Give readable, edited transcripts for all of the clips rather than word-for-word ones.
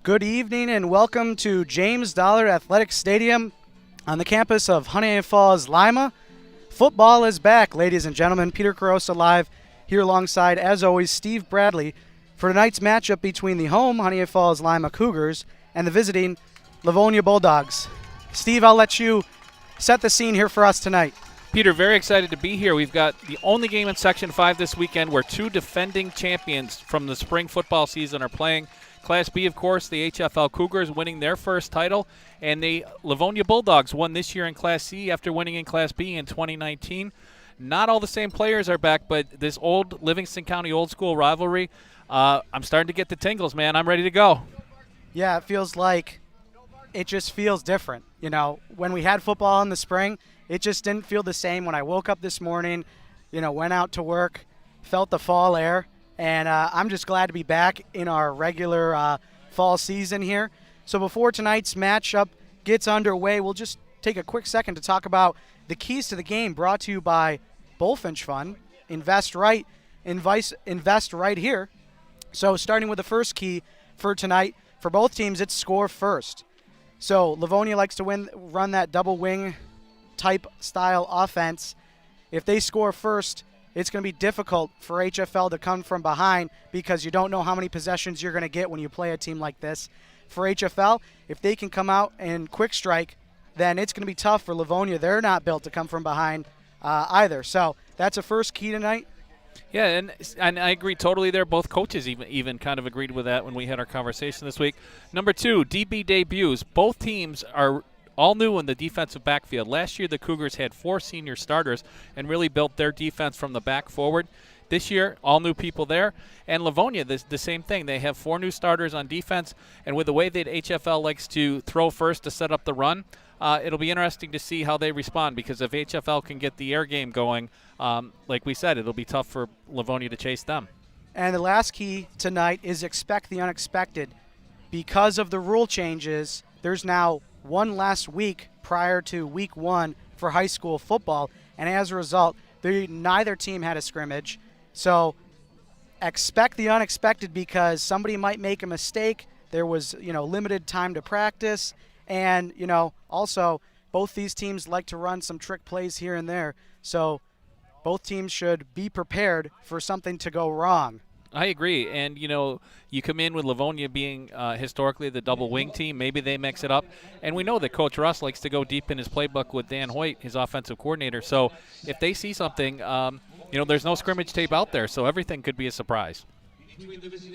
Good evening and welcome to James Dollar Athletic Stadium on the campus of Honeoye Falls-Lima. Football is back, ladies and gentlemen. Peter Carosa live here alongside, as always, Steve Bradley for tonight's matchup between the home Honeoye Falls-Lima Cougars and the visiting Livonia Bulldogs. Steve, I'll let you set the scene here for us tonight. Peter, very excited to be here. We've got the only game in Section 5 this weekend where two defending champions from the spring football season are playing. Class B, of course, the HFL Cougars winning their first title, and the Livonia Bulldogs won this year in Class C after winning in Class B in 2019. Not all the same players are back, but this old Livingston County old-school rivalry, I'm starting to get the tingles, man. I'm ready to go. Yeah, it feels like it just feels different. You know, when we had football in the spring, it just didn't feel the same. When I woke up this morning, went out to work, felt the fall air. And I'm just glad to be back in our regular fall season here. So before tonight's matchup gets underway, we'll just take a quick second to talk about the keys to the game brought to you by Bullfinch Fund. Invest right here. So starting with the first key for tonight, for both teams, it's score first. So Livonia likes to run that double wing type style offense. If they score first, it's going to be difficult for HFL to come from behind because you don't know how many possessions you're going to get when you play a team like this. For HFL, if they can come out and quick strike, then it's going to be tough for Livonia. They're not built to come from behind either. So that's a first key tonight. Yeah, and I agree totally there. Both coaches even kind of agreed with that when we had our conversation this week. Number two, DB debuts. Both teams are all new in the defensive backfield. Last year, the Cougars had 4 senior starters and really built their defense from the back forward. This year, all new people there. And Livonia, the same thing. They have 4 new starters on defense, and with the way that HFL likes to throw first to set up the run, it'll be interesting to see how they respond, because if HFL can get the air game going, like we said, it'll be tough for Livonia to chase them. And the last key tonight is expect the unexpected. Because of the rule changes, there's now one last week prior to week 1 for high school football, and as a result, neither team had a scrimmage. So expect the unexpected, because somebody might make a mistake. There was, limited time to practice, and, also both these teams like to run some trick plays here and there. So both teams should be prepared for something to go wrong. I agree, and you come in with Livonia being historically the double wing team. Maybe they mix it up, and we know that Coach Russ likes to go deep in his playbook with Dan Hoyt, his offensive coordinator. So if they see something, there's no scrimmage tape out there, so everything could be a surprise.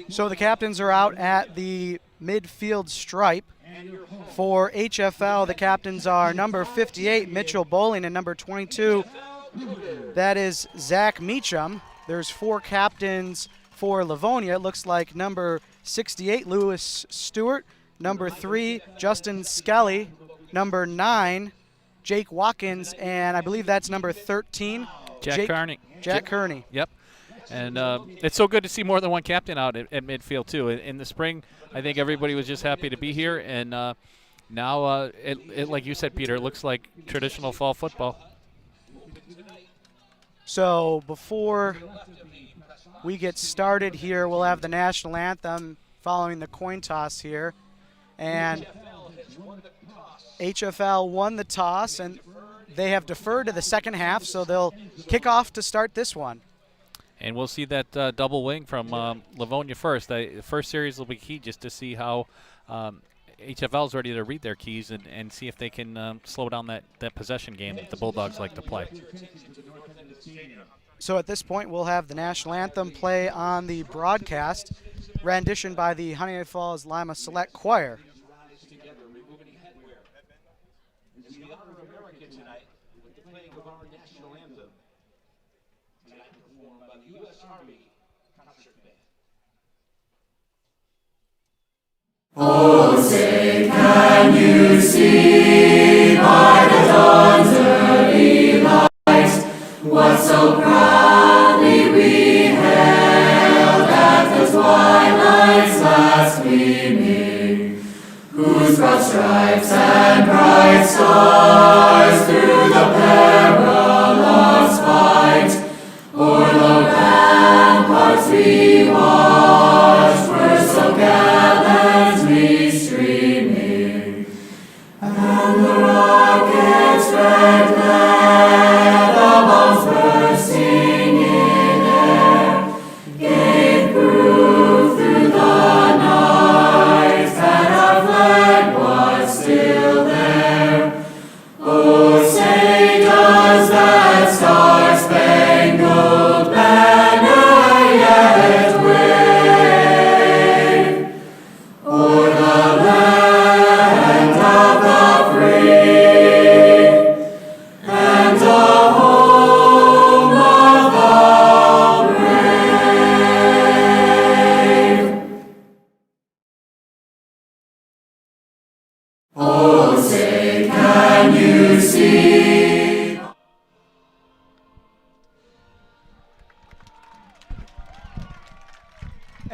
So the captains are out at the midfield stripe. For HFL, the captains are number 58, Mitchell Bowling, and number 22, that is Zach Meacham. There's 4 captains for Livonia. It looks like number 68, Lewis Stewart, number 3, Justin Skelly, number 9, Jake Watkins, and I believe that's number 13, Jack Kearney. Jack Kearney. Yep. And it's so good to see more than one captain out at midfield, too. In the spring, I think everybody was just happy to be here, and now, like you said, Peter, it looks like traditional fall football. So before we get started here, we'll have the national anthem following the coin toss here. And HFL won the toss, and they have deferred to the second half, so they'll kick off to start this one. And we'll see that double wing from Livonia first. The first series will be key just to see how HFL is ready to read their keys and see if they can slow down that possession game that the Bulldogs like to play. So at this point, we'll have the national anthem play on the broadcast, rendition by the Honeoye Falls-Lima Select Choir. Oh, say, can you see by the dawn's early light what so proudly we hailed at the twilight's last gleaming, whose broad stripes and bright stars through the perilous fight o'er the ramparts we watched were so gallantly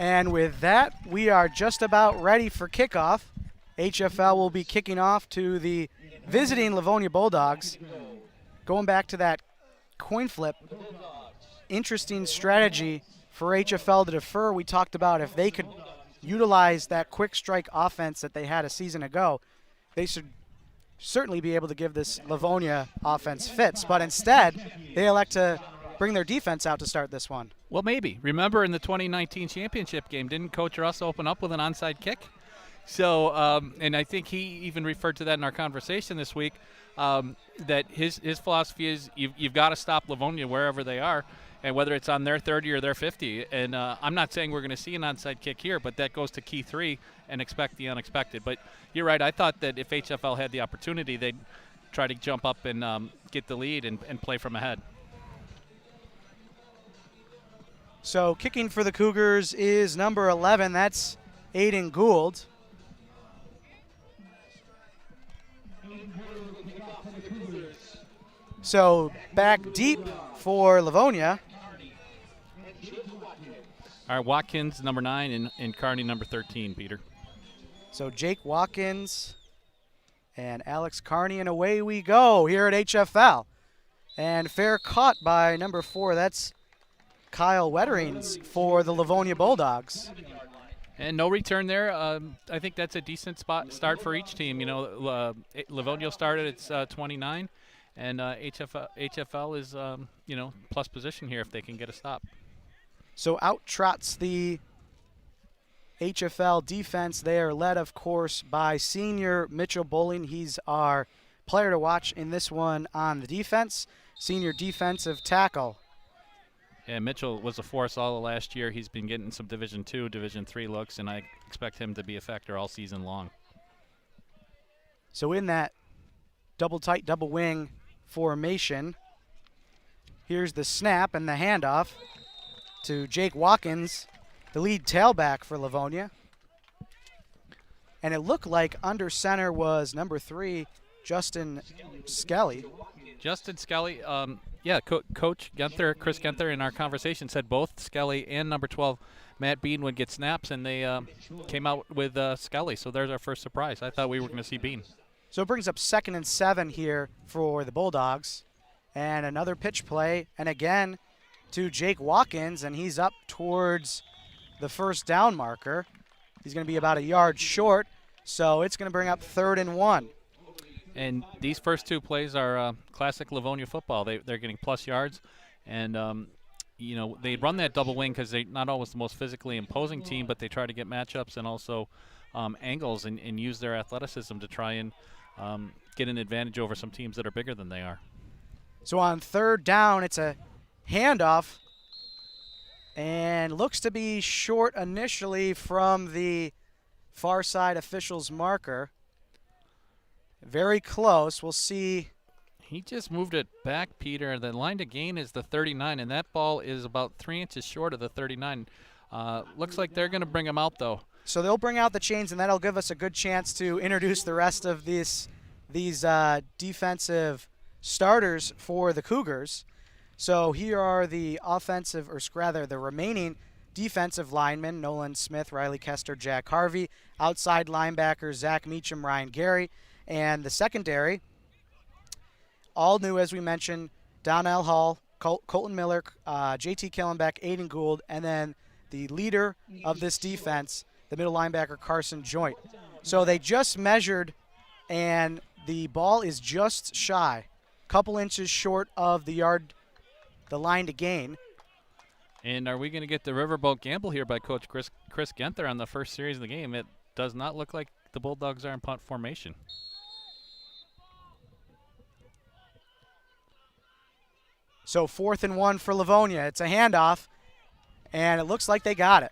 And with that, we are just about ready for kickoff. HFL will be kicking off to the visiting Livonia Bulldogs. Going back to that coin flip, interesting strategy for HFL to defer. We talked about if they could utilize that quick strike offense that they had a season ago, they should certainly be able to give this Livonia offense fits. But instead, they elect to bring their defense out to start this one. Well, maybe. Remember in the 2019 championship game, didn't Coach Russ open up with an onside kick? So, and I think he even referred to that in our conversation this week, that his philosophy is you've got to stop Livonia wherever they are, and whether it's on their 30 or their 50. And I'm not saying we're going to see an onside kick here, but that goes to key 3 and expect the unexpected. But you're right. I thought that if HFL had the opportunity, they'd try to jump up and get the lead and play from ahead. So kicking for the Cougars is number 11. That's Aiden Gould. So back deep for Livonia. All right, Watkins, number 9, and Carney, number 13, Peter. So Jake Watkins and Alex Carney, and away we go here at HFL. And fair caught by number 4. That's Kyle Wetterings for the Livonia Bulldogs. And no return there. I think that's a decent start for each team. You know, Livonia started at 29, and HFL is, plus position here if they can get a stop. So out trots the HFL defense. They are led, of course, by senior Mitchell Bowling. He's our player to watch in this one on the defense. Senior defensive tackle. Yeah, Mitchell was a force all of last year. He's been getting some Division II, Division III looks, and I expect him to be a factor all season long. So in that double tight, double wing formation, here's the snap and the handoff to Jake Watkins, the lead tailback for Livonia. And it looked like under center was number 3, Justin Skelly. Justin Skelly, Coach Genther, Chris Genther, in our conversation said both Skelly and number 12, Matt Bean, would get snaps, and they came out with Skelly. So there's our first surprise. I thought we were going to see Bean. So it brings up 2nd and 7 here for the Bulldogs. And another pitch play, and again to Jake Watkins, and he's up towards the first down marker. He's going to be about a yard short, so it's going to bring up 3rd and 1. And these first 2 plays are classic Livonia football. They're getting plus yards, and they run that double wing because they're not always the most physically imposing team, but they try to get matchups and also angles and use their athleticism to try and get an advantage over some teams that are bigger than they are. So on 3rd down, it's a handoff, and looks to be short initially from the far side official's marker. Very close. We'll see. He just moved it back, Peter. The line to gain is the 39, and that ball is about 3 inches short of the 39. Looks like they're going to bring him out, though. So they'll bring out the chains, and that'll give us a good chance to introduce the rest of these defensive starters for the Cougars. So here are the the remaining defensive linemen: Nolan Smith, Riley Kester, Jack Harvey. Outside linebackers: Zach Meacham, Ryan Gary. And the secondary, all new, as we mentioned: Donnell Hall, Colton Miller, JT Killenbeck, Aiden Gould, and then the leader of this defense, the middle linebacker, Carson Joint. So they just measured, and the ball is just shy, couple inches short of the line to gain. And are we going to get the riverboat gamble here by Coach Chris Genther on the first series of the game? It does not look like the Bulldogs are in punt formation. So 4th and 1 for Livonia. It's a handoff, and it looks like they got it.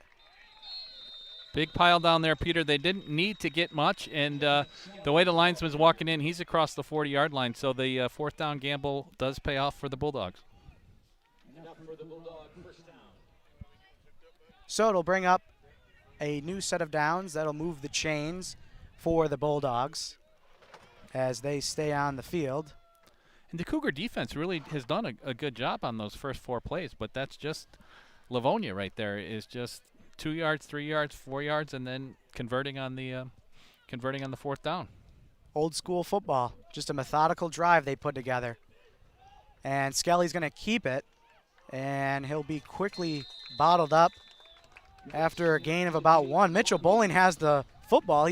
Big pile down there, Peter. They didn't need to get much, and the way the linesman's walking in, he's across the 40-yard line. So the 4th down gamble does pay off for the Bulldogs. So it'll bring up a new set of downs. That'll move the chains for the Bulldogs as they stay on the field. And the Cougar defense really has done a good job on those first 4 plays, but that's just Livonia right there is just 2 yards, 3 yards, 4 yards, and then converting on the fourth down. Old school football, just a methodical drive they put together. And Skelly's going to keep it, and he'll be quickly bottled up after a gain of about 1. Mitchell Bowling has the football.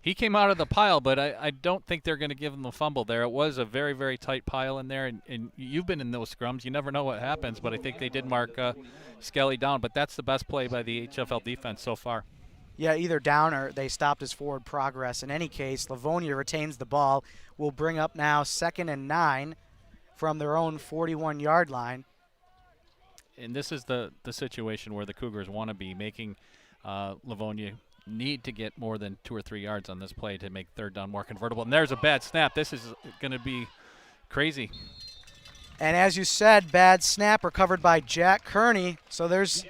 He came out of the pile, but I don't think they're going to give him a fumble there. It was a very, very tight pile in there, and you've been in those scrums. You never know what happens, but I think they did mark Skelly down. But that's the best play by the HFL defense so far. Yeah, either down or they stopped his forward progress. In any case, Livonia retains the ball. Will bring up now 2nd and 9 from their own 41-yard line. And this is the situation where the Cougars want to be, making Livonia need to get more than 2 or 3 yards on this play to make third down more convertible. And there's a bad snap. This is going to be crazy. And as you said, bad snap recovered by Jack Kearney. So there's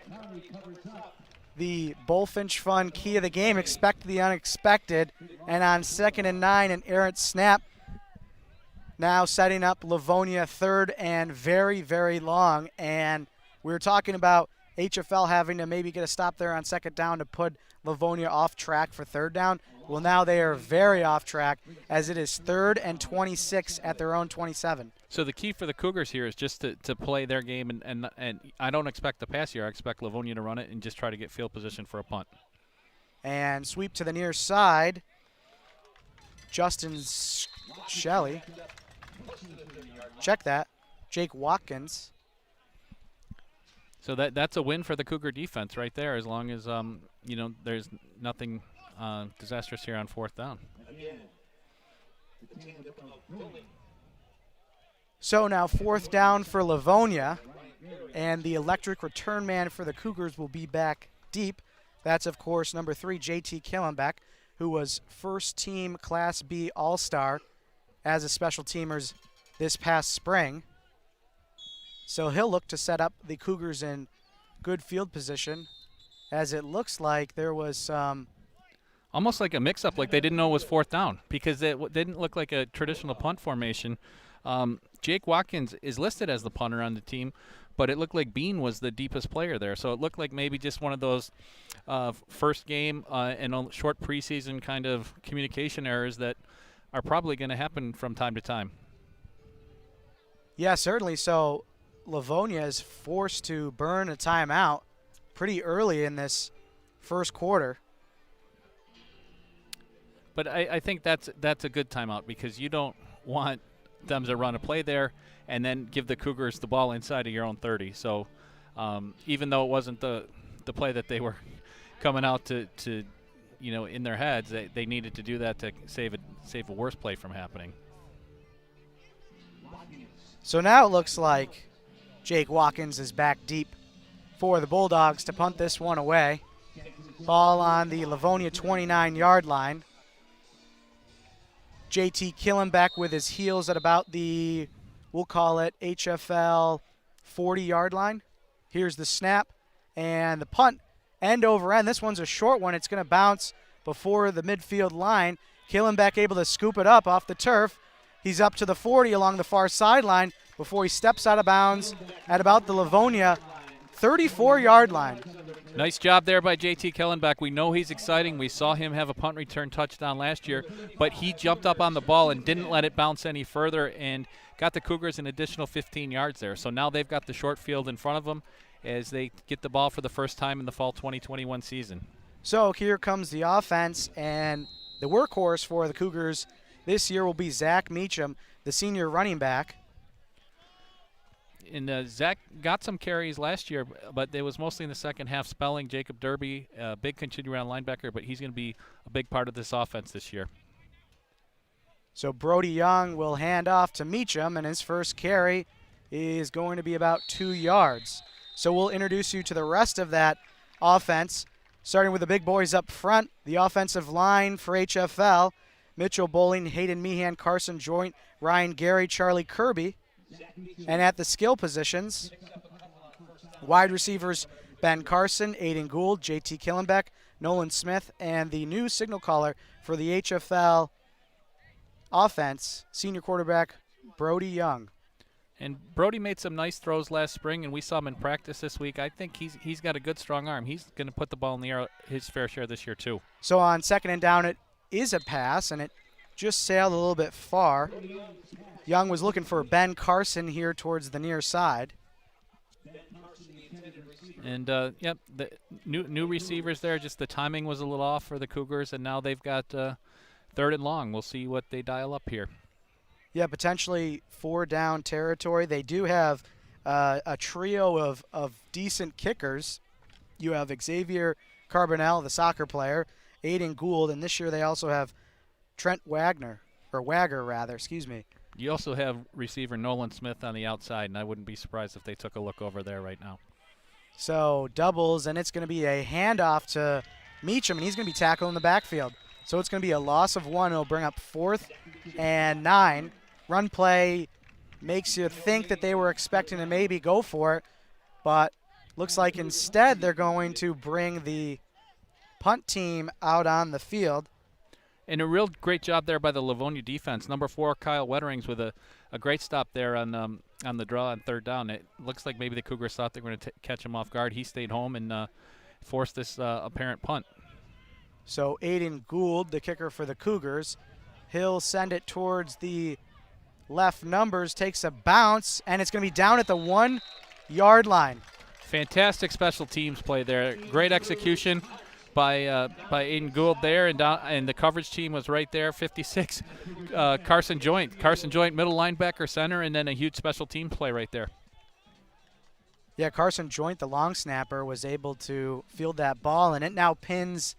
the Bullfinch Fund key of the game, expect the unexpected. And on 2nd and 9, an errant snap. Now setting up Livonia 3rd and very, very long. And we were talking about HFL having to maybe get a stop there on 2nd down to put Livonia off track for 3rd down. Well, now they are very off track as it is 3rd and 26 at their own 27. So the key for the Cougars here is just to play their game, and I don't expect the pass here. I expect Livonia to run it and just try to get field position for a punt. And sweep to the near side. Justin Shelley. Check that. Jake Watkins. So that's a win for the Cougar defense right there, as long as there's nothing disastrous here on 4th down. So now 4th down for Livonia, and the electric return man for the Cougars will be back deep. That's, of course, number 3, JT Killenbeck, who was first-team Class B All-Star as a special teamers this past spring. So he'll look to set up the Cougars in good field position, as it looks like there was some almost like a mix-up, like they didn't know it was 4th down, because it didn't look like a traditional punt formation. Jake Watkins is listed as the punter on the team, but it looked like Bean was the deepest player there. So it looked like maybe just one of those first game and a short preseason kind of communication errors that are probably going to happen from time to time. Yeah, certainly. So Livonia is forced to burn a timeout pretty early in this first quarter. But I think that's a good timeout, because you don't want them to run a play there and then give the Cougars the ball inside of your own 30. So even though it wasn't the play that they were coming out to in their heads, they needed to do that to save a worse play from happening. So now it looks like Jake Watkins is back deep for the Bulldogs to punt this one away. Ball on the Livonia 29-yard line. JT Killenbeck with his heels at about the, we'll call it HFL 40-yard line. Here's the snap and the punt, end over end. This one's a short one. It's going to bounce before the midfield line. Killenbeck able to scoop it up off the turf. He's up to the 40 along the far sideline before he steps out of bounds at about the Livonia 34-yard line. Nice job there by JT Killenbeck. We know he's exciting. We saw him have a punt return touchdown last year, but he jumped up on the ball and didn't let it bounce any further and got the Cougars an additional 15 yards there. So now they've got the short field in front of them as they get the ball for the first time in the fall 2021 season. So here comes the offense, and the workhorse for the Cougars this year will be Zach Meacham, the senior running back. And Zach got some carries last year, but it was mostly in the second half, spelling Jacob Derby, a big continuing round linebacker, but he's going to be a big part of this offense this year. So Brody Young will hand off to Meacham, and his first carry is going to be about 2 yards. So we'll introduce you to the rest of that offense, starting with the big boys up front. The offensive line for HFL, Mitchell Bowling, Hayden Meehan, Carson Joint, Ryan Gary, Charlie Kirby. And at the skill positions, wide receivers Ben Carson, Aiden Gould, JT Killenbeck, Nolan Smith, and the new signal caller for the HFL offense, senior quarterback Brody Young. And Brody made some nice throws last spring, and we saw him in practice this week. I think he's got a good, strong arm. He's going to put the ball in the air his fair share this year, too. So on 2nd and down, it is a pass, and it just sailed a little bit far. Young was looking for Ben Carson here towards the near side. And, yep, the new receivers there. Just the timing was a little off for the Cougars, and now they've got 3rd and long. We'll see what they dial up here. Yeah, potentially 4 down territory. They do have a trio of decent kickers. You have Xavier Carbonell, the soccer player, Aiden Gould, and this year they also have Trent Wagner, or Wagger rather, excuse me. You also have receiver Nolan Smith on the outside, and I wouldn't be surprised if they took a look over there right now. So doubles, and it's going to be a handoff to Meacham, and he's going to be tackled in the backfield. So it's going to be a loss of 1. It'll bring up 4th and 9. Run play makes you think that they were expecting to maybe go for it, but looks like instead they're going to bring the punt team out on the field. And a real great job there by the Livonia defense. Number 4, Kyle Wetterings, with a great stop there on the draw on 3rd down. It looks like maybe the Cougars thought they were going to catch him off guard. He stayed home and forced this apparent punt. So Aiden Gould, the kicker for the Cougars, he'll send it towards the left numbers, takes a bounce, and it's going to be down at the 1-yard line. Fantastic special teams play there. Great execution by Aiden Gould there, and the coverage team was right there. 56, Carson Joint, middle linebacker, center, and then a huge special team play right there. Yeah, Carson Joint, the long snapper, was able to field that ball, and it now pins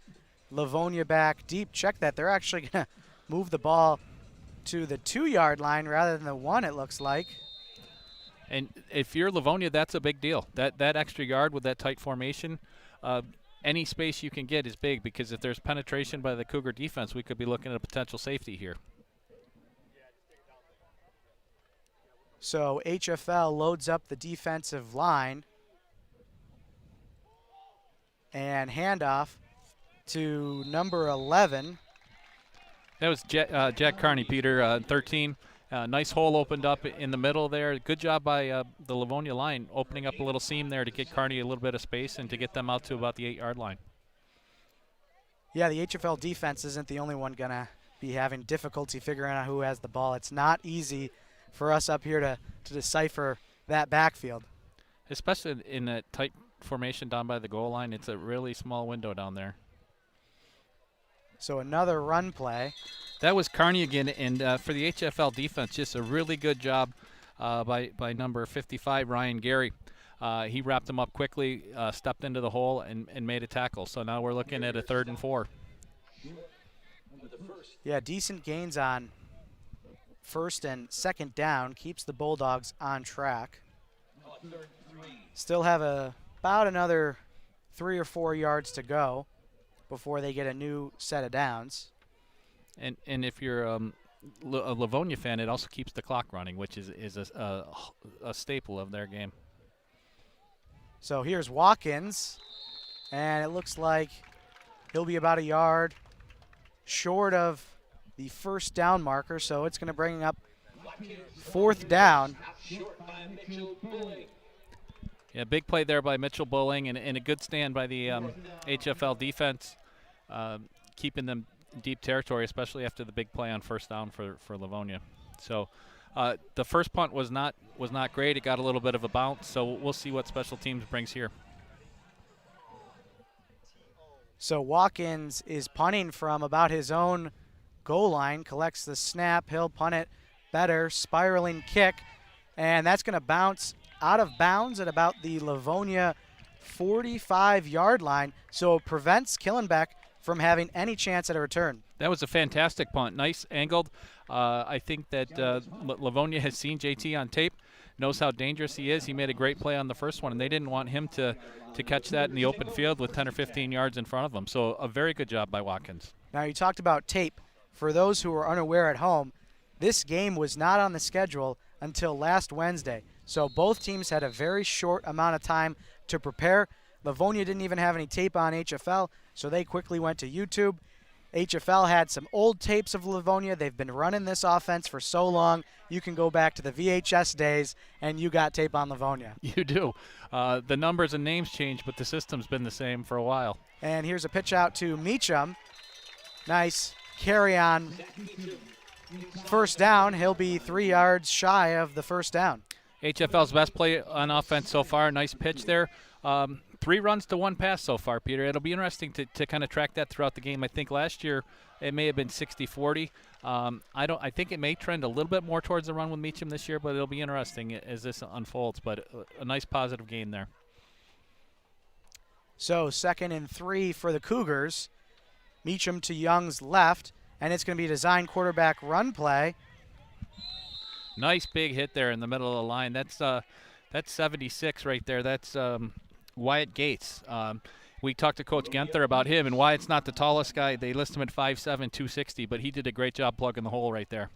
Livonia back deep. Check that. They're actually going to move the ball to the 2-yard line rather than the 1, it looks like. And if you're Livonia, that's a big deal. That extra yard with that tight formation, any space you can get is big, because if there's penetration by the Cougar defense, we could be looking at a potential safety here. So HFL loads up the defensive line, and handoff to number 11. That was Jack Carney, Peter, 13. Nice hole opened up in the middle there. Good job by the Livonia line, opening up a little seam there to get Carney a little bit of space and to get them out to about the 8-yard line. Yeah, the HFL defense isn't the only one going to be having difficulty figuring out who has the ball. It's not easy for us up here to decipher that backfield. Especially in that tight formation down by the goal line. It's a really small window down there. So another run play. That was Carney again, and for the HFL defense, just a really good job by number 55, Ryan Gary. He wrapped him up quickly, stepped into the hole, and made a tackle. So now we're looking at a 3rd and 4. Yeah, decent gains on 1st and 2nd down. Keeps the Bulldogs on track. Still have about another 3 or 4 yards to go before they get a new set of downs. And if you're a Livonia fan, it also keeps the clock running, which is a staple of their game. So here's Watkins, and it looks like he'll be about a yard short of the 1st down marker, so it's going to bring up 4th down. Yeah, big play there by Mitchell Bowling, and a good stand by the HFL defense, keeping them deep territory, especially after the big play on 1st down for Livonia. So the first punt was not great. It got a little bit of a bounce, so we'll see what special teams brings here. So Watkins is punting from about his own goal line, collects the snap, he'll punt it better, spiraling kick, and that's going to bounce out of bounds at about the Livonia 45-yard line, so it prevents Killenbeck from having any chance at a return. That was a fantastic punt. Nice angled. I think that Livonia has seen JT on tape, knows how dangerous he is. He made a great play on the first one, and they didn't want him to catch that in the open field with 10 or 15 yards in front of him. So a very good job by Watkins. Now, you talked about tape. For those who are unaware at home, this game was not on the schedule until last Wednesday. So both teams had a very short amount of time to prepare. Livonia didn't even have any tape on HFL, so they quickly went to YouTube HFL had some old tapes of Livonia. They've been running this offense for so long. You can go back to the VHS days, and you got tape on Livonia. You do. The numbers and names change, but the system's been the same for a while. And here's a pitch out to Meacham. Nice carry on first down. He'll be 3 yards shy of the first down. HFL's best play on offense so far. Nice pitch there. 3 runs to 1 pass so far, Peter. It'll be interesting to kind of track that throughout the game. I think last year it may have been 60-40. I think it may trend a little bit more towards the run with Meacham this year, but it'll be interesting as this unfolds. But a nice positive game there. So 2nd and 3 for the Cougars. Meacham to Young's left, and it's going to be a design quarterback run play. Nice big hit there in the middle of the line. That's 76 right there. That's Wyatt Gates. We talked to Coach Genther about him, and Wyatt's not the tallest guy. They list him at 5'7", 260, but he did a great job plugging the hole right there.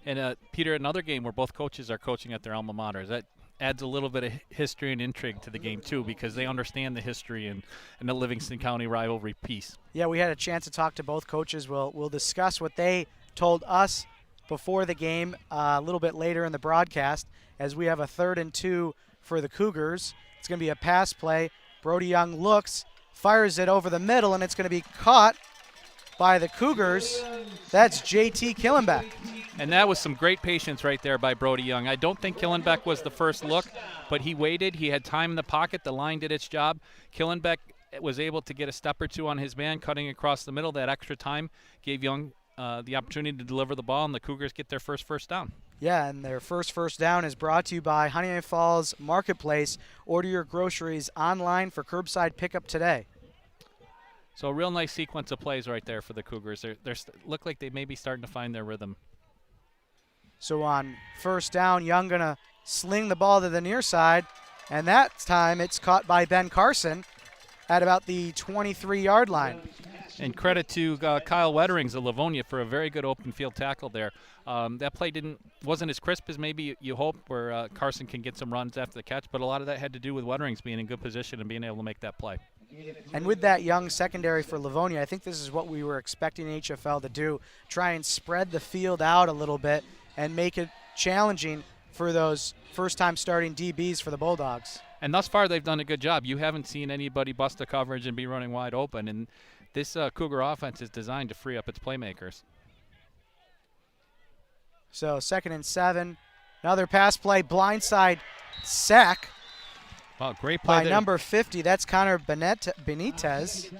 And Peter, another game where both coaches are coaching at their alma maters. That adds a little bit of history and intrigue to the game too, because they understand the history and the Livingston County rivalry piece. Yeah, we had a chance to talk to both coaches. We'll discuss what they told us before the game a little bit later in the broadcast, as we have a 3rd and 2 for the Cougars. It's going to be a pass play. Brody Young looks, fires it over the middle, and it's going to be caught by the Cougars. That's JT Killenbeck. And that was some great patience right there by Brody Young. I don't think Killenbeck was the first look, but he waited. He had time in the pocket. The line did its job. Killenbeck was able to get a step or two on his man, cutting across the middle. That extra time gave Young the opportunity to deliver the ball, and the Cougars get their first down. Yeah, and their first down is brought to you by Honeoye Falls Marketplace. Order your groceries online for curbside pickup today. So a real nice sequence of plays right there for the Cougars. They look like they may be starting to find their rhythm. So on first down, Young going to sling the ball to the near side, and that time it's caught by Ben Carson at about the 23-yard line. And credit to Kyle Wetterings of Livonia for a very good open field tackle there. That play wasn't as crisp as maybe you hope, where Carson can get some runs after the catch, but a lot of that had to do with Wetterings being in good position and being able to make that play. And with that young secondary for Livonia, I think this is what we were expecting HFL to do, try and spread the field out a little bit and make it challenging for those first-time starting DBs for the Bulldogs. And thus far, they've done a good job. You haven't seen anybody bust the coverage and be running wide open, and this Cougar offense is designed to free up its playmakers. So 2nd and 7, another pass play, blindside sack. Wow, great play by there. number 50. That's Connor Benitez.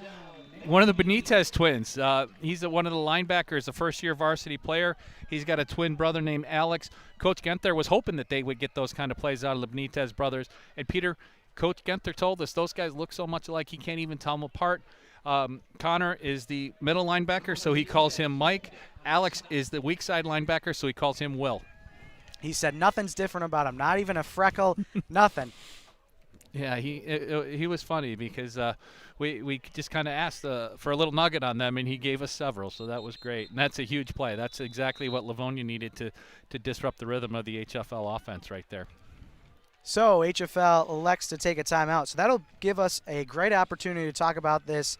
One of the Benitez twins. He's one of the linebackers, a first-year varsity player. He's got a twin brother named Alex. Coach Genther was hoping that they would get those kind of plays out of the Benitez brothers. And Peter, Coach Genther told us those guys look so much alike he can't even tell them apart. Connor is the middle linebacker, so he calls him Mike. Alex is the weak side linebacker, so he calls him Will. He said nothing's different about him, not even a freckle, nothing. Yeah, he was funny because we just kind of asked for a little nugget on them, and he gave us several, so that was great. And that's a huge play. That's exactly what Livonia needed to disrupt the rhythm of the HFL offense right there. So HFL elects to take a timeout, so that'll give us a great opportunity to talk about this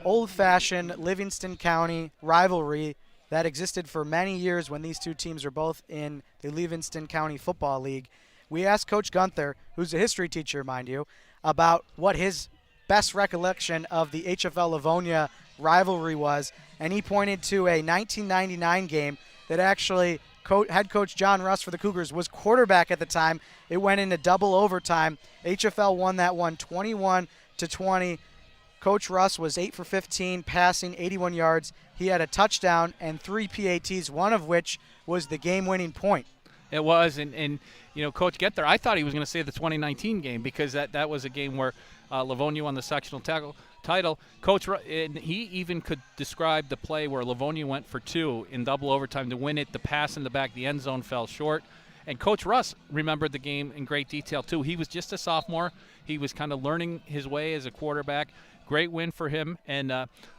old-fashioned Livingston County rivalry that existed for many years when these two teams were both in the Livingston County Football League. We asked Coach Genther, who's a history teacher, mind you, about what his best recollection of the HFL Livonia rivalry was, and he pointed to a 1999 game that actually head coach John Russ for the Cougars was quarterback at the time. It went into double overtime. HFL won that one 21-20. Coach Russ was 8 for 15, passing 81 yards. He had a touchdown and 3 PATs, one of which was the game-winning point. It was, and you know, Coach Genther, I thought he was going to say the 2019 game because that was a game where Livonia won the sectional title. Coach, and he even could describe the play where Livonia went for 2 in double overtime to win it. The pass in the back, the end zone fell short. And Coach Russ remembered the game in great detail, too. He was just a sophomore. He was kind of learning his way as a quarterback. Great win for him. And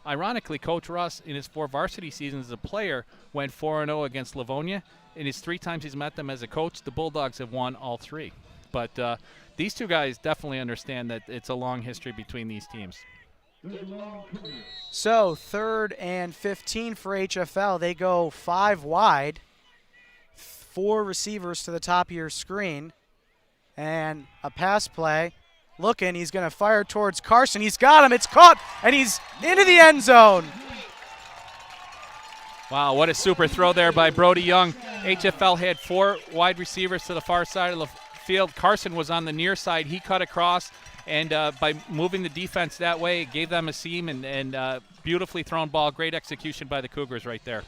ironically, Coach Russ, in his 4 varsity seasons as a player, went 4-0 against Livonia. In his 3 times he's met them as a coach, the Bulldogs have won all 3. But these two guys definitely understand that it's a long history between these teams. So 3rd and 15 for HFL. They go 5 wide, 4 receivers to the top of your screen, and a pass play. Looking, he's going to fire towards Carson. He's got him. It's caught, and he's into the end zone. Wow, what a super throw there by Brody Young. HFL had 4 wide receivers to the far side of the field. Carson was on the near side. He cut across, and by moving the defense that way, it gave them a seam, and beautifully thrown ball. Great execution by the Cougars right there.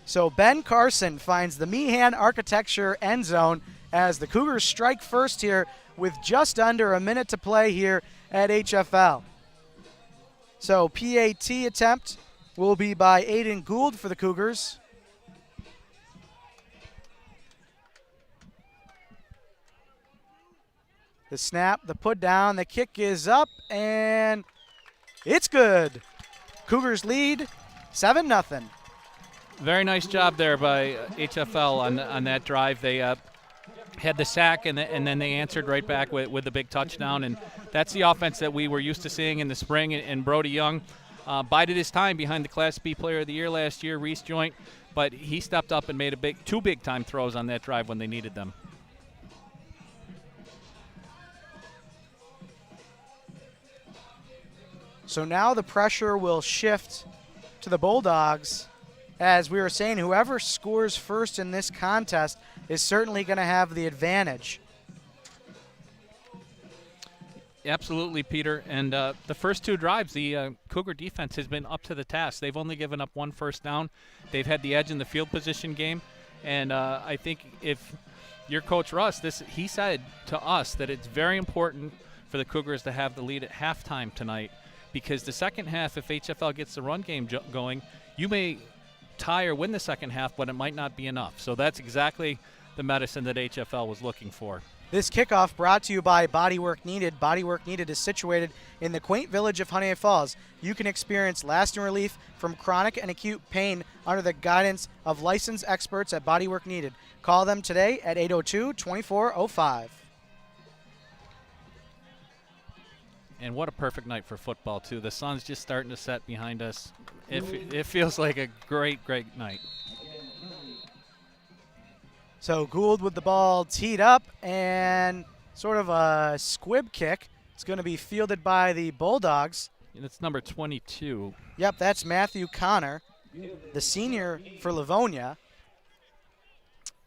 So Ben Carson finds the Meehan Architecture end zone as the Cougars strike first here with just under a minute to play here at HFL. So PAT attempt will be by Aiden Gould for the Cougars. The snap, the put down, the kick is up, and it's good. Cougars lead 7-0. Very nice job there by HFL on that drive. They had the sack, and then they answered right back with the big touchdown. And that's the offense that we were used to seeing in the spring. And Brody Young bided his time behind the Class B Player of the Year last year, Reese Joint, but he stepped up and made two big-time throws on that drive when they needed them. So now the pressure will shift to the Bulldogs. As we were saying, whoever scores first in this contest is certainly going to have the advantage. Absolutely, Peter. And the first 2 drives, the Cougar defense has been up to the task. They've only given up 1 first down. They've had the edge in the field position game. And I think if your coach Russ, he said to us that it's very important for the Cougars to have the lead at halftime tonight, because the second half, if HFL gets the run game going, you may tie or win the second half, but it might not be enough. So that's exactly the medicine that HFL was looking for. This kickoff brought to you by Bodywork Needed. Bodywork Needed is situated in the quaint village of Honeoye Falls. You can experience lasting relief from chronic and acute pain under the guidance of licensed experts at Bodywork Needed. Call them today at 802-2405. And what a perfect night for football, too. The sun's just starting to set behind us. It feels like a great, great night. So Gould with the ball teed up, and sort of a squib kick. It's going to be fielded by the Bulldogs. And it's number 22. Yep, that's Matthew Connor, the senior for Livonia.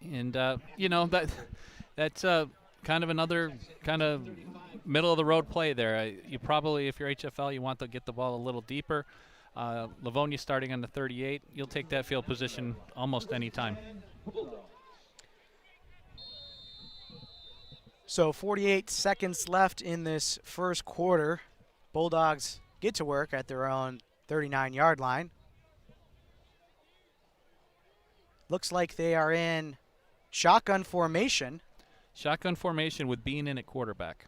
And, that's kind of another kind of middle-of-the-road play there. You probably, if you're HFL, you want to get the ball a little deeper. Livonia starting on the 38. You'll take that field position almost any time. So 48 seconds left in this first quarter. Bulldogs get to work at their own 39-yard line. Looks like they are in shotgun formation. Shotgun formation with Bean in at quarterback.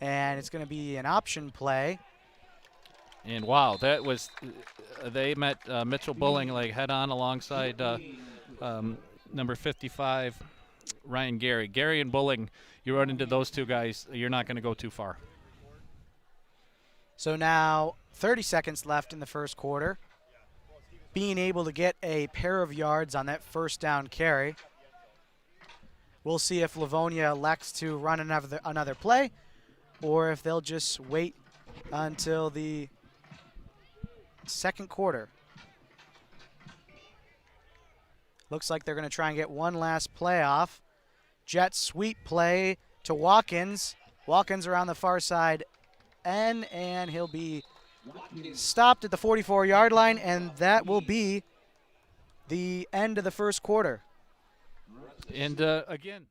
And it's going to be an option play. And wow, that was they met Mitchell Bulling like head-on alongside number 55, Ryan Gary. Gary and Bulling, you run into those 2 guys, you're not going to go too far. So now 30 seconds left in the first quarter. Being able to get a pair of yards on that first down carry. We'll see if Livonia elects to run another play, or if they'll just wait until the second quarter. Looks like they're going to try and get one last play off. Jet sweep play to Watkins. Watkins around the far side end, and he'll be stopped at the 44-yard line, and that will be the end of the first quarter. And again,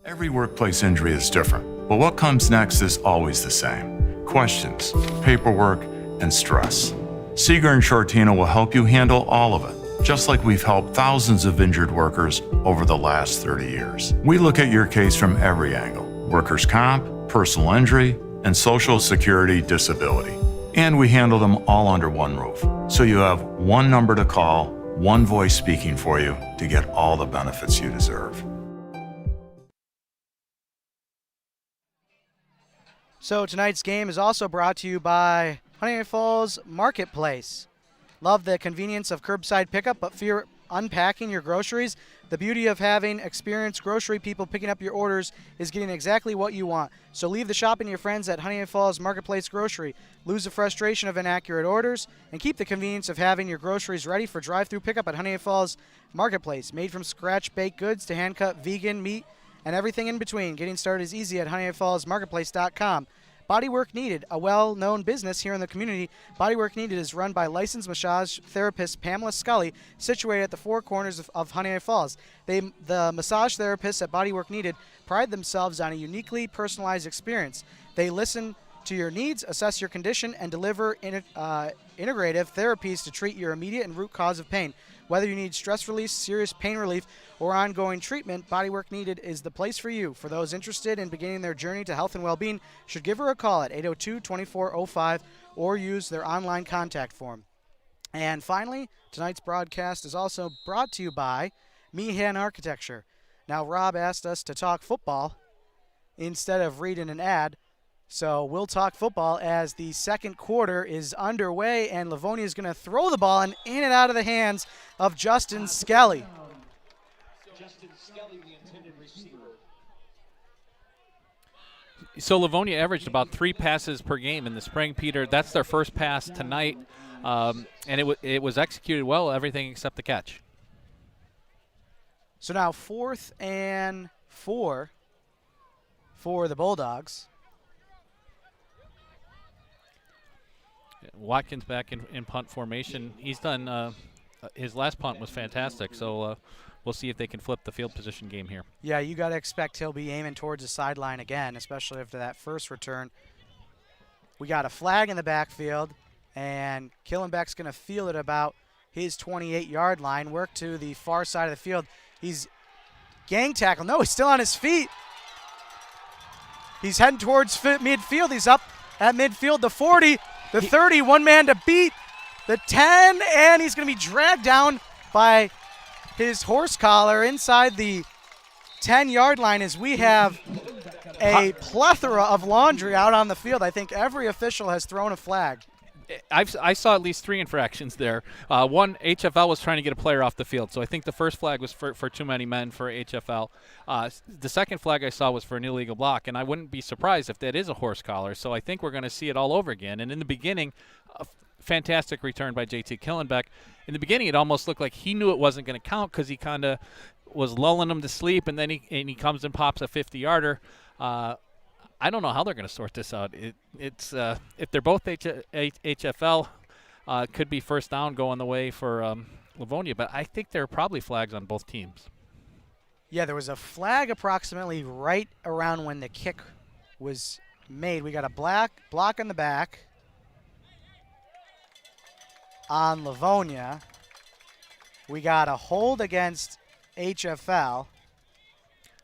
every workplace injury is different, but what comes next is always the same. Questions, paperwork, and stress. Seeger and Shortino will help you handle all of it, just like we've helped thousands of injured workers over the last 30 years. We look at your case from every angle: workers' comp, personal injury, and Social Security disability. And we handle them all under one roof, so you have one number to call, one voice speaking for you to get all the benefits you deserve. So tonight's game is also brought to you by Honey Falls Marketplace. Love the convenience of curbside pickup, but fear unpacking your groceries? The beauty of having experienced grocery people picking up your orders is getting exactly what you want. So leave the shopping to your friends at Honey Falls Marketplace Grocery. Lose the frustration of inaccurate orders and keep the convenience of having your groceries ready for drive-through pickup at Honey Falls Marketplace. Made from scratch baked goods to hand-cut vegan meat and everything in between. Getting started is easy at honeyfallsmarketplace.com. Bodywork Needed, a well-known business here in the community. Bodywork Needed is run by licensed massage therapist Pamela Scully, situated at the four corners of Honeoye Falls. The massage therapists at Bodywork Needed pride themselves on a uniquely personalized experience. They listen to your needs, assess your condition, and deliver integrative therapies to treat your immediate and root cause of pain. Whether you need stress release, serious pain relief, or ongoing treatment, Bodywork Needed is the place for you. For those interested in beginning their journey to health and well-being, should give her a call at 802-2405 or use their online contact form. And finally, tonight's broadcast is also brought to you by Meehan Architecture. Now, Rob asked us to talk football instead of reading an ad, so we'll talk football as the second quarter is underway, and Livonia is going to throw the ball in and out of the hands of Justin Skelly. Justin Skelly, the intended receiver. So Livonia averaged about 3 passes per game in the spring, Peter. That's their first pass tonight, and it was executed well, everything except the catch. So now 4th and 4 for the Bulldogs. Watkins back in punt formation. He's done his last punt was fantastic, so we'll see if they can flip the field position game here. Yeah, you got to expect he'll be aiming towards the sideline again, especially after that first return. We got a flag in the backfield, and Killenbeck's going to field it about his 28-yard line, work to the far side of the field. He's gang tackle. No, he's still on his feet. He's heading towards midfield. He's up at midfield, the 40, the 30, one man to beat, the 10, and he's going to be dragged down by his horse collar inside the 10-yard line as we have a plethora of laundry out on the field. I think every official has thrown a flag. I saw at least 3 infractions there. One, HFL was trying to get a player off the field, so I think the first flag was for too many men for HFL. The second flag I saw was for an illegal block, and I wouldn't be surprised if that is a horse collar, so I think we're going to see it all over again. And in the beginning, a fantastic return by JT Killenbeck. In the beginning, it almost looked like he knew it wasn't going to count because he kind of was lulling him to sleep, and then he comes and pops a 50-yarder. I don't know how they're going to sort this out. It's if they're both HFL, could be first down going the way for Livonia, but I think there are probably flags on both teams. Yeah, there was a flag approximately right around when the kick was made. We got a block in the back on Livonia. We got a hold against HFL,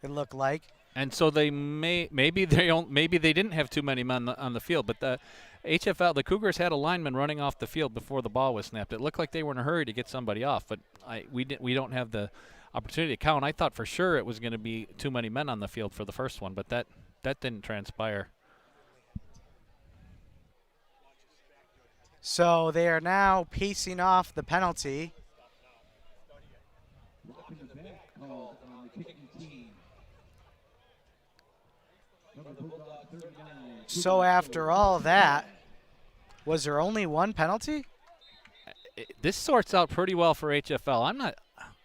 it looked like. And so they maybe they didn't have too many men on the field, but the HFL, the Cougars had a lineman running off the field before the ball was snapped. It looked like they were in a hurry to get somebody off, but we don't have the opportunity to count. I thought for sure it was going to be too many men on the field for the first one, but that didn't transpire. So they are now pacing off the penalty. So after all that, was there only one penalty? This sorts out pretty well for HFL.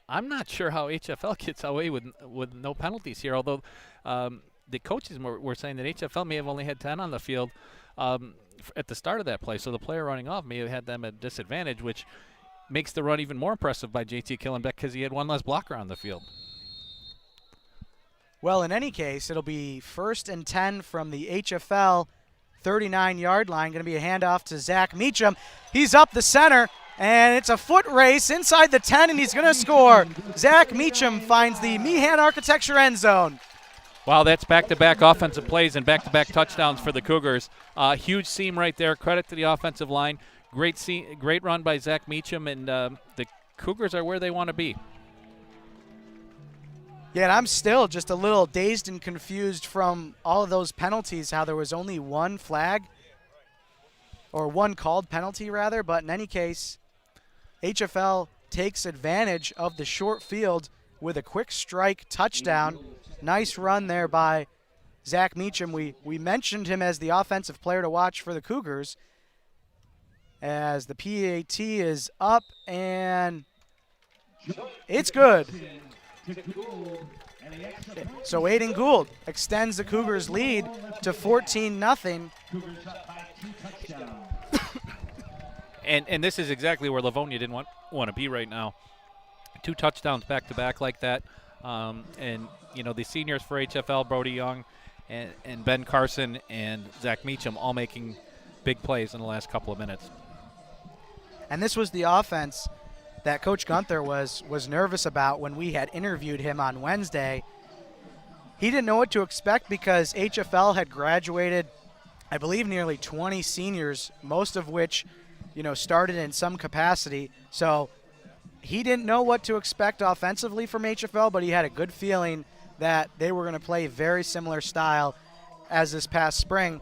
I'm not sure how HFL gets away with no penalties here, although the coaches were saying that HFL may have only had 10 on the field at the start of that play, so the player running off may have had them at disadvantage, which makes the run even more impressive by JT Killenbeck because he had one less blocker on the field. Well, in any case, it'll be 1st and 10 from the HFL 39-yard line. Going to be a handoff to Zach Meacham. He's up the center, and it's a foot race inside the 10, and he's going to score. Zach Meacham finds the Meehan Architecture end zone. Wow, that's back-to-back offensive plays and back-to-back touchdowns for the Cougars. Huge seam right there. Credit to the offensive line. Great run by Zach Meacham, and the Cougars are where they want to be. Yeah, and I'm still just a little dazed and confused from all of those penalties, how there was only one flag. or one called penalty rather, but in any case, HFL takes advantage of the short field with a quick strike touchdown. Nice run there by Zach Meacham. We mentioned him as the offensive player to watch for the Cougars, as the PAT is up and it's good. So Aiden Gould extends the Cougars lead to 14-0. And this is exactly where Livonia didn't want to be right now. 2 touchdowns back-to-back like that. And, you know, the seniors for HFL, Brody Young and Ben Carson and Zach Meacham all making big plays in the last couple of minutes. And this was the offense that Coach Gunther was nervous about when we had interviewed him on Wednesday. He didn't know what to expect because HFL had graduated, I believe, nearly 20 seniors, most of which, you know, started in some capacity. So he didn't know what to expect offensively from HFL, but he had a good feeling that they were going to play very similar style as this past spring.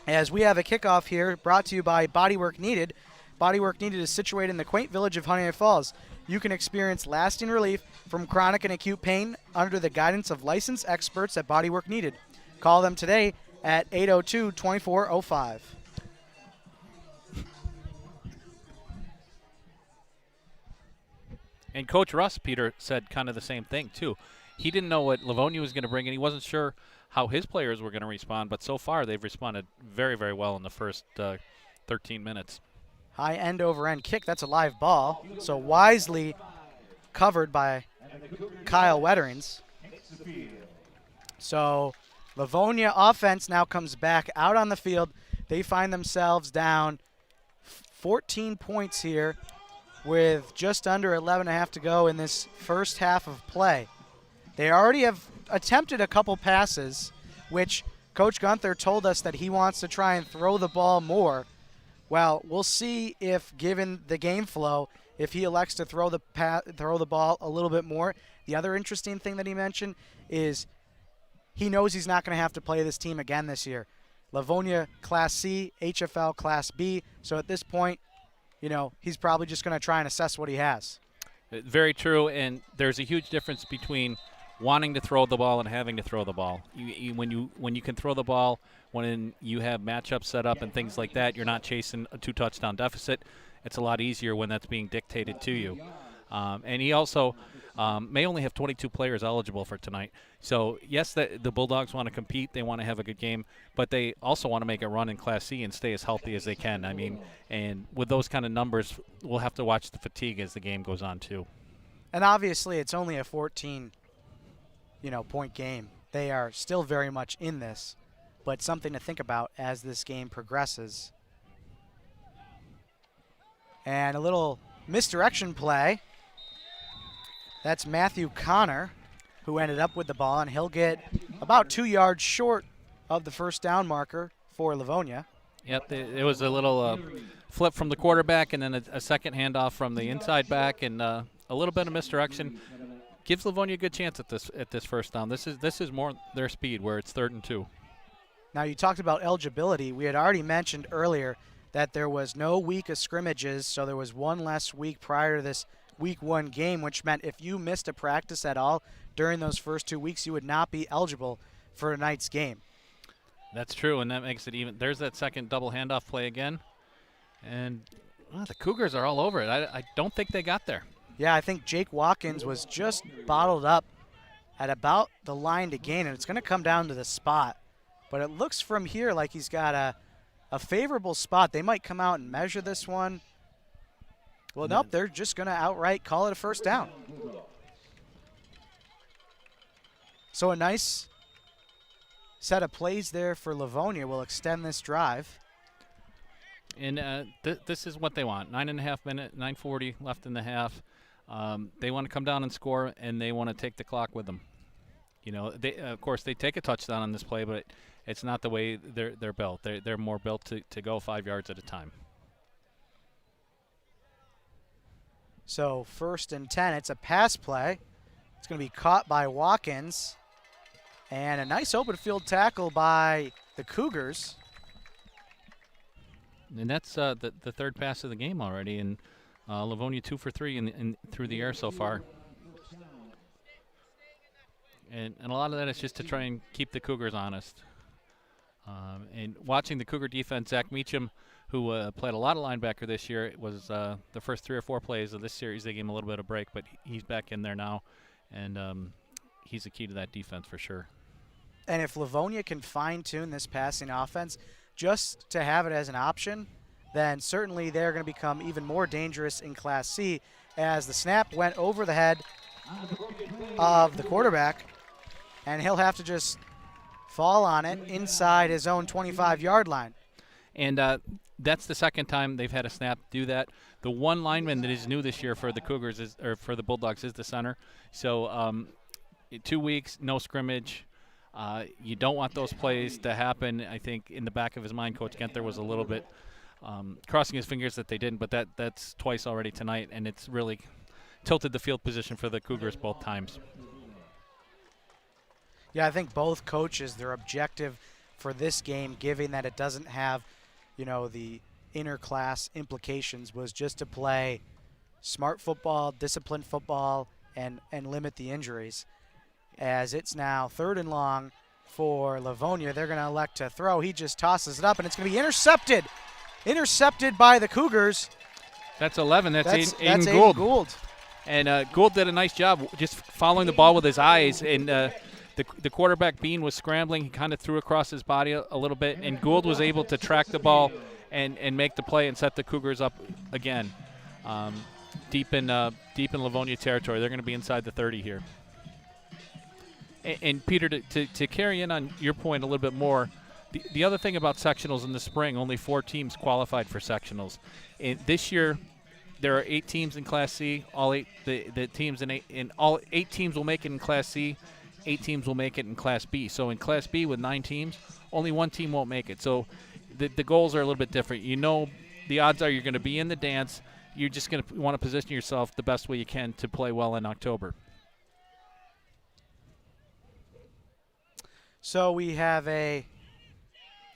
As we have a kickoff here brought to you by Bodywork Needed. Bodywork Needed is situated in the quaint village of Honeoye Falls. You can experience lasting relief from chronic and acute pain under the guidance of licensed experts at Bodywork Needed. Call them today at 802-2405. And Coach Russ, Peter, said kind of the same thing, too. He didn't know what Livonia was going to bring, and he wasn't sure how his players were going to respond, but so far they've responded very, very well in the first 13 minutes. High end over end kick. That's a live ball. So wisely covered by Kyle Wetterings. So Livonia offense now comes back out on the field. They find themselves down 14 points here with just under 11.5 to go in this first half of play. They already have attempted a couple passes, which Coach Gunther told us that he wants to try and throw the ball more. Well, we'll see if, given the game flow, if he elects to throw the ball a little bit more. The other interesting thing that he mentioned is he knows he's not going to have to play this team again this year. Livonia Class C, HFL Class B. So at this point, you know, he's probably just going to try and assess what he has. Very true, and there's a huge difference between wanting to throw the ball and having to throw the ball. When you can throw the ball, when you have matchups set up and things like that, you're not chasing a 2-touchdown deficit. It's a lot easier when that's being dictated to you. And he also may only have 22 players eligible for tonight. So, yes, the Bulldogs want to compete. They want to have a good game. But they also want to make a run in Class C and stay as healthy as they can. I mean, and with those kind of numbers, we'll have to watch the fatigue as the game goes on, too. And obviously it's only a 14, point game. They are still very much in this, but something to think about as this game progresses. And a little misdirection play. That's Matthew Connor, who ended up with the ball, and he'll get about 2 yards short of the first down marker for Livonia. Yep, it was a little flip from the quarterback and then a second handoff from the inside back, and a little bit of misdirection. Gives Livonia a good chance at this first down. This is more their speed, where it's 3rd and 2. Now, you talked about eligibility. We had already mentioned earlier that there was no week of scrimmages, so there was one less week prior to this Week 1 game, which meant if you missed a practice at all during those first 2 weeks, you would not be eligible for tonight's game. That's true, and that makes it even. There's that second double handoff play again. And the Cougars are all over it. I don't think they got there. Yeah, I think Jake Watkins was just bottled up at about the line to gain, and it's going to come down to the spot. But it looks from here like he's got a favorable spot. They might come out and measure this one. Well, nope, they're just going to outright call it a first down. So a nice set of plays there for Livonia will extend this drive. And this is what they want. 9.5 minutes, 9:40 left in the half. They want to come down and score, and they want to take the clock with them. Of course, they take a touchdown on this play, but it's not the way they're built. They're more built to go 5 yards at a time. So 1st and 10, it's a pass play. It's going to be caught by Watkins. And a nice open field tackle by the Cougars. And that's the third pass of the game already, and Livonia 2 for 3 in through the air so far. And a lot of that is just to try and keep the Cougars honest. And watching the Cougar defense, Zach Meacham, who played a lot of linebacker this year, it was the first 3 or 4 plays of this series. They gave him a little bit of break, but he's back in there now, and he's the key to that defense for sure. And if Livonia can fine-tune this passing offense just to have it as an option, then certainly they're going to become even more dangerous in Class C, as the snap went over the head of the quarterback, and he'll have to just fall on it inside his own 25-yard line. And that's the second time they've had a snap do that. The one lineman that is new this year for the Cougars or for the Bulldogs is the center. So 2 weeks, no scrimmage. You don't want those plays to happen. I think in the back of his mind, Coach Genther was a little bit crossing his fingers that they didn't, but that's twice already tonight, and it's really tilted the field position for the Cougars both times. Yeah, I think both coaches, their objective for this game, given that it doesn't have, the inter-class implications, was just to play smart football, disciplined football, and limit the injuries. As it's now 3rd and long for Livonia, they're going to elect to throw. He just tosses it up, and it's going to be intercepted. Intercepted by the Cougars. That's 11. That's Aiden Gould. Gould. And Gould did a nice job just following the ball with his eyes. And the quarterback, Bean, was scrambling. He kind of threw across his body a little bit, and Gould was able to track the ball and make the play and set the Cougars up again. Deep in Livonia territory. They're going to be inside the 30 here. And Peter, to carry in on your point a little bit more, the other thing about sectionals in the spring, only 4 teams qualified for sectionals. This year, there are 8 teams in Class C. All 8 the teams in all 8 teams will make it in Class C. 8 teams will make it in Class B. So in Class B with 9 teams, only 1 team won't make it. So the goals are a little bit different. The odds are you're going to be in the dance. You're just going to want to position yourself the best way you can to play well in October. So we have a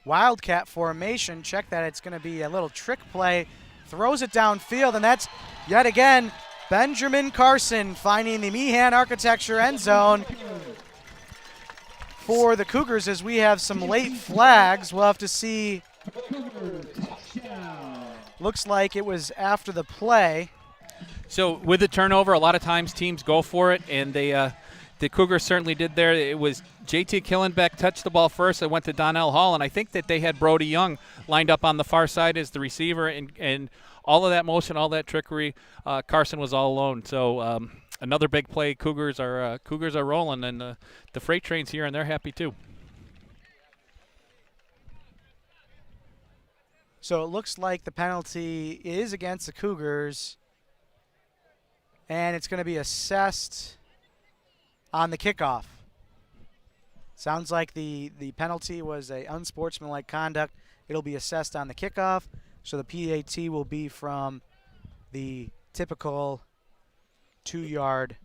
Wildcat formation. Check that. It's going to be a little trick play. Throws it downfield, and that's yet again Benjamin Carson finding the Meehan Architecture end zone for the Cougars, as we have some late flags. We'll have to see. Looks like it was after the play. So with the turnover, a lot of times teams go for it, and the Cougars certainly did there. It was J.T. Killenbeck touched the ball first. It went to Donnell Hall, and I think that they had Brody Young lined up on the far side as the receiver, and all of that motion, all that trickery, Carson was all alone. So another big play. Cougars are rolling, and the freight train's here, and they're happy too. So it looks like the penalty is against the Cougars, and it's going to be assessed on the kickoff. Sounds like the penalty was a unsportsmanlike conduct. It'll be assessed on the kickoff, so the PAT will be from the typical 2-yard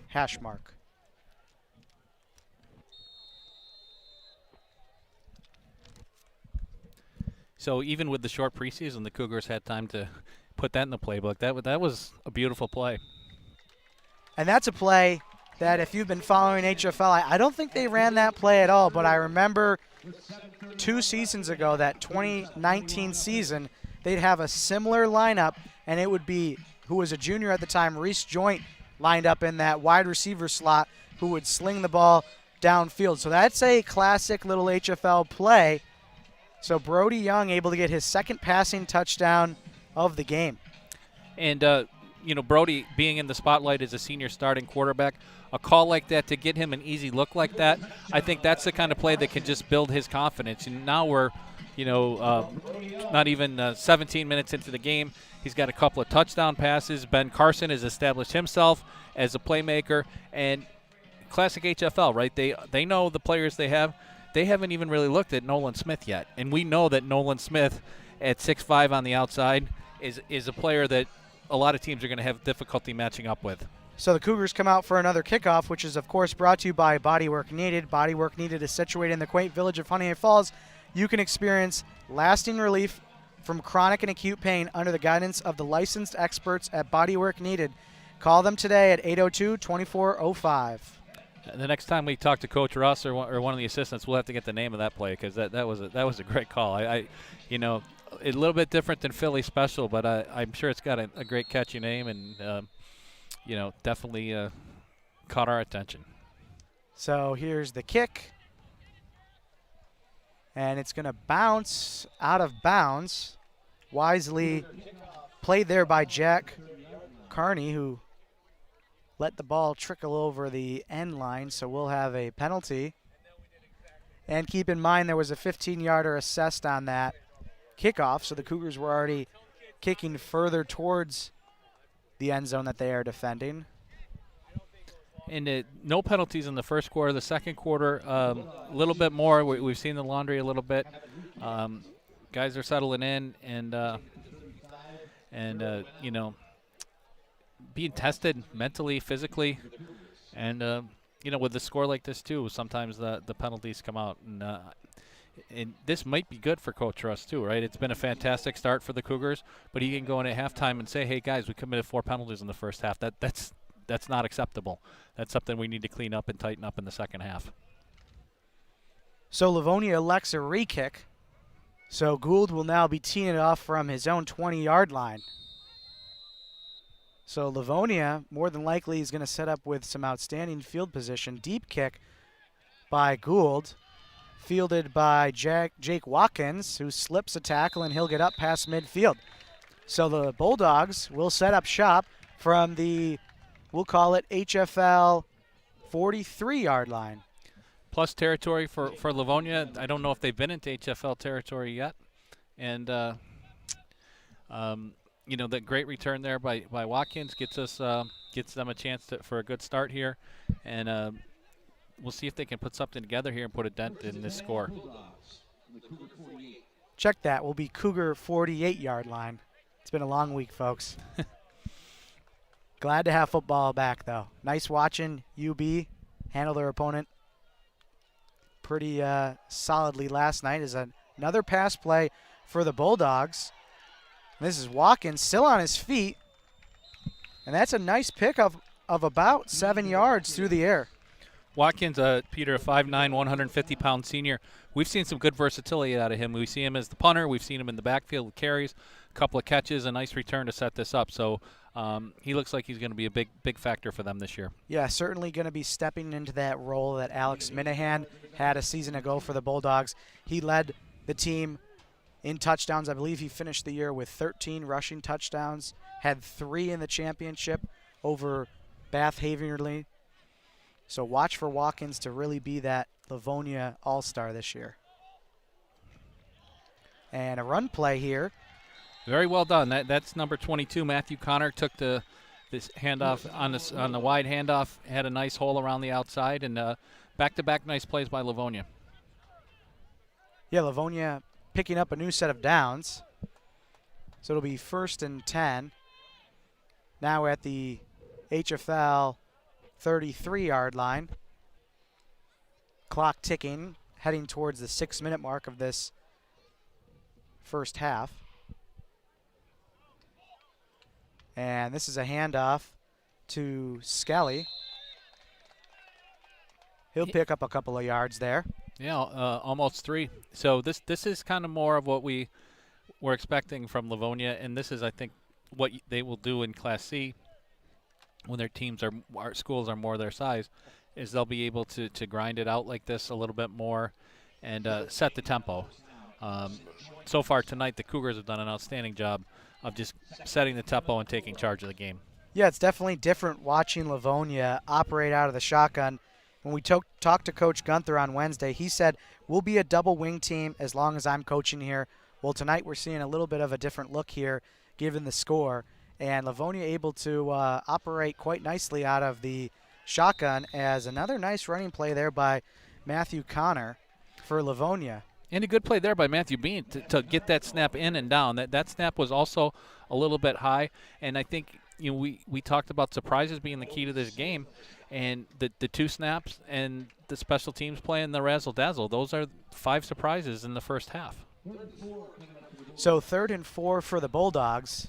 hash mark. So even with the short preseason, the Cougars had time to put that in the playbook. That was a beautiful play. And that's a play that if you've been following HFL, I don't think they ran that play at all, but I remember 2 seasons ago, that 2019 season, they'd have a similar lineup, and it would be, who was a junior at the time, Reese Joint, lined up in that wide receiver slot, who would sling the ball downfield. So that's a classic little HFL play. So Brody Young able to get his second passing touchdown of the game. And, Brody being in the spotlight as a senior starting quarterback, a call like that to get him an easy look like that, I think that's the kind of play that can just build his confidence. And now we're, not even 17 minutes into the game. He's got a couple of touchdown passes. Ben Carson has established himself as a playmaker. And classic HFL, right? They know the players they have. They haven't even really looked at Nolan Smith yet. And we know that Nolan Smith at 6'5" on the outside is a player that a lot of teams are going to have difficulty matching up with. So the Cougars come out for another kickoff, which is, of course, brought to you by Bodywork Needed. Bodywork Needed is situated in the quaint village of Honeoye Falls. You can experience lasting relief from chronic and acute pain under the guidance of the licensed experts at Bodywork Needed. Call them today at 802-2405. The next time we talk to Coach Russ or one of the assistants, we'll have to get the name of that play because that was a great call. I you know, a little bit different than Philly Special, but I'm sure it's got a great catchy name and you know, definitely caught our attention. So here's the kick. And it's going to bounce out of bounds. Wisely played there by Jack Carney, who let the ball trickle over the end line, so we'll have a penalty. And keep in mind there was a 15-yarder assessed on that kickoff, so the Cougars were already kicking further towards the end zone that they are defending. And no penalties in the first quarter. The second quarter, a little bit more. We've seen the laundry a little bit. Guys are settling in and you know, being tested mentally, physically, and you know, with a score like this too, sometimes the penalties come out, and this might be good for Coach Russ too, right? It's been a fantastic start for the Cougars, but he can go in at halftime and say, "Hey guys, we committed 4 penalties in the first half. That's not acceptable. That's something we need to clean up and tighten up in the second half." So Livonia elects a re-kick. So Gould will now be teeing it off from his own 20-yard line. So Livonia more than likely is going to set up with some outstanding field position. Deep kick by Gould, fielded by Jake Watkins, who slips a tackle, and he'll get up past midfield. So the Bulldogs will set up shop from the, we'll call it HFL 43-yard line. Plus territory for Livonia. I don't know if they've been into HFL territory yet. And, you know, that great return there by Watkins gets them a chance for a good start here. And we'll see if they can put something together here and put a dent in this score. Check that. Will be Cougar 48-yard line. It's been a long week, folks. Glad to have football back, though. Nice watching UB handle their opponent pretty solidly last night. Is another pass play for the Bulldogs. This is Watkins still on his feet, and that's a nice pickup of about 7 yards through the air. Watkins, Peter, a 5'9", 150-pound senior. We've seen some good versatility out of him. We see him as the punter. We've seen him in the backfield with carries, a couple of catches, a nice return to set this up. So he looks like he's going to be a big factor for them this year. Yeah, certainly going to be stepping into that role that Alex Minahan had a season ago for the Bulldogs. He led the team in touchdowns. I believe he finished the year with 13 rushing touchdowns, had 3 in the championship over Bath Haverly. So watch for Watkins to really be that Livonia all-star this year. And a run play here. Very well done. That's number 22. Matthew Connor took this handoff on the wide handoff, had a nice hole around the outside, and back-to-back nice plays by Livonia. Yeah, Livonia picking up a new set of downs. So it'll be 1st and 10. Now at the HFL 33-yard line. Clock ticking, heading towards the 6-minute mark of this first half. And this is a handoff to Skelly. He'll pick up a couple of yards there. Yeah, almost 3. So this is kind of more of what we were expecting from Livonia, and this is, I think, what they will do in Class C when their teams our schools are more their size, is they'll be able to grind it out like this a little bit more and set the tempo. So far tonight, the Cougars have done an outstanding job of just setting the tempo and taking charge of the game. Yeah, it's definitely different watching Livonia operate out of the shotgun. When we talked to Coach Gunther on Wednesday, he said, we'll be a double wing team as long as I'm coaching here. Well, tonight we're seeing a little bit of a different look here given the score. And Livonia able to operate quite nicely out of the shotgun as another nice running play there by Matthew Connor for Livonia. And a good play there by Matthew Bean to get that snap in and down. That snap was also a little bit high. And I think we talked about surprises being the key to this game. And the 2 snaps and the special teams play and the razzle-dazzle, those are 5 surprises in the first half. So 3rd and 4 for the Bulldogs.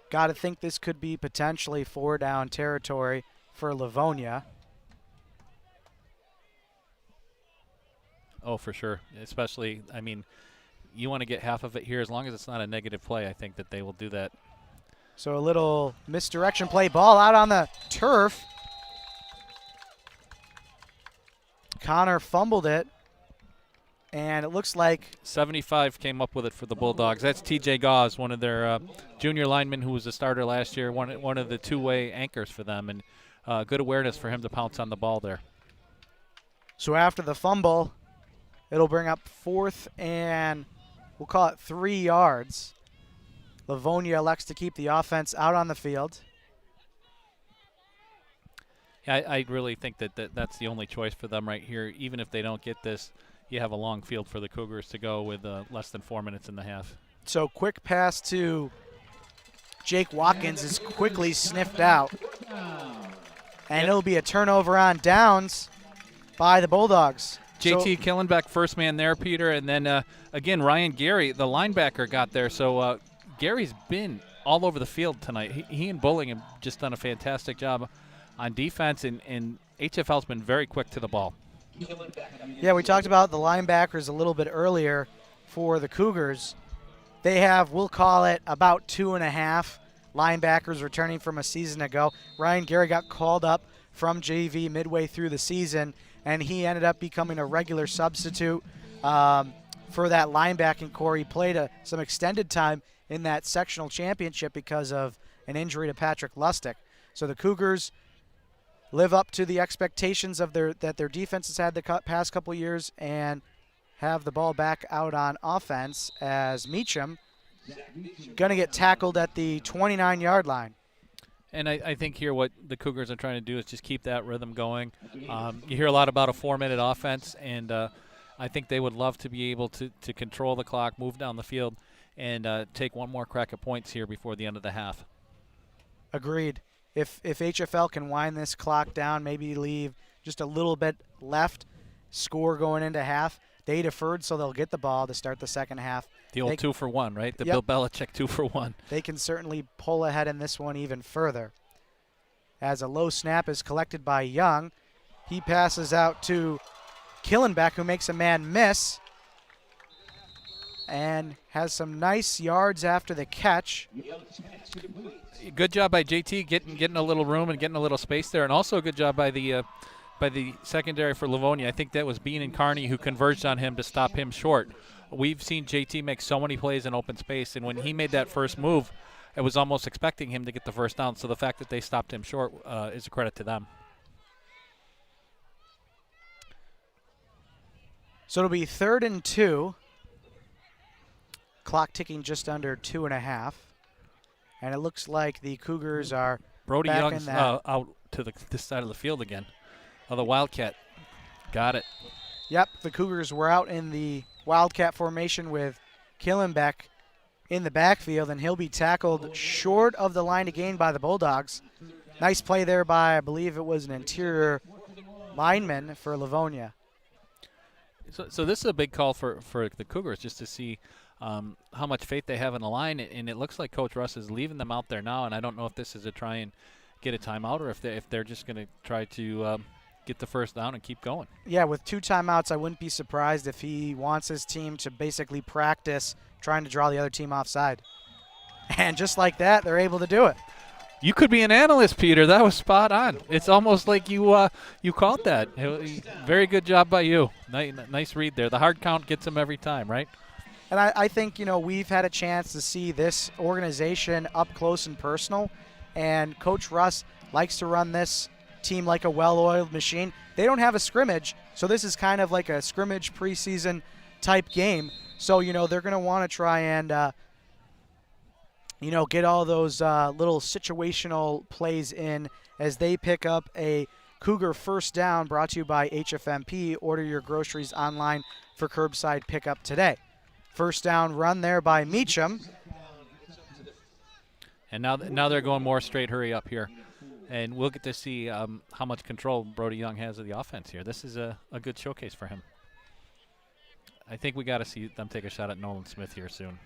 Got to think this could be potentially 4-down territory for Livonia. Oh, for sure. Especially, I mean, you want to get half of it here. As long as it's not a negative play, I think that they will do that. So a little misdirection play. Ball out on the turf. Connor fumbled it. And it looks like 75 came up with it for the Bulldogs. That's T.J. Gauze, one of their junior linemen who was a starter last year, one of the two-way anchors for them, and good awareness for him to pounce on the ball there. so after the fumble, it'll bring up 4th and we'll call it 3 yards. Livonia elects to keep the offense out on the field. Yeah, I really think that's the only choice for them right here. Even if they don't get this, you have a long field for the Cougars to go with less than 4 minutes in the half. So quick pass to Jake Watkins is quickly sniffed out. And it'll be a turnover on downs by the Bulldogs. JT Killenbeck, first man there, Peter. And then, again, Ryan Gary, the linebacker, got there. So Gary's been all over the field tonight. He and Bowling have just done a fantastic job on defense, and HFL's been very quick to the ball. Yeah, we talked about the linebackers a little bit earlier for the Cougars. They have, we'll call it, about 2.5 linebackers returning from a season ago. Ryan Gary got called up from JV midway through the season, and he ended up becoming a regular substitute for that linebacking core. He played some extended time in that sectional championship because of an injury to Patrick Lustig. So the Cougars live up to the expectations of that their defense has had the past couple years and have the ball back out on offense as Meacham going to get tackled at the 29-yard line. And I think here what the Cougars are trying to do is just keep that rhythm going. You hear a lot about a 4-minute offense, and I think they would love to be able to control the clock, move down the field, and take one more crack at points here before the end of the half. Agreed. If HFL can wind this clock down, maybe leave just a little bit left, score going into half, they deferred so they'll get the ball to start the second half. The old 2-for-1, right? The Yep. Bill Belichick 2-for-1. They can certainly pull ahead in this one even further. As a low snap is collected by Young, he passes out to Killenbeck, who makes a man miss and has some nice yards after the catch. Good job by JT getting a little room and getting a little space there, and also a good job by the secondary for Livonia. I think that was Bean and Carney who converged on him to stop him short. We've seen JT make so many plays in open space, and when he made that first move, I was almost expecting him to get the first down. So the fact that they stopped him short is a credit to them. So it'll be 3rd and 2. Clock ticking just under 2.5. And it looks like the Cougars are Brody back Young's in that. out to this side of the field again. Oh, the Wildcat. Got it. Yep, the Cougars were out in the Wildcat formation with Killenbeck in the backfield, and he'll be tackled short of the line to gain by the Bulldogs. Nice play there by, I believe it was an interior lineman for Livonia. So this is a big call for the Cougars, just to see how much faith they have in the line, and it looks like Coach Russ is leaving them out there now, and I don't know if this is to try and get a timeout or if they're just going to try to get the first down and keep going. Yeah, with 2 timeouts, I wouldn't be surprised if he wants his team to basically practice trying to draw the other team offside. And just like that, they're able to do it. You could be an analyst, Peter. That was spot on. It's almost like you called that. Very good job by you. Nice read there. The hard count gets them every time, right? And I think, we've had a chance to see this organization up close and personal, and Coach Russ likes to run this team like a well-oiled machine. They don't have a scrimmage, so this is kind of like a scrimmage preseason type game. So, they're going to want to try and, get all those little situational plays in as they pick up a Cougar first down, brought to you by HFMP. Order your groceries online for curbside pickup today. First down run there by Meacham. And now they're going more straight hurry up here. And we'll get to see how much control Brody Young has of the offense here. This is a good showcase for him. I think we got to see them take a shot at Nolan Smith here soon.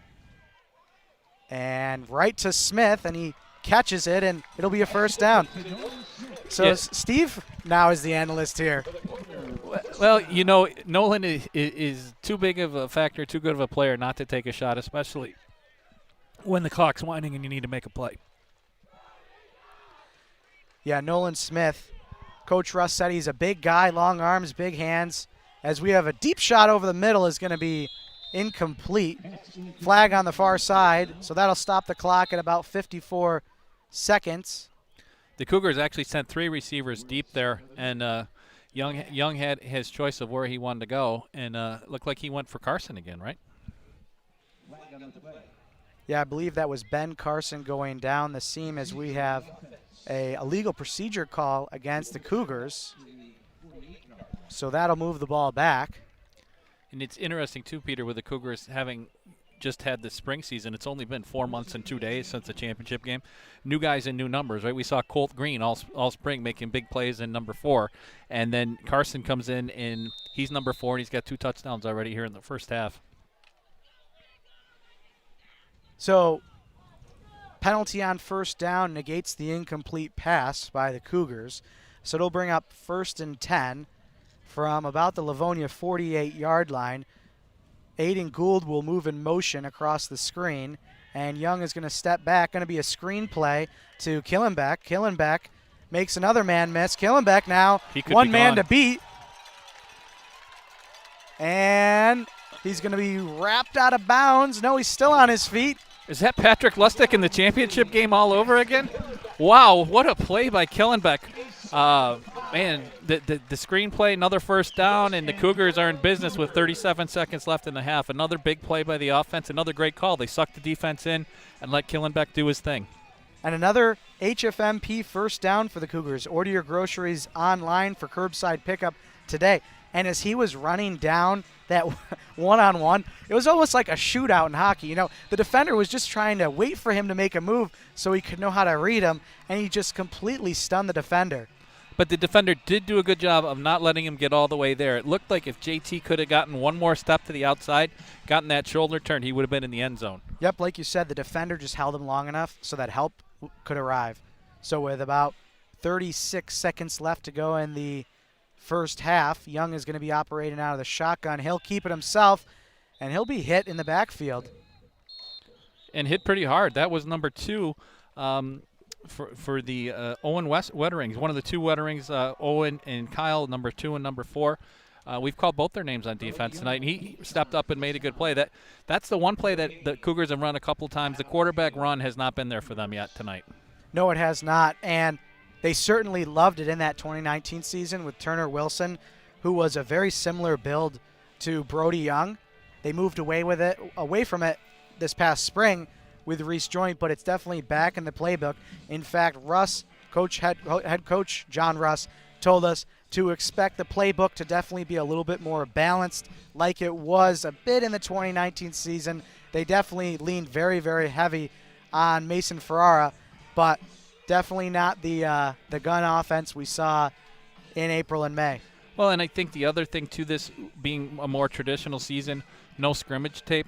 And right to Smith, and he catches it, and it'll be a first down. So Yeah. Steve now is the analyst here. Well, Nolan is too big of a factor, too good of a player not to take a shot, especially when the clock's winding and you need to make a play. Yeah, Nolan Smith. Coach Russ said he's a big guy, long arms, big hands. As we have a deep shot over the middle is going to be incomplete. Flag on the far side, so that'll stop the clock at about 54 seconds. The Cougars actually sent 3 receivers deep there, and Young had his choice of where he wanted to go, and looked like he went for Carson again, right? Yeah, I believe that was Ben Carson going down the seam as we have a legal procedure call against the Cougars. So that'll move the ball back. And it's interesting, too, Peter, with the Cougars having just had the spring season. It's only been 4 months and 2 days since the championship game. New guys and new numbers, right? We saw Colt Green all spring making big plays in number 4. And then Carson comes in, and he's number 4, and he's got 2 touchdowns already here in the first half. So penalty on first down negates the incomplete pass by the Cougars. So it'll bring up 1st and 10 from about the Livonia 48-yard line. Aiden Gould will move in motion across the screen, and Young is going to step back. Going to be a screen play to Killenbeck. Killenbeck makes another man miss. Killenbeck now one man to beat. And he's going to be wrapped out of bounds. No, he's still on his feet. Is that Patrick Lustig in the championship game all over again? Wow, what a play by Killenbeck. Man, the screenplay, another first down, and the Cougars are in business with 37 seconds left in the half. Another big play by the offense, another great call. They sucked the defense in and let Killenbeck do his thing. And another HFMP first down for the Cougars. Order your groceries online for curbside pickup today. And as he was running down that one-on-one, it was almost like a shootout in hockey. You know, the defender was just trying to wait for him to make a move so he could know how to read him, and he just completely stunned the defender. But the defender did do a good job of not letting him get all the way there. It looked like if JT could have gotten one more step to the outside, gotten that shoulder turn, he would have been in the end zone. Yep, like you said, the defender just held him long enough so that help could arrive. So with about 36 seconds left to go in the first half, Young is going to be operating out of the shotgun. He'll keep it himself, and he'll be hit in the backfield. And hit pretty hard. That was number 2 for the Owen Wetterings. One of the 2 Wetterings, Owen and Kyle, number 2 and number 4. We've called both their names on defense tonight, and he stepped up and made a good play. That's the one play that the Cougars have run a couple times. The quarterback run has not been there for them yet tonight. No, it has not, and they certainly loved it in that 2019 season with Turner Wilson, who was a very similar build to Brody Young. They moved away from it this past spring with Reese Joint, but it's definitely back in the playbook. In fact, head coach John Russ told us to expect the playbook to definitely be a little bit more balanced like it was a bit in the 2019 season. They definitely leaned very, very heavy on Mason Ferrara, but definitely not the gun offense we saw in April and May. Well, and I think the other thing to this being a more traditional season, no scrimmage tape,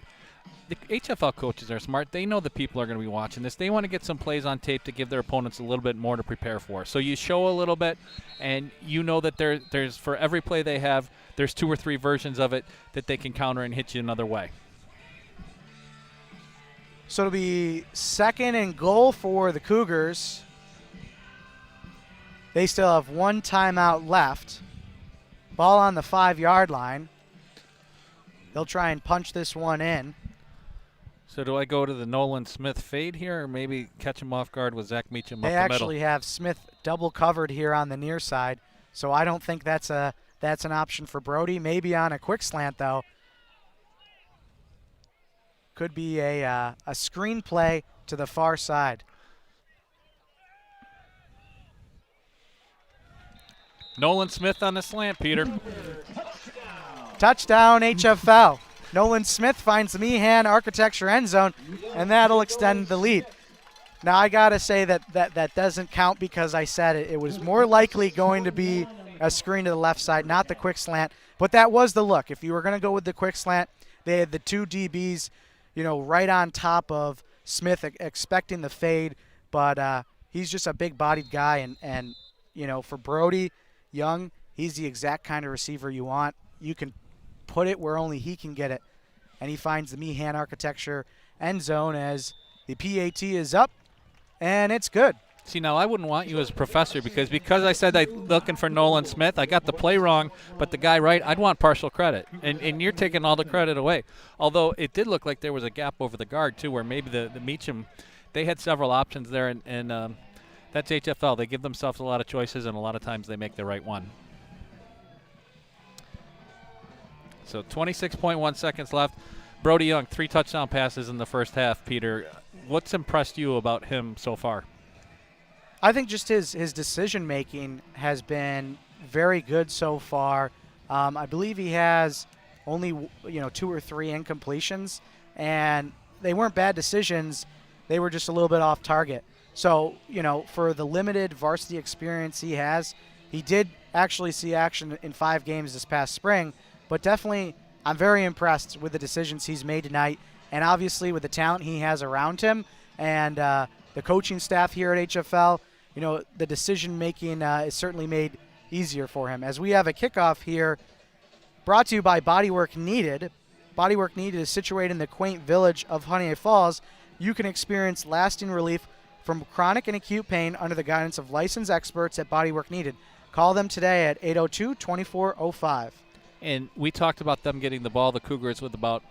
the HFL coaches are smart. They know that people are going to be watching this. They want to get some plays on tape to give their opponents a little bit more to prepare for. So you show a little bit, and you know that there's for every play they have, there's 2 or 3 versions of it that they can counter and hit you another way. So it'll be 2nd and goal for the Cougars. They still have 1 timeout left. Ball on the 5-yard line. They'll try and punch this one in. So do I go to the Nolan Smith fade here, or maybe catch him off guard with Zach Meacham up the They middle? actually have Smith double covered here on the near side, so I don't think that's an option for Brody. Maybe on a quick slant, though. Could be a screen play to the far side. Nolan Smith on the slant, Peter. Touchdown, HFL. Nolan Smith finds the Meehan Architecture end zone, and that'll extend the lead. Now, I got to say that doesn't count because I said it. It was more likely going to be a screen to the left side, not the quick slant. But that was the look. If you were going to go with the quick slant, they had the two DBs, right on top of Smith, expecting the fade. But he's just a big-bodied guy, and for Brody Young, he's the exact kind of receiver you want. You can put it where only he can get it, and he finds the Meehan architecture end zone as the PAT is up, and it's good. See, now I wouldn't want you as a professor because I said I'm looking for Nolan Smith. I got the play wrong, but the guy right, I'd want partial credit. And you're taking all the credit away. Although it did look like there was a gap over the guard, too, where maybe the Meacham, they had several options there, and that's HFL. They give themselves a lot of choices, and a lot of times they make the right one. So 26.1 seconds left. Brody Young, 3 touchdown passes in the first half. Peter, what's impressed you about him so far? I think just his decision-making has been very good so far. I believe he has only 2 or 3 incompletions, and they weren't bad decisions. They were just a little bit off target. So, for the limited varsity experience he has, he did actually see action in 5 games this past spring, but definitely I'm very impressed with the decisions he's made tonight, and obviously with the talent he has around him and the coaching staff here at HFL. The decision-making is certainly made easier for him. As we have a kickoff here brought to you by Bodywork Needed. Bodywork Needed is situated in the quaint village of Honeoye Falls. You can experience lasting relief from chronic and acute pain under the guidance of licensed experts at Bodywork Needed. Call them today at 802-2405. And we talked about them getting the ball, the Cougars, with about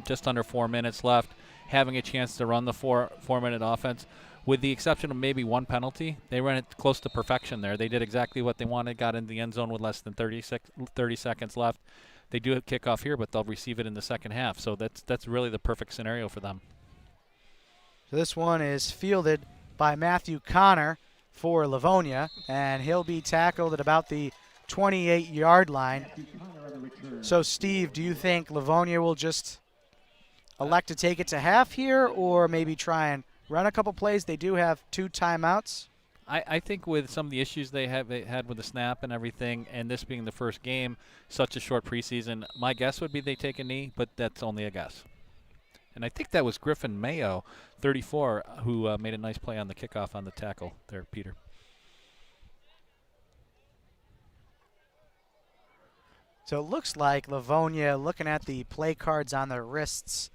just under 4 minutes left, having a chance to run the four-minute offense. With the exception of maybe one penalty, they ran it close to perfection there. They did exactly what they wanted, got in the end zone with less than 30 seconds left. They do have kickoff here, but they'll receive it in the second half. So that's really the perfect scenario for them. So this one is fielded by Matthew Connor for Livonia, and he'll be tackled at about the 28-yard line. So, Steve, do you think Livonia will just elect to take it to half here, or maybe try and run a couple plays? They do have 2 timeouts. I think with some of the issues they had with the snap and everything, and this being the first game, such a short preseason, my guess would be they take a knee, but that's only a guess. And I think that was Griffin Mayo, 34, who made a nice play on the kickoff on the tackle there, Peter. So it looks like Livonia, looking at the play cards on their wrists,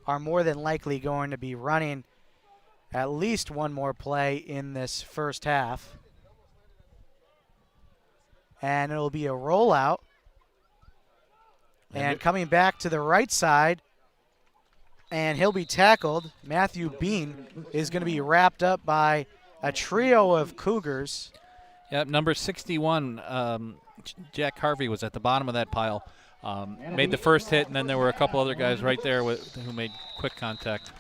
are more than likely going to be running at least one more play in this first half. And it'll be a rollout. And coming back to the right side, and he'll be tackled. Matthew Bean is going to be wrapped up by a trio of Cougars. Yep, number 61, Jack Harvey, was at the bottom of that pile. Made the first hit, and then there were a couple other guys right there who made quick contact.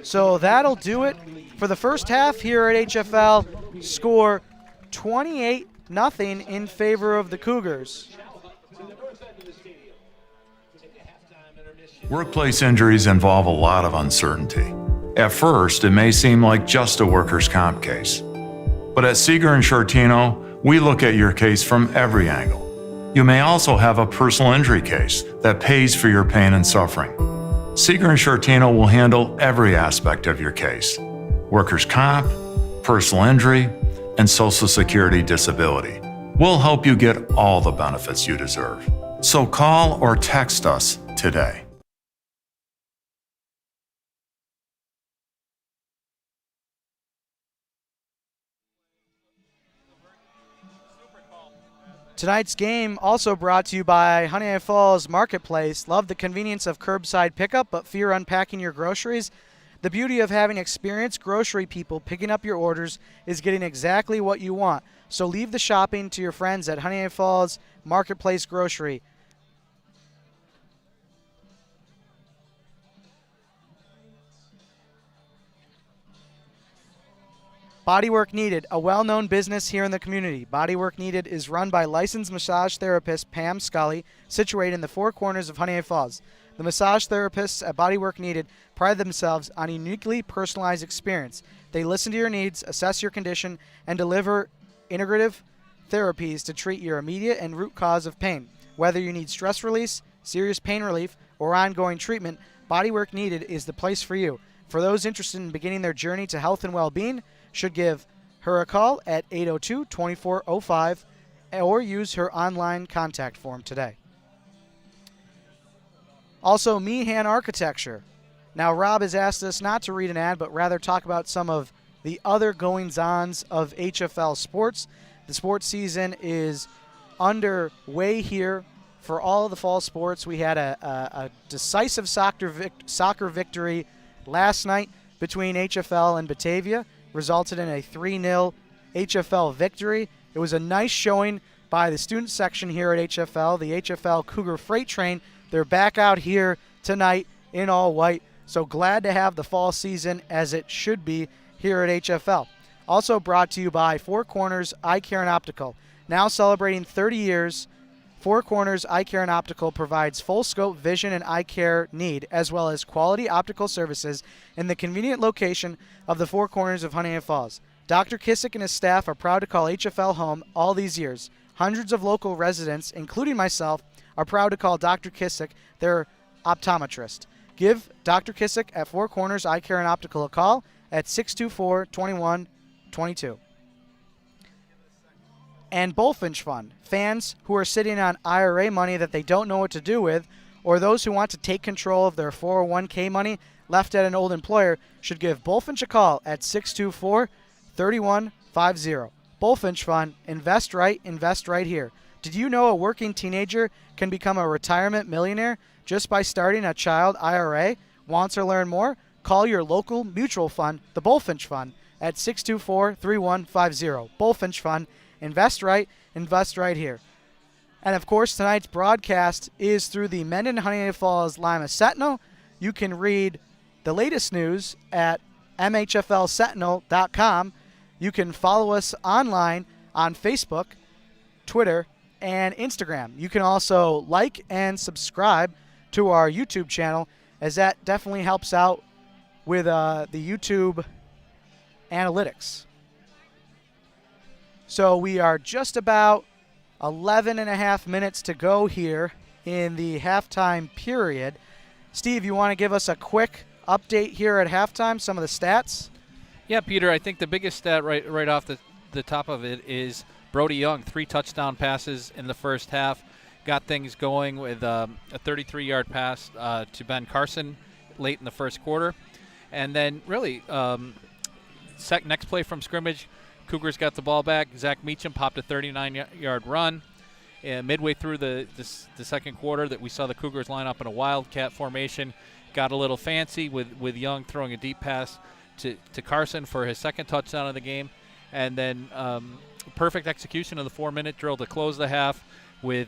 So that'll do it for the first half here at HFL. Score 28-0 in favor of the Cougars. Workplace injuries involve a lot of uncertainty. At first, it may seem like just a workers' comp case. But at Seeger and Shortino, we look at your case from every angle. You may also have a personal injury case that pays for your pain and suffering. Seeger and Shortino will handle every aspect of your case: workers' comp, personal injury, and Social Security disability. We'll help you get all the benefits you deserve. So call or text us today. Tonight's game also brought to you by Honeoye Falls Marketplace. Love the convenience of curbside pickup, but fear unpacking your groceries? The beauty of having experienced grocery people picking up your orders is getting exactly what you want. So leave the shopping to your friends at Honeoye Falls Marketplace Grocery. Bodywork Needed, a well-known business here in the community. Bodywork Needed is run by licensed massage therapist Pam Scully, situated in the Four Corners of Honeoye Falls. The massage therapists at Bodywork Needed pride themselves on a uniquely personalized experience. They listen to your needs, assess your condition, and deliver integrative therapies to treat your immediate and root cause of pain. Whether you need stress release, serious pain relief, or ongoing treatment, Bodywork Needed is the place for you. For those interested in beginning their journey to health and well-being, should give her a call at 802-2405 or use her online contact form today. Also, Meehan Architecture. Now, Rob has asked us not to read an ad, but rather talk about some of the other goings-ons of HFL sports. The sports season is underway here for all of the fall sports. We had a decisive soccer victory last night between HFL and Batavia, resulted in a 3-0 HFL victory. It was a nice showing by the student section here at HFL. The HFL Cougar Freight Train, they're back out here tonight in all white. So glad to have the fall season as it should be here at HFL. Also brought to you by Four Corners Eye Care and Optical. Now celebrating 30 years, Four Corners Eye Care and Optical provides full scope vision and eye care need, as well as quality optical services in the convenient location of the Four Corners of Honeoye Falls. Dr. Kissick and his staff are proud to call HFL home all these years. Hundreds of local residents, including myself, are proud to call Dr. Kissick their optometrist. Give Dr. Kissick at Four Corners Eye Care and Optical a call at 624-2122. And Bullfinch Fund. Fans who are sitting on IRA money that they don't know what to do with, or those who want to take control of their 401k money left at an old employer, should give Bullfinch a call at 624-3150. Bullfinch Fund. Invest right here. Did you know a working teenager can become a retirement millionaire just by starting a child IRA? Want to learn more? Call your local mutual fund, the Bullfinch Fund, at 624-3150. Bullfinch Fund. Invest right here. And of course, tonight's broadcast is through the Mendon-Honeoye Falls-Lima Sentinel. You can read the latest news at mhflsentinel.com. You can follow us online on Facebook, Twitter, and Instagram. You can also like and subscribe to our YouTube channel, as that definitely helps out with the YouTube analytics. So we are just about 11 and a half minutes to go here in the halftime period. Steve, you want to give us a quick update here at halftime, some of the stats? Yeah, Peter, I think the biggest stat right off the top of it is Brody Young, 3 touchdown passes in the first half. Got things going with a 33-yard pass to Ben Carson late in the first quarter. And then really, next play from scrimmage, Cougars got the ball back. Zach Meacham popped a 39-yard run. And midway through the second quarter, that we saw the Cougars line up in a wildcat formation. Got a little fancy with Young throwing a deep pass to Carson for his second touchdown of the game. And then perfect execution of the 4-minute drill to close the half with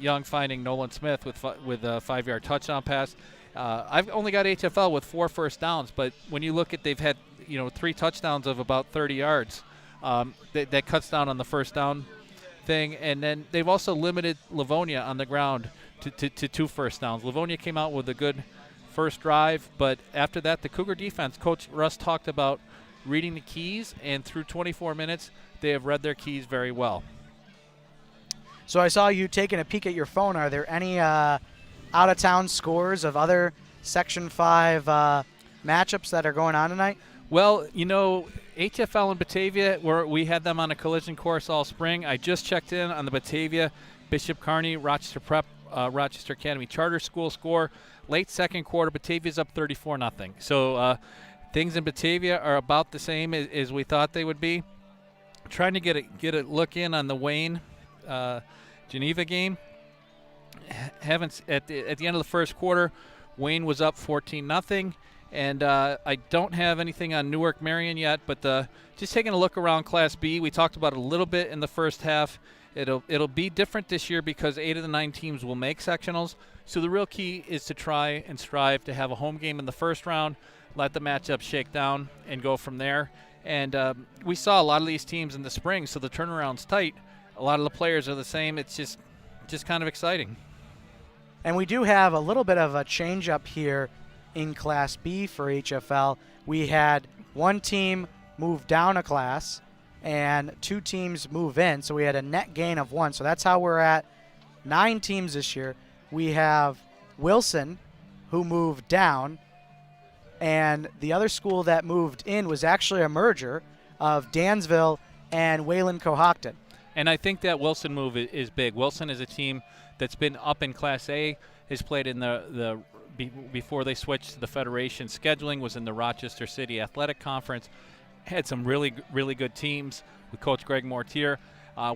Young finding Nolan Smith with a 5-yard touchdown pass. I've only got HFL with 4 first downs, but when you look at, they've had 3 touchdowns of about 30 yards. That cuts down on the first down thing. And then they've also limited Livonia on the ground to 2 first downs. Livonia came out with a good first drive, but after that, the Cougar defense, Coach Russ talked about reading the keys, and through 24 minutes, they have read their keys very well. So I saw you taking a peek at your phone. Are there any out-of-town scores of other Section 5 matchups that are going on tonight? Well, HFL and Batavia, we had them on a collision course all spring. I just checked in on the Batavia, Bishop Kearney, Rochester Prep, Rochester Academy Charter School score. Late second quarter, Batavia's up 34-0. So things in Batavia are about the same as we thought they would be. Trying to get a look in on the Wayne Geneva game. At the end of the first quarter, Wayne was up 14-0. And I don't have anything on Newark Marion yet, but just taking a look around Class B, we talked about it a little bit in the first half. It'll be different this year because 8 of the 9 teams will make sectionals. So the real key is to try and strive to have a home game in the first round, let the matchup shake down, and go from there. And we saw a lot of these teams in the spring, so the turnaround's tight. A lot of the players are the same. It's just kind of exciting. And we do have a little bit of a change up here in Class B for HFL. We had 1 team move down a class and 2 teams move in, so we had a net gain of 1. So that's how we're at 9 teams this year. We have Wilson, who moved down, and the other school that moved in was actually a merger of Dansville and Wayland Cohocton. And I think that Wilson move is big. Wilson is a team that's been up in Class A, has played in before they switched to the Federation scheduling, was in the Rochester City Athletic Conference, had some really good teams with Coach Greg Mortier.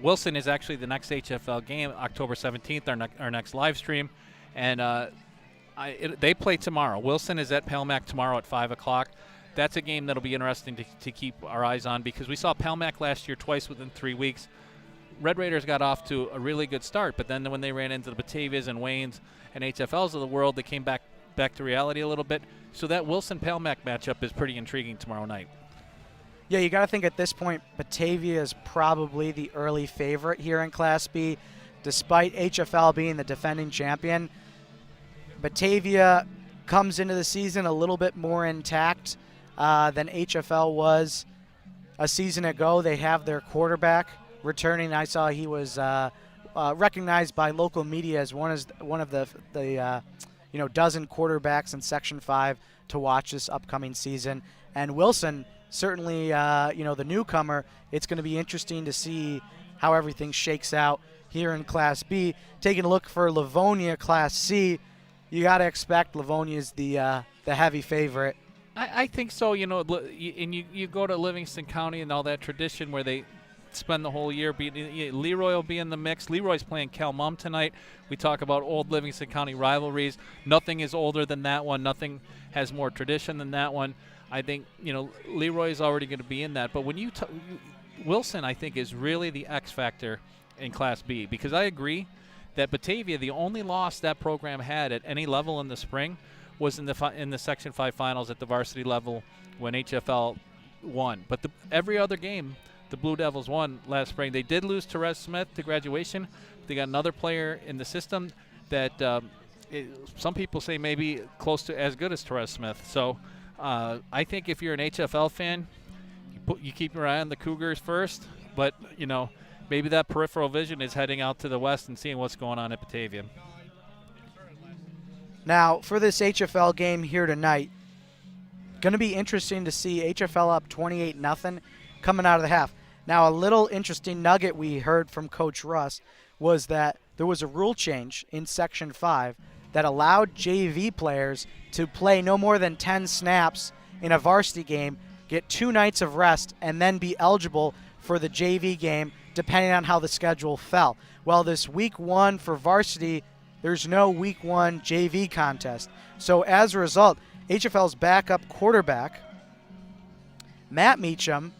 Wilson is actually the next HFL game, October 17th, our next live stream. And they play tomorrow. Wilson is at Palmac tomorrow at 5 o'clock. That's a game that'll be interesting to keep our eyes on because we saw Palmac last year twice within 3 weeks. Red Raiders got off to a really good start, but then when they ran into the Batavias and Waynes and HFLs of the world, they came back to reality a little bit. So that Wilson-Palmac matchup is pretty intriguing tomorrow night. Yeah, you got to think at this point, Batavia is probably the early favorite here in Class B. Despite HFL being the defending champion, Batavia comes into the season a little bit more intact than HFL was a season ago. They have their quarterback returning. I saw he was recognized by local media as one of the dozen quarterbacks in Section 5 to watch this upcoming season. And Wilson, certainly, the newcomer. It's going to be interesting to see how everything shakes out here in Class B. Taking a look for Livonia Class C, you got to expect Livonia is the heavy favorite. I think so. And you go to Livingston County and all that tradition where they spend the whole year. Leroy will be in the mix. Leroy's playing Calmum tonight. We talk about old Livingston County rivalries. Nothing is older than that one. Nothing has more tradition than that one. I think Leroy is already going to be in that. But when Wilson, I think, is really the X factor in Class B because I agree that Batavia, the only loss that program had at any level in the spring was in the Section 5 finals at the varsity level when HFL won. But every other game the Blue Devils won last spring. They did lose Therese Smith to graduation. They got another player in the system that some people say maybe close to as good as Therese Smith. So I think if you're an HFL fan, you keep your eye on the Cougars first. But, maybe that peripheral vision is heading out to the west and seeing what's going on at Batavia. Now, for this HFL game here tonight, going to be interesting to see HFL up 28-0 coming out of the half. Now, a little interesting nugget we heard from Coach Russ was that there was a rule change in Section 5 that allowed JV players to play no more than 10 snaps in a varsity game, get 2 nights of rest, and then be eligible for the JV game depending on how the schedule fell. Well, this week 1 for varsity, there's no week 1 JV contest. So as a result, HFL's backup quarterback, Matt Meacham,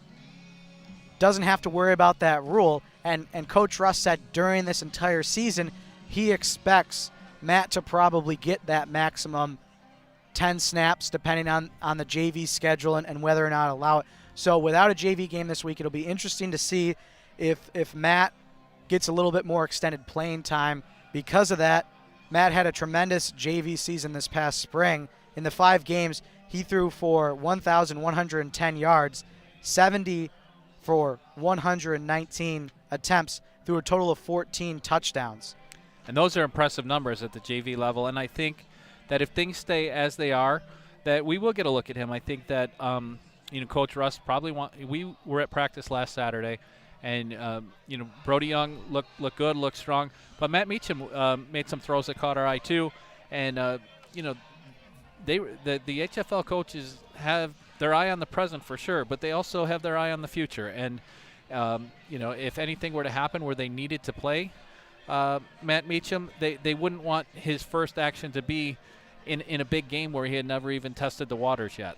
doesn't have to worry about that rule. And Coach Russ said during this entire season, he expects Matt to probably get that maximum 10 snaps depending on the JV schedule and whether or not allow it. So without a JV game this week, it'll be interesting to see if Matt gets a little bit more extended playing time. Because of that, Matt had a tremendous JV season this past spring. In the 5 games, he threw for 1,110 yards, 70 for 119 attempts, through a total of 14 touchdowns. And those are impressive numbers at the JV level. And I think that if things stay as they are, that we will get a look at him. I think that Coach Russ probably we were at practice last Saturday, and Brody Young looked good, looked strong, but Matt Meacham made some throws that caught our eye too, and the HFL coaches have their eye on the present for sure, but they also have their eye on the future. And if anything were to happen where they needed to play Matt Meacham, they wouldn't want his first action to be in a big game where he had never even tested the waters yet.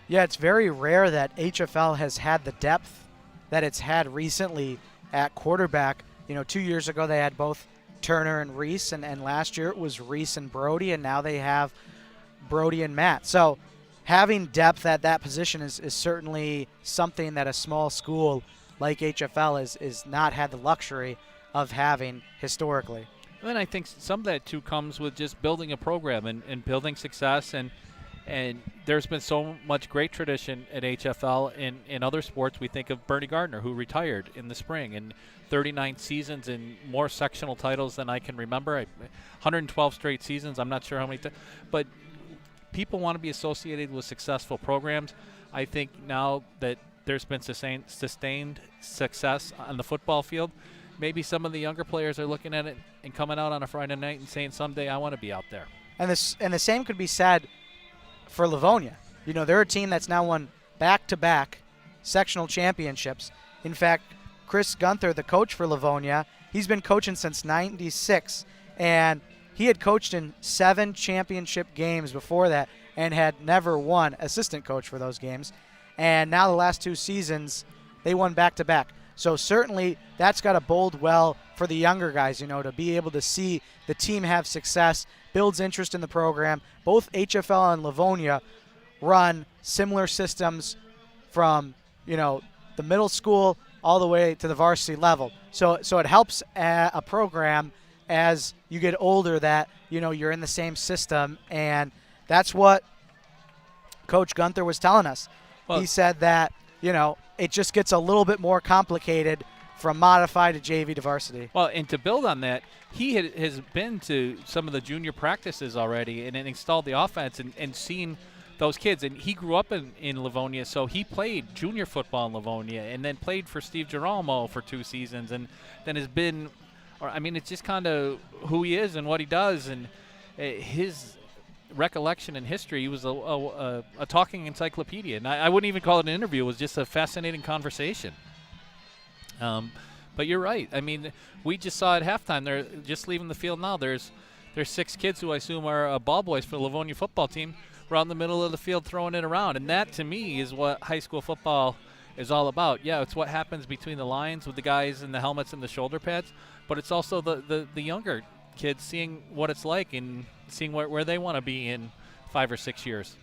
Yeah, it's very rare that HFL has had the depth that it's had recently at quarterback. 2 years ago they had both Turner and Reese, and last year it was Reese and Brody, and now they have Brody and Matt. So having depth at that position is certainly something that a small school like HFL is not had the luxury of having historically. And then I think some of that too comes with just building a program and building success. And And there's been so much great tradition at HFL. In other sports, we think of Bernie Gardner, who retired in the spring, and 39 seasons and more sectional titles than I can remember. 112 straight seasons. I'm not sure how many, but people want to be associated with successful programs. I think now that there's been sustained success on the football field, maybe some of the younger players are looking at it and coming out on a Friday night and saying, someday I want to be out there. And the same could be said for Livonia. You know, they're a team that's now won back-to-back sectional championships. In fact, Chris Gunther, the coach for Livonia, he's been coaching since '96, and he had coached in 7 championship games before that and had never won assistant coach for those games. And now the last 2 seasons, they won back-to-back. So certainly that's got to bode well for the younger guys, you know, to be able to see the team have success, builds interest in the program. Both HFL and Livonia run similar systems from, you know, the middle school all the way to the varsity level. So it helps a program as you get older that, you know, you're in the same system. And that's what Coach Gunther was telling us. Well, he said that, you know, it just gets a little bit more complicated from modified to JV to varsity. Well, and to build on that, he has been to some of the junior practices already and installed the offense and seen those kids. And he grew up in Livonia, so he played junior football in Livonia and then played for Steve Girolamo for 2 seasons and then has been – I mean, it's just kind of who he is and what he does. And his recollection and history, he was a talking encyclopedia. And I wouldn't even call it an interview. It was just a fascinating conversation. But you're right. I mean, we just saw at halftime. They're just leaving the field now. There's 6 kids who I assume are ball boys for the Livonia football team around the middle of the field throwing it around. And that, to me, is what high school football is all about. Yeah, it's what happens between the lines with the guys in the helmets and the shoulder pads, but it's also the younger kids seeing what it's like and seeing where they want to be in 5 or 6 years.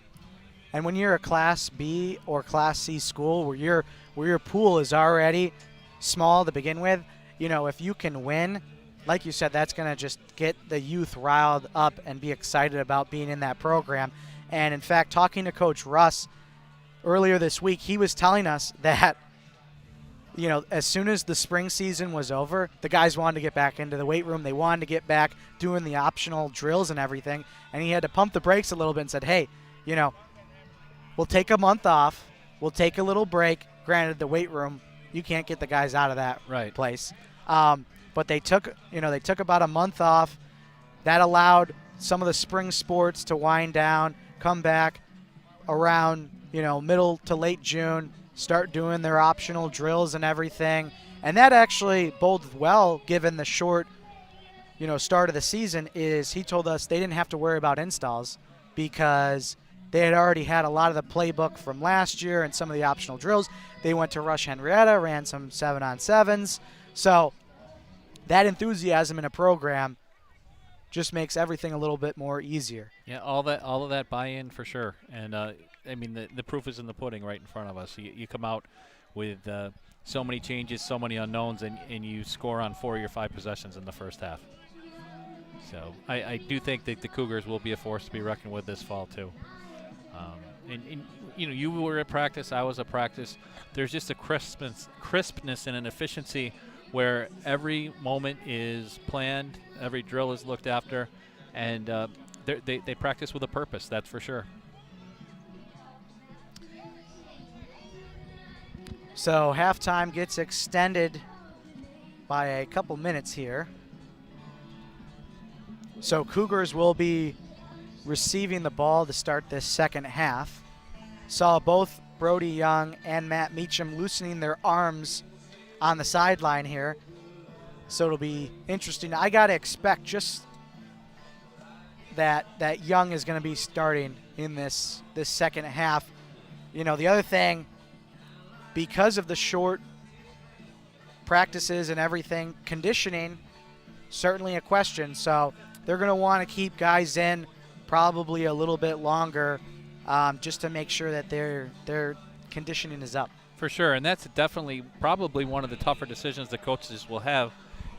And when you're a Class B or Class C school where your pool is already small to begin with, you know, if you can win, like you said, that's going to just get the youth riled up and be excited about being in that program. And in fact, talking to Coach Russ earlier this week, he was telling us that, you know, as soon as the spring season was over, the guys wanted to get back into the weight room. They wanted to get back doing the optional drills and everything. And he had to pump the brakes a little bit and said, hey, you know, we'll take a month off. We'll take a little break. Granted, the weight room, you can't get the guys out of that place. But they took about a month off. That allowed some of the spring sports to wind down, come back around, you know, middle to late June, start doing their optional drills and everything. And that actually bodes well given the short, you know, start of the season. Is he told us they didn't have to worry about installs because they had already had a lot of the playbook from last year and some of the optional drills. They went to Rush Henrietta, ran some 7-on-7s. So that enthusiasm in a program just makes everything a little bit more easier. Yeah, all of that buy-in for sure. And I mean, the proof is in the pudding right in front of us. You come out with so many changes, so many unknowns, and you score on 4 of your 5 possessions in the first half. So I do think that the Cougars will be a force to be reckoned with this fall too. And you know, you were at practice, I was at practice. There's just a crispness and an efficiency where every moment is planned, every drill is looked after, and they practice with a purpose, that's for sure. So halftime gets extended by a couple minutes here. So Cougars will be receiving the ball to start this second half. Saw both Brody Young and Matt Meacham loosening their arms on the sideline here. So it'll be interesting. I got to expect just that Young is going to be starting in this second half. You know, the other thing, because of the short practices and everything, conditioning, certainly a question. So they're going to want to keep guys in probably a little bit longer just to make sure that their conditioning is up. For sure, and that's definitely probably one of the tougher decisions the coaches will have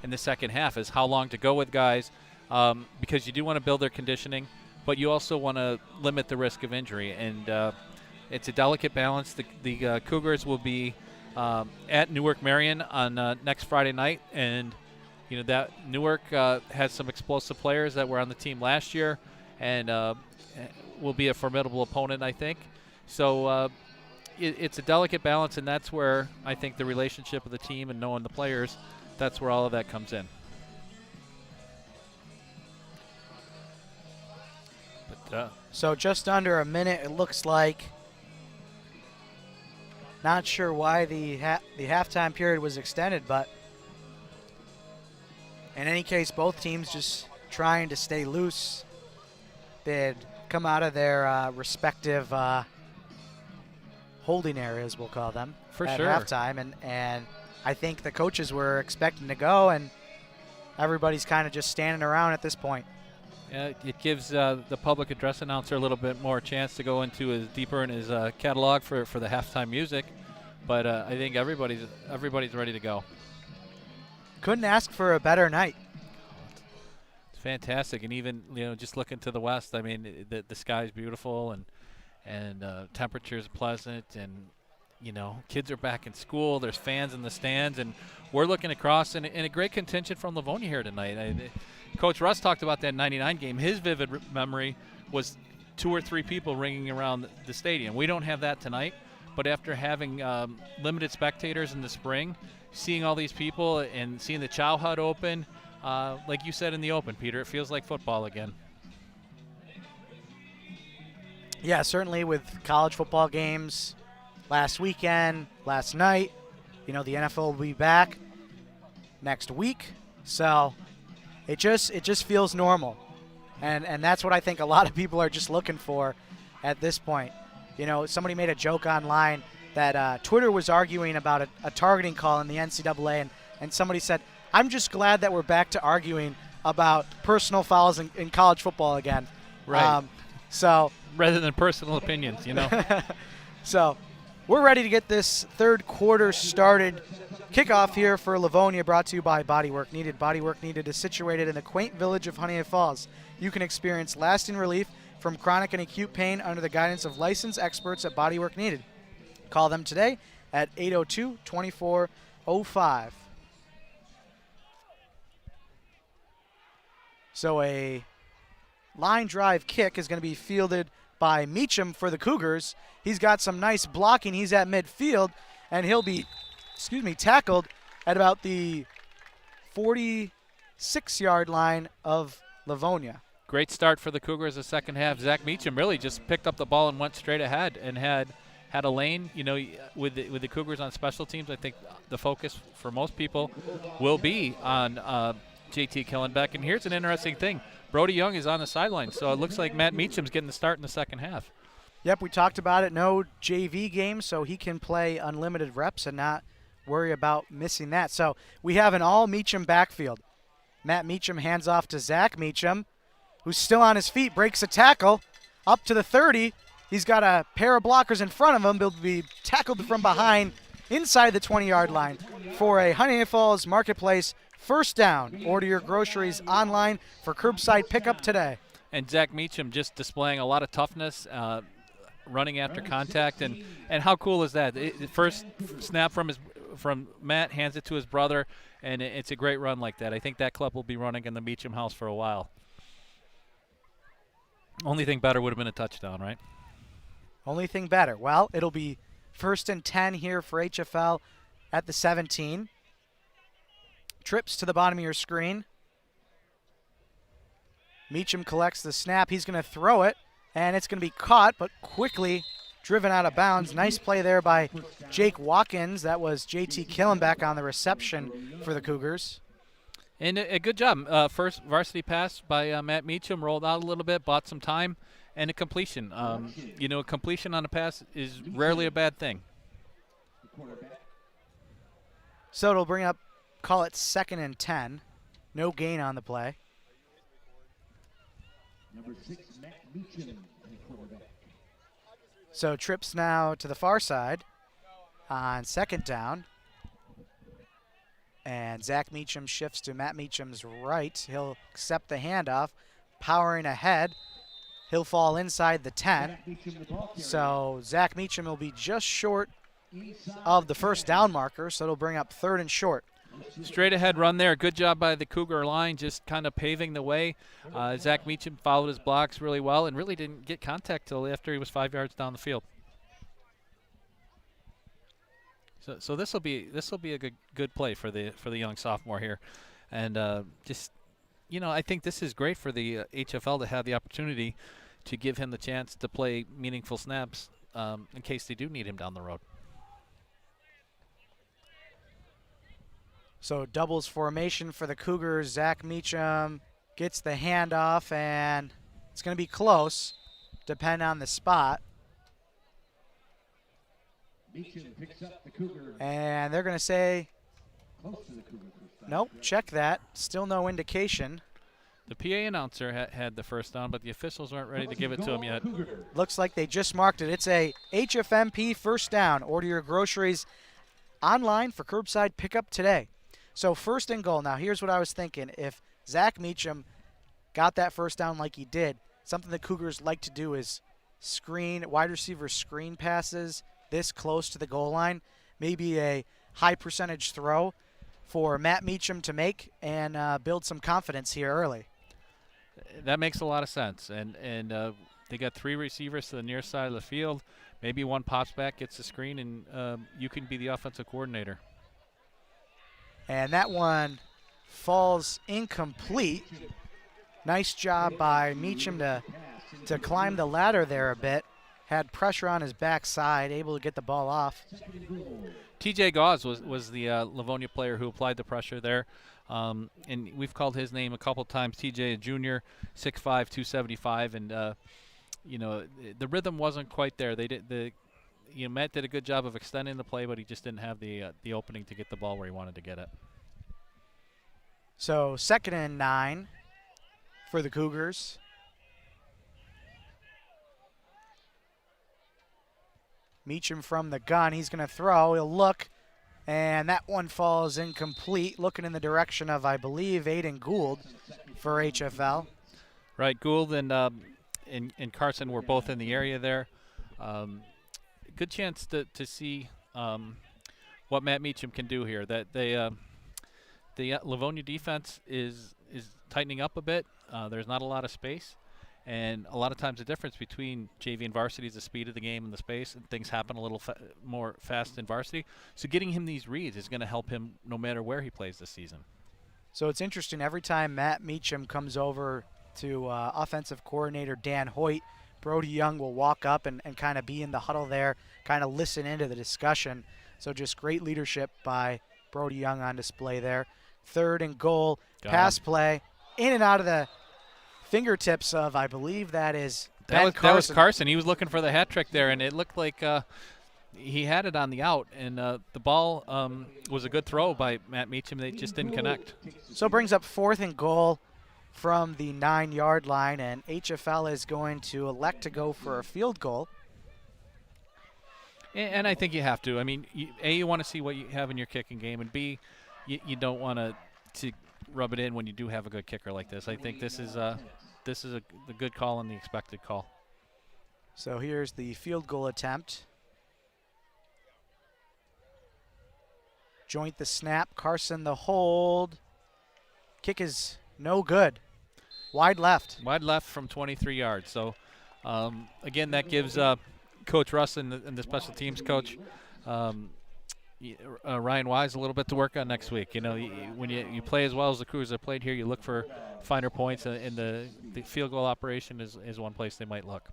in the second half is how long to go with guys because you do want to build their conditioning, but you also want to limit the risk of injury. And it's a delicate balance. The Cougars will be at Newark Marion on next Friday night, and that Newark has some explosive players that were on the team last year, and will be a formidable opponent, I think. So it's a delicate balance, and that's where I think the relationship of the team and knowing the players, that's where all of that comes in. But, so just under a minute, it looks like. Not sure why the halftime period was extended, but in any case, both teams just trying to stay loose. They'd come out of their respective holding areas, we'll call them, for at sure. halftime, and I think the coaches were expecting to go, and everybody's kind of just standing around at this point. Yeah, it gives the public address announcer a little bit more chance to go into deeper in his catalog for the halftime music, but I think everybody's ready to go. Couldn't ask for a better night. It's fantastic, and even just looking to the west, I mean the sky's beautiful, and temperature's pleasant, and kids are back in school. There's fans in the stands, and we're looking across in a great contingent from Livonia here tonight. Coach Russ talked about that 99 game. His vivid memory was 2 or 3 people ringing around the stadium. We don't have that tonight, but after having limited spectators in the spring, seeing all these people and seeing the Chow Hut open, like you said in the open, Peter, it feels like football again. Yeah, certainly with college football games last weekend, last night, the NFL will be back next week, so it just feels normal, and that's what I think a lot of people are just looking for at this point. Somebody made a joke online that Twitter was arguing about a targeting call in the NCAA, and somebody said, I'm just glad that we're back to arguing about personal fouls in college football again. Right. So rather than personal opinions, So we're ready to get this third quarter started. Kickoff here for Livonia, brought to you by Bodywork Needed. Bodywork Needed is situated in the quaint village of Honeoye Falls. You can experience lasting relief from chronic and acute pain under the guidance of licensed experts at Bodywork Needed. Call them today at 802-2405. So a line drive kick is going to be fielded by Meacham for the Cougars. He's got some nice blocking. He's at midfield, and he'll be tackled at about the 46-yard line of Livonia. Great start for the Cougars the second half. Zach Meacham really just picked up the ball and went straight ahead and had a lane. With the Cougars on special teams, I think the focus for most people will be on JT Killenbeck. And here's an interesting thing. Brody Young is on the sideline, so it looks like Matt Meacham's getting the start in the second half. Yep, we talked about it. No JV game, so he can play unlimited reps and not worry about missing that. So we have an all-Meacham backfield. Matt Meacham hands off to Zach Meacham, who's still on his feet, breaks a tackle up to the 30. He's got a pair of blockers in front of him. He'll be tackled from behind inside the 20-yard line for a Honeoye Falls Marketplace first down. Order your groceries online for curbside pickup today. And Zach Meacham just displaying a lot of toughness, running after contact, and how cool is that? The first snap from Matt, hands it to his brother, and it's a great run like that. I think that club will be running in the Meacham house for a while. Only thing better would have been a touchdown, right? Only thing better. Well, it'll be 1st and 10 here for HFL at the 17. Trips to the bottom of your screen. Meacham collects the snap. He's going to throw it, and it's going to be caught, but quickly driven out of bounds. Nice play there by Jake Watkins. That was JT Killenbeck on the reception for the Cougars. And a good job. First varsity pass by Matt Meacham, rolled out a little bit, bought some time, and a completion. A completion on a pass is rarely a bad thing. So it'll bring up, call it 2nd and 10. No gain on the play. Number 6, Matt Meacham, quarterback. So trips now to the far side on 2nd down. And Zach Meacham shifts to Matt Meacham's right. He'll accept the handoff, powering ahead. he'll fall inside the 10. So Zach Meacham will be just short of the first down marker, so it'll bring up 3rd and short. Straight ahead run there. Good job by the Cougar line, just kind of paving the way. Zach Meacham followed his blocks really well and really didn't get contact till after he was 5 yards down the field. So this will be a good play for the young sophomore here, and just I think this is great for the HFL to have the opportunity to give him the chance to play meaningful snaps in case they do need him down the road. So doubles formation for the Cougars. Zach Meacham gets the handoff, and it's going to be close, depending on the spot. Meacham picks up the Cougar. And they're going to say, Close to the Cougar first down. nope, check that. Still no indication. The PA announcer had the first down, but the officials weren't ready to give it to him yet. Cougar. Looks like they just marked it. It's a HFMP first down. Order your groceries online for curbside pickup today. So 1st and goal. Now here's what I was thinking. If Zach Meacham got that first down like he did, something the Cougars like to do is wide receiver screen passes this close to the goal line. Maybe a high percentage throw for Matt Meacham to make and build some confidence here early. That makes a lot of sense. And they got 3 receivers to the near side of the field. Maybe one pops back, gets the screen, and you can be the offensive coordinator. And that one falls incomplete. Nice job by Meacham to climb the ladder there a bit. Had pressure on his backside, able to get the ball off. TJ Gauze was the Livonia player who applied the pressure there. And we've called his name a couple times. TJ, a junior, 6'5", 275, and the rhythm wasn't quite there. Matt did a good job of extending the play, but he just didn't have the opening to get the ball where he wanted to get it. So 2nd and 9 for the Cougars. Meacham from the gun. He's going to throw. He'll look, and that one falls incomplete. Looking in the direction of, I believe, Aiden Gould for HFL. Right, Gould and Carson were both in the area there. Good chance to see what Matt Meacham can do here. That the Livonia defense is tightening up a bit. There's not a lot of space. And a lot of times the difference between JV and varsity is the speed of the game and the space, and things happen a little more fast in varsity. So getting him these reads is going to help him no matter where he plays this season. So it's interesting. Every time Matt Meacham comes over to offensive coordinator Dan Hoyt, Brody Young will walk up and kind of be in the huddle there, kind of listen into the discussion. So just great leadership by Brody Young on display there. 3rd and goal, pass play, in and out of the fingertips of, I believe that is Ben Carson. That was Carson. He was looking for the hat trick there, and it looked like he had it on the out, and the ball was a good throw by Matt Meacham. They just didn't connect. So it brings up 4th and goal from the 9-yard line, and HFL is going to elect to go for a field goal. And I think you have to. I mean, you want to see what you have in your kicking game, and B, you don't want to rub it in when you do have a good kicker like this. I think this is a good call and the expected call. So here's the field goal attempt. Joint the snap, Carson the hold. Kick is no good. Wide left. Wide left from 23 yards. So, again, that gives Coach Russ and the special teams coach, Ryan Wise, a little bit to work on next week. When you play as well as the Cougars have played here, you look for finer points, and the field goal operation is one place they might look.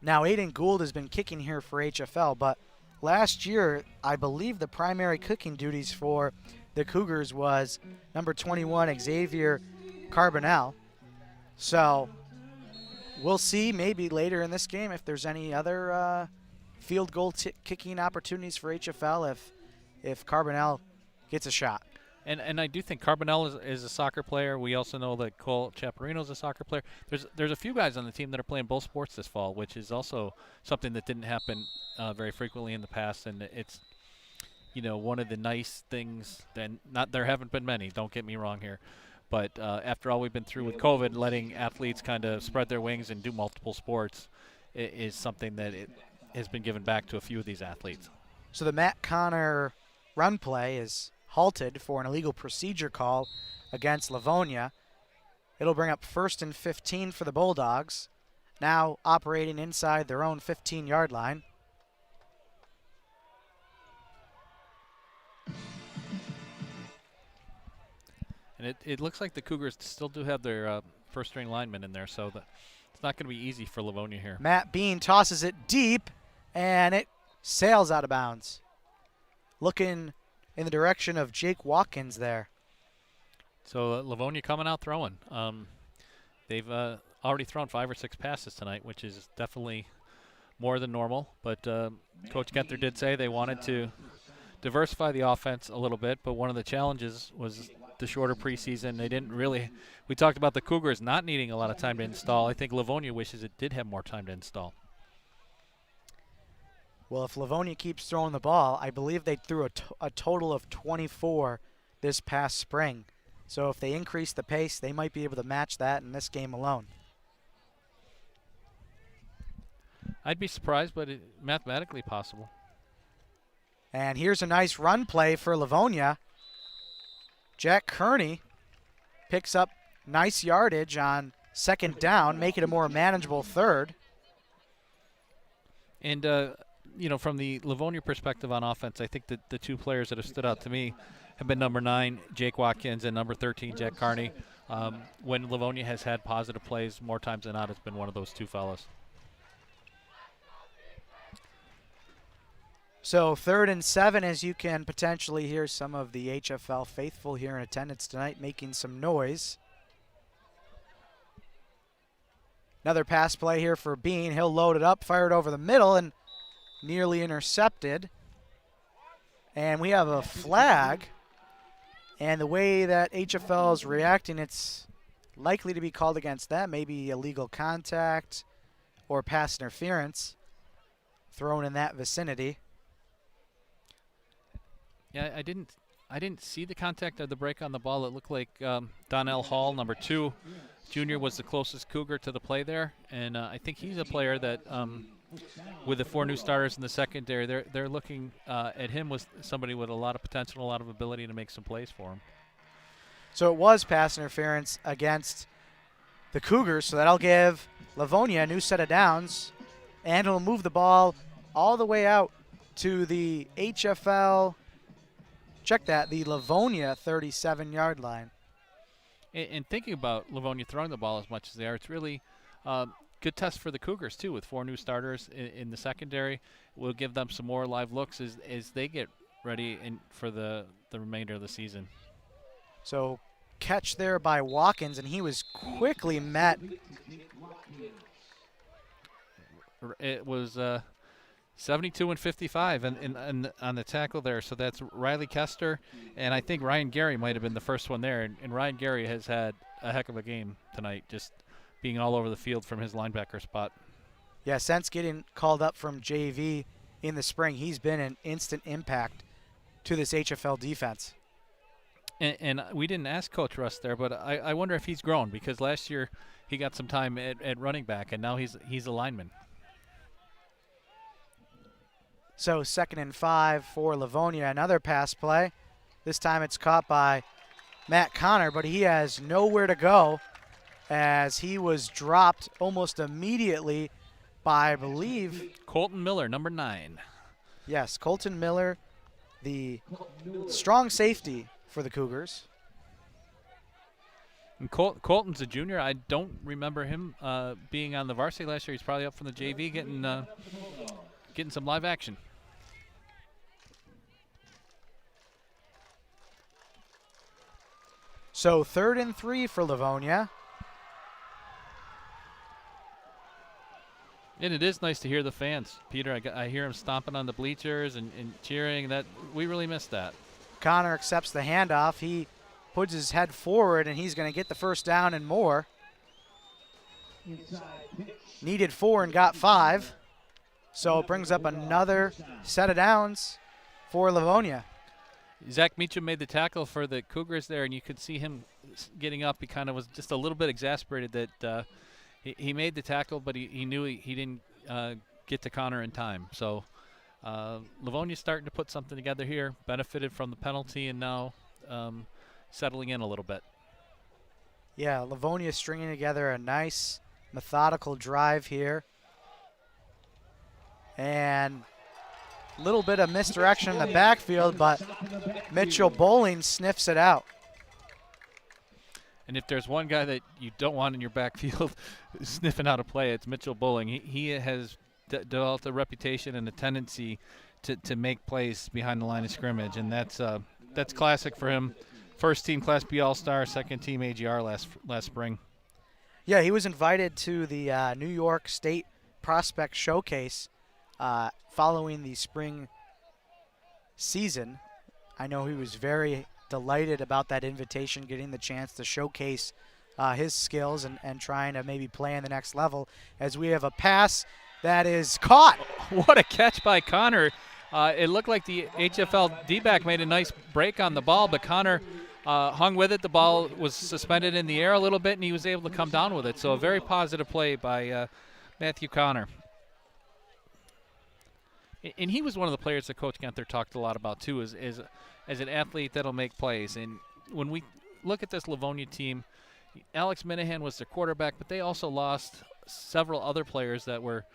Now, Aiden Gould has been kicking here for HFL, but last year, I believe the primary kicking duties for the Cougars was number 21, Xavier Carbonell. So we'll see maybe later in this game if there's any other field goal kicking opportunities for HFL if Carbonell gets a shot. And I do think Carbonell is a soccer player. We also know that Cole Chaparino is a soccer player. There's a few guys on the team that are playing both sports this fall, which is also something that didn't happen very frequently in the past. And it's one of the nice things. There haven't been many. Don't get me wrong here, But after all we've been through with COVID, letting athletes kind of spread their wings and do multiple sports is something that it has been given back to a few of these athletes. So the Matt Connor run play is halted for an illegal procedure call against Livonia. It'll bring up 1st and 15 for the Bulldogs, now operating inside their own 15-yard line. And it looks like the Cougars still do have their first-string linemen in there, so it's not going to be easy for Livonia here. Matt Bean tosses it deep, and it sails out of bounds. Looking in the direction of Jake Watkins there. So Livonia coming out throwing. They've already thrown 5 or 6 passes tonight, which is definitely more than normal. But Coach Genther did say they wanted to diversify the offense a little bit, but one of the challenges was the shorter preseason. They didn't really – we talked about the Cougars not needing a lot of time to install. I think Livonia wishes it did have more time to install. Well, if Livonia keeps throwing the ball, I believe they threw a total of 24 this past spring. So if they increase the pace, they might be able to match that in this game alone. I'd be surprised, but it's mathematically possible. And here's a nice run play for Livonia. Jack Kearney picks up nice yardage on 2nd down, make it a more manageable 3rd. And, you know, from the Livonia perspective on offense, I think that the 2 players that have stood out to me have been number 9, Jake Watkins, and number 13, Jack Kearney. When Livonia has had positive plays, more times than not, it's been one of those 2 fellas. So 3rd and 7, as you can potentially hear some of the HFL faithful here in attendance tonight making some noise. Another pass play here for Bean. He'll load it up, fire it over the middle, and nearly intercepted. And we have a flag. And the way that HFL is reacting, it's likely to be called against them. Maybe illegal contact or pass interference thrown in that vicinity. Yeah, I didn't see the contact or the break on the ball. It looked like Donnell Hall, number 2, junior, was the closest Cougar to the play there, and I think he's a player that, with the 4 new starters in the secondary, they're looking at him with somebody with a lot of potential, a lot of ability to make some plays for him. So it was pass interference against the Cougars, so that'll give Livonia a new set of downs, and it'll move the ball all the way out to the HFL. Check that, the Livonia 37-yard line. And thinking about Livonia throwing the ball as much as they are, it's really good test for the Cougars, too, with 4 new starters in the secondary. We'll give them some more live looks as they get ready for the remainder of the season. So catch there by Watkins, and he was quickly met. It was 72 and 55 and on the tackle there. So that's Riley Kester, and I think Ryan Gary might have been the first one there. And Ryan Gary has had a heck of a game tonight, just being all over the field from his linebacker spot. Yeah, since getting called up from JV in the spring, he's been an instant impact to this HFL defense. And we didn't ask Coach Russ there, but I wonder if he's grown, because last year he got some time at running back, and now he's a lineman. So 2nd and 5 for Livonia. Another pass play. This time it's caught by Matt Connor, but he has nowhere to go as he was dropped almost immediately by, I believe, Colton Miller, number 9. Yes, Colton Miller, the strong safety for the Cougars. And Colton's a junior. I don't remember him being on the varsity last year. He's probably up from the JV getting some live action. So 3rd and 3 for Livonia. And it is nice to hear the fans. Peter, I hear him stomping on the bleachers and cheering. That we really missed that. Connor accepts the handoff. He puts his head forward, and he's going to get the first down and more. Needed 4 and got 5. So it brings up another set of downs for Livonia. Zach Meacham made the tackle for the Cougars there, and you could see him getting up. He kind of was just a little bit exasperated that he made the tackle, but he knew he didn't get to Connor in time. So Livonia's starting to put something together here, benefited from the penalty, and now settling in a little bit. Yeah, Livonia stringing together a nice methodical drive here. And a little bit of misdirection in the backfield, but Mitchell Bowling sniffs it out. And if there's one guy that you don't want in your backfield sniffing out a play, it's Mitchell Bowling. He has developed a reputation and a tendency to make plays behind the line of scrimmage, and that's classic for him. First team Class B All-Star, second team AGR last spring. Yeah, he was invited to the New York State Prospect Showcase following the spring season. I know he was very delighted about that invitation, getting the chance to showcase his skills and trying to maybe play in the next level, as we have a pass that is caught. What a catch by Connor. It looked like the HFL D-back made a nice break on the ball, but Connor hung with it. The ball was suspended in the air a little bit, and he was able to come down with it. So a very positive play by Matthew Connor. And he was one of the players that Coach Genther talked a lot about, too, as an athlete that'll make plays. And when we look at this Livonia team, Alex Minahan was their quarterback, but they also lost several other players that were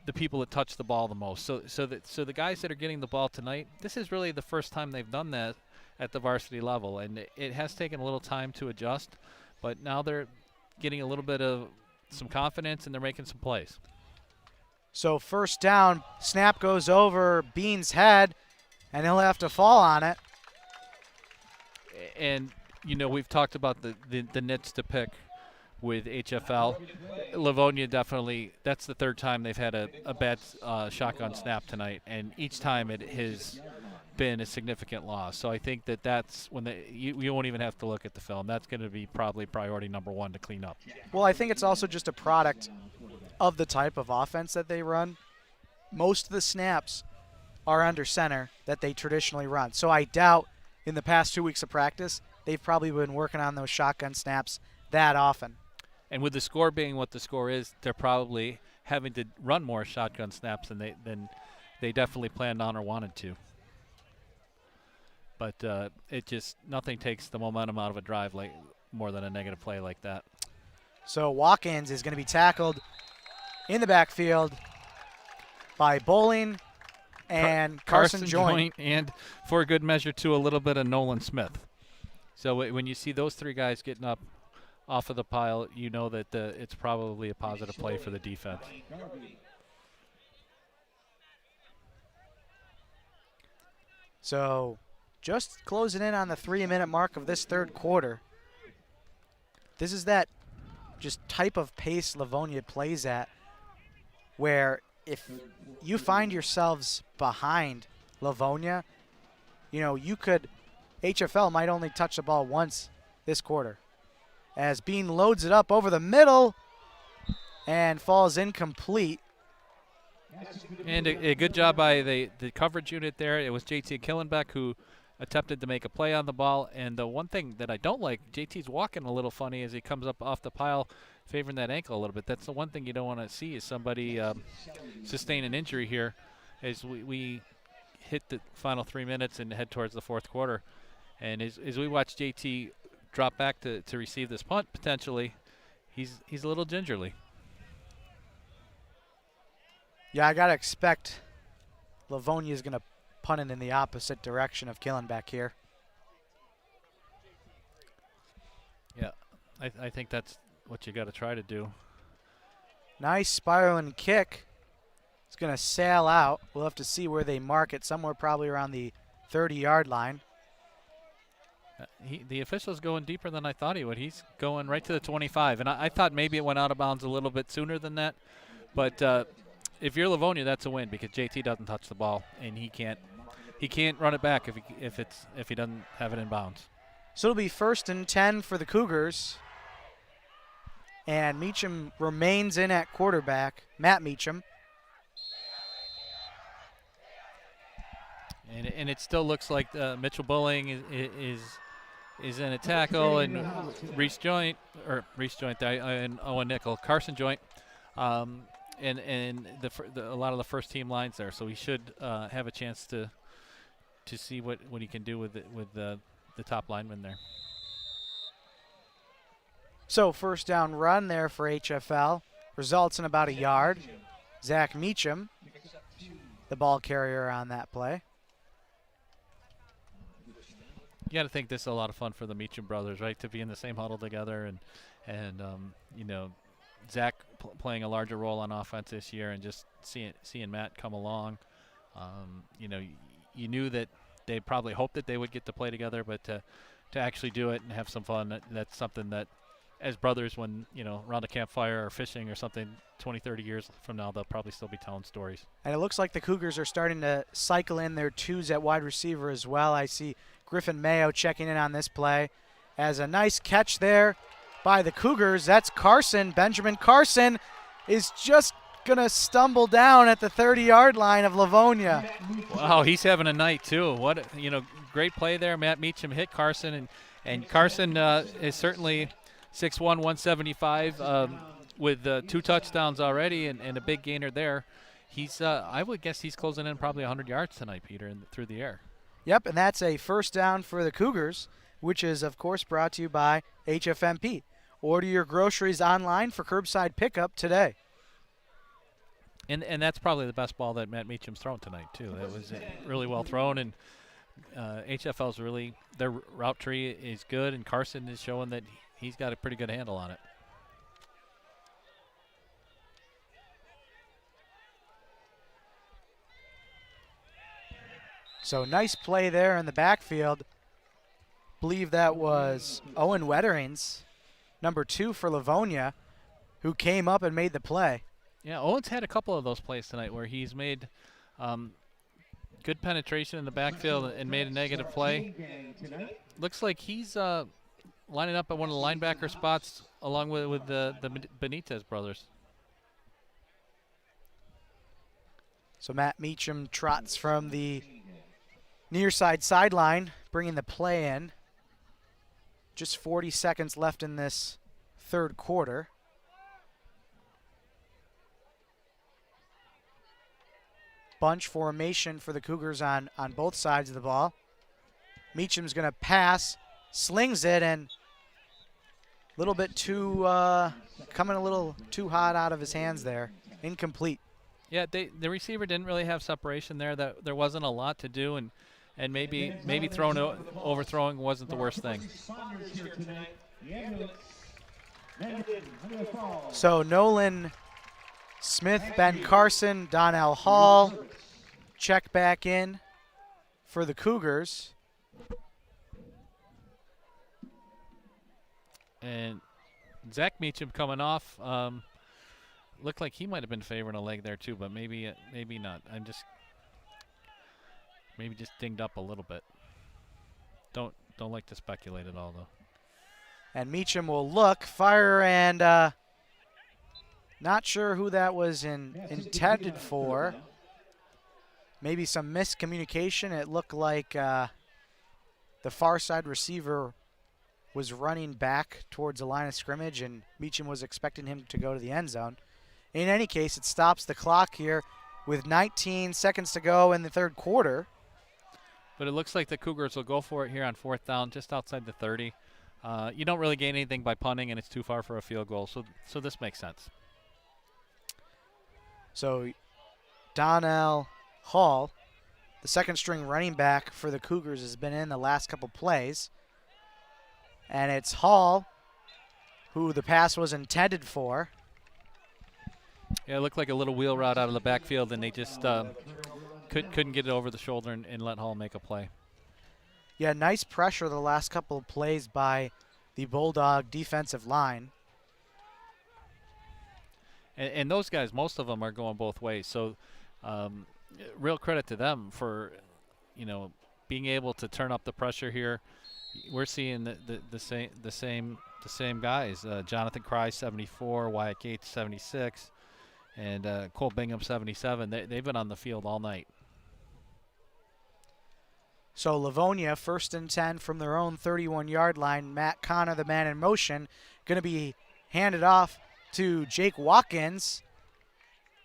the people that touched the ball the most. So the guys that are getting the ball tonight, this is really the first time they've done that at the varsity level. And it has taken a little time to adjust, but now they're getting a little bit of some confidence, and they're making some plays. So first down, snap goes over Bean's head, and he'll have to fall on it. And, you know, we've talked about the nits to pick with HFL. Livonia definitely, that's the third time they've had a bad shotgun snap tonight, and each time it has been a significant loss. So I think that's when you won't even have to look at the film. That's going to be probably priority number one to clean up. Well, I think it's also just a product of the type of offense that they run. Most of the snaps are under center that they traditionally run. So I doubt in the past 2 weeks of practice, they've probably been working on those shotgun snaps that often. And with the score being what the score is, they're probably having to run more shotgun snaps than they definitely planned on or wanted to. But nothing takes the momentum out of a drive like more than a negative play like that. So Watkins is going to be tackled in the backfield by Bowling and Carson Joint. And for a good measure, too, a little bit of Nolan Smith. So when you see those three guys getting up off of the pile, you know that it's probably a positive play for the defense. So just closing in on the 3-minute mark of this third quarter. This is that just type of pace Livonia plays at, where if you find yourselves behind Livonia, you know, HFL might only touch the ball once this quarter. As Bean loads it up over the middle and falls incomplete. And a good job by the coverage unit there. It was JT Killenbeck who attempted to make a play on the ball. And the one thing that I don't like, JT's walking a little funny as he comes up off the pile, favoring that ankle a little bit. That's the one thing you don't want to see, is somebody sustain an injury here as we hit the final 3 minutes and head towards the fourth quarter. And as we watch JT drop back to receive this punt potentially, he's a little gingerly. Yeah, I got to expect Livonia is going to punt it in the opposite direction of Killenbeck here. Yeah, I think that's what you got to try to do. Nice spiraling kick. It's going to sail out. We'll have to see where they mark it, somewhere probably around the 30-yard line. The official's going deeper than I thought he would. He's going right to the 25, and I thought maybe it went out of bounds a little bit sooner than that. But if you're Livonia, that's a win, because JT doesn't touch the ball, and he can't run it back if he doesn't have it in bounds. So it'll be 1st and 10 for the Cougars. And Meacham remains in at quarterback, Matt Meacham. And it still looks like Mitchell Bulling is in a tackle, and Reese Joint, and Owen Nickel, Carson Joint, and a lot of the first team lines there. So he should have a chance to see what he can do with the top lineman there. So first down run there for HFL. Results in about a yard. Zach Meacham, the ball carrier on that play. You got to think this is a lot of fun for the Meacham brothers, right? To be in the same huddle together, and you know, Zach playing a larger role on offense this year, and just seeing Matt come along. You know, you knew that they probably hoped that they would get to play together, but to actually do it and have some fun, that's something that, as brothers, when, you know, around a campfire or fishing or something 20, 30 years from now, they'll probably still be telling stories. And it looks like the Cougars are starting to cycle in their twos at wide receiver as well. I see Griffin Mayo checking in on this play as a nice catch there by the Cougars. That's Carson. Benjamin Carson is just going to stumble down at the 30-yard line of Livonia. Wow, he's having a night too. What, you know, great play there. Matt Meacham hit Carson, and Carson is certainly 6'1", 175 with 2 touchdowns already and a big gainer there. He's I would guess he's closing in probably 100 yards tonight, Peter, through the air. Yep, and that's a first down for the Cougars, which is, of course, brought to you by HFMP. Order your groceries online for curbside pickup today. And that's probably the best ball that Matt Meacham's thrown tonight, too. That was really well thrown, and HFL's really, their route tree is good, and Carson is showing that he's got a pretty good handle on it. So nice play there in the backfield. Believe that was Owen Wetterings, number 2 for Livonia, who came up and made the play. Yeah, Owen's had a couple of those plays tonight where he's made good penetration in the backfield and made a negative play. Looks like he's lining up at one of the linebacker spots along with the Benitez brothers. So Matt Meacham trots from the near side sideline, bringing the play in. Just 40 seconds left in this third quarter. Bunch formation for the Cougars on both sides of the ball. Meacham's going to pass, slings it, and a little bit too, coming a little too hot out of his hands there. Incomplete. Yeah, the receiver didn't really have separation there. That there wasn't a lot to do, and maybe overthrowing wasn't the worst thing. So Nolan Smith, Ben Carson, Donnell Hall check back in for the Cougars. And Zach Meacham coming off. Looked like he might have been favoring a leg there too, but maybe not. Maybe just dinged up a little bit. Don't like to speculate at all though. And Meacham will look, fire, and not sure who that was intended for. Maybe some miscommunication. It looked like the far side receiver was running back towards the line of scrimmage, and Meacham was expecting him to go to the end zone. In any case, it stops the clock here with 19 seconds to go in the third quarter. But it looks like the Cougars will go for it here on fourth down, just outside the 30. You don't really gain anything by punting, and it's too far for a field goal, so this makes sense. So Donnell Hall, the second string running back for the Cougars, has been in the last couple plays. And it's Hall who the pass was intended for. Yeah, it looked like a little wheel route out of the backfield, and they just couldn't get it over the shoulder and let Hall make a play. Yeah, nice pressure the last couple of plays by the Bulldog defensive line. And those guys, most of them are going both ways. So real credit to them for, being able to turn up the pressure here. We're seeing the same guys. Jonathan Cry, 74, Wyatt Gates, 76, and Cole Bingham, 77. They've been on the field all night. So Livonia, 1st and 10 from their own 31-yard line. Matt Connor, the man in motion, going to be handed off to Jake Watkins,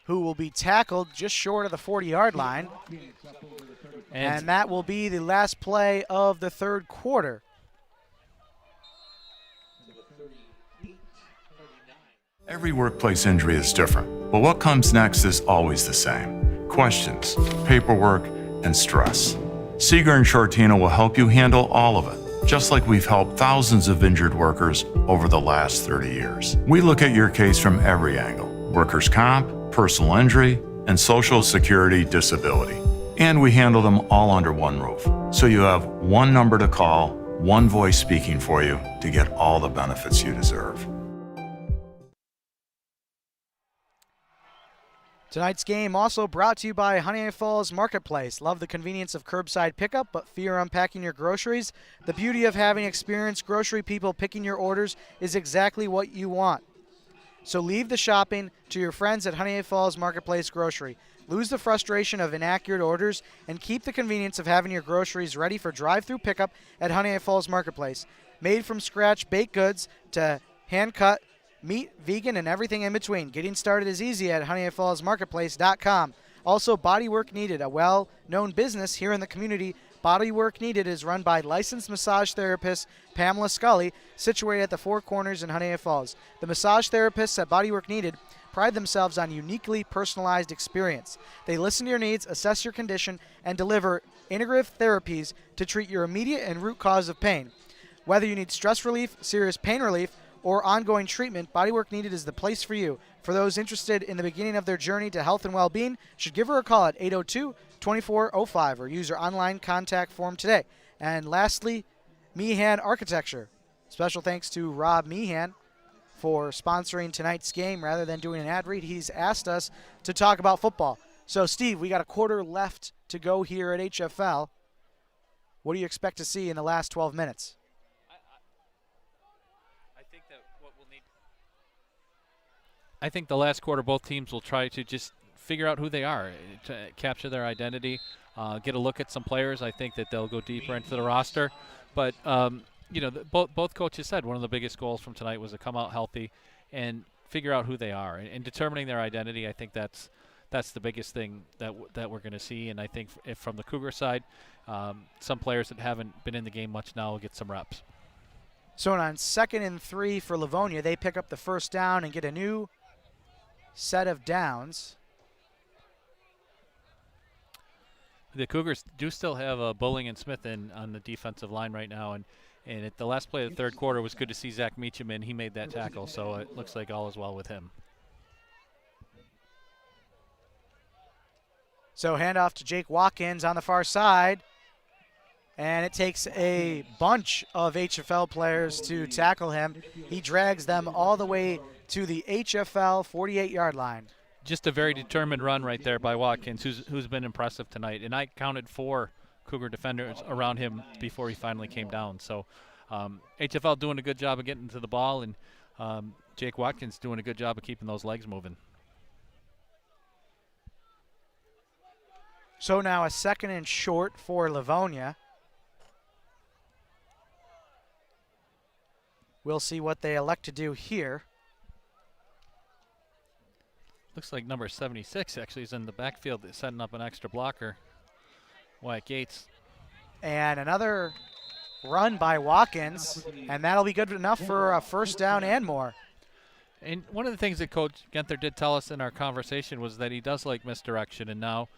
who will be tackled just short of the 40-yard line. And that will be the last play of the third quarter. Every workplace injury is different, but what comes next is always the same. Questions, paperwork, and stress. Seeger and Shortino will help you handle all of it, just like we've helped thousands of injured workers over the last 30 years. We look at your case from every angle: workers' comp, personal injury, and Social Security disability. And we handle them all under one roof, so you have one number to call, one voice speaking for you to get all the benefits you deserve. Tonight's game also brought to you by Honeoye Falls Marketplace. Love the convenience of curbside pickup, but fear unpacking your groceries? The beauty of having experienced grocery people picking your orders is exactly what you want. So leave the shopping to your friends at Honeoye Falls Marketplace Grocery. Lose the frustration of inaccurate orders and keep the convenience of having your groceries ready for drive-through pickup at Honeoye Falls Marketplace. Made from scratch baked goods to hand-cut meat, vegan, and everything in between. Getting started is easy at HoneoyeFallsMarketplace.com. Also, Bodywork Needed, a well-known business here in the community. Bodywork Needed is run by licensed massage therapist Pamela Scully, situated at the Four Corners in Honeoye Falls. The massage therapists at Bodywork Needed pride themselves on uniquely personalized experience. They listen to your needs, assess your condition, and deliver integrative therapies to treat your immediate and root cause of pain. Whether you need stress relief, serious pain relief, or ongoing treatment, Bodywork Needed is the place for you. For those interested in the beginning of their journey to health and well-being, should give her a call at 802-2405 or use her online contact form today. And lastly, Meehan Architecture. Special thanks to Rob Meehan for sponsoring tonight's game. Rather than doing an ad read, he's asked us to talk about football. So, Steve, we got a quarter left to go here at HFL. What do you expect to see in the last 12 minutes? I think the last quarter, both teams will try to just figure out who they are, to capture their identity, get a look at some players. I think that they'll go deeper into the roster. But, both coaches said one of the biggest goals from tonight was to come out healthy and figure out who they are. And determining their identity, I think that's the biggest thing that we're going to see. And I think if from the Cougar side, some players that haven't been in the game much now will get some reps. So on 2nd and 3 for Livonia, they pick up the first down and get a new set of downs. The Cougars do still have Bowling and Smith on the defensive line right now, and at the last play of the third quarter, it was good to see Zach Meacham in. He made that tackle, so it looks like all is well with him. So handoff to Jake Watkins on the far side, and it takes a bunch of HFL players to tackle him. He drags them all the way to the HFL 48-yard line. Just a very determined run right there by Watkins, who's been impressive tonight. And I counted 4 Cougar defenders around him before he finally came down. So HFL doing a good job of getting to the ball, and Jake Watkins doing a good job of keeping those legs moving. So now a 2nd and short for Livonia. We'll see what they elect to do here. Looks like number 76 actually is in the backfield, setting up an extra blocker. Wyatt Gates. And another run by Watkins, and that'll be good enough for a first down and more. And one of the things that Coach Genther did tell us in our conversation was that he does like misdirection, and now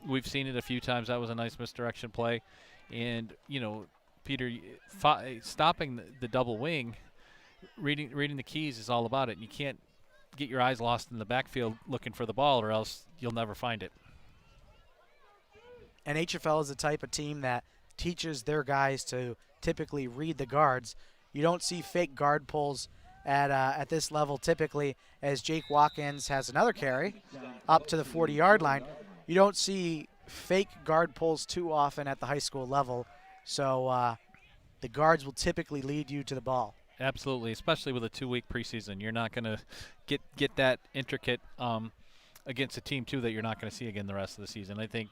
we've seen it a few times. That was a nice misdirection play. And, Peter, stopping the double wing, reading the keys is all about it. And you can't get your eyes lost in the backfield looking for the ball, or else you'll never find it. And HFL is the type of team that teaches their guys to typically read the guards. You don't see fake guard pulls at this level typically, as Jake Watkins has another carry up to the 40-yard line. You don't see fake guard pulls too often at the high school level, so the guards will typically lead you to the ball. Absolutely, especially with a 2-week preseason. You're not going to get that intricate against a team, too, that you're not going to see again the rest of the season. I think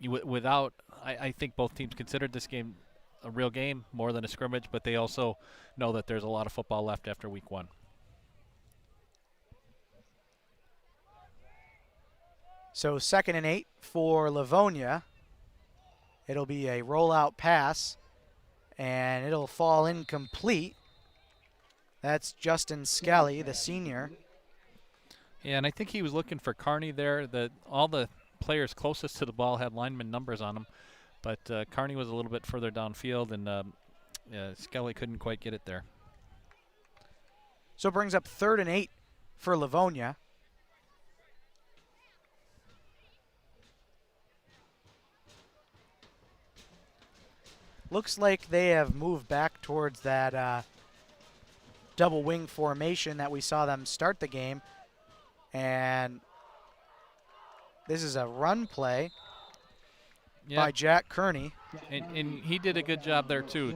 I think both teams considered this game a real game more than a scrimmage, but they also know that there's a lot of football left after week 1. So 2nd and 8 for Livonia. It'll be a rollout pass, and it'll fall incomplete. That's Justin Skelly, the senior. Yeah, and I think he was looking for Carney there. All the players closest to the ball had lineman numbers on them, but Carney was a little bit further downfield, and Skelly couldn't quite get it there. So it brings up 3rd and 8 for Livonia. Looks like they have moved back towards that double wing formation that we saw them start the game. And this is a run play by Jack Kearney. And he did a good job there, too.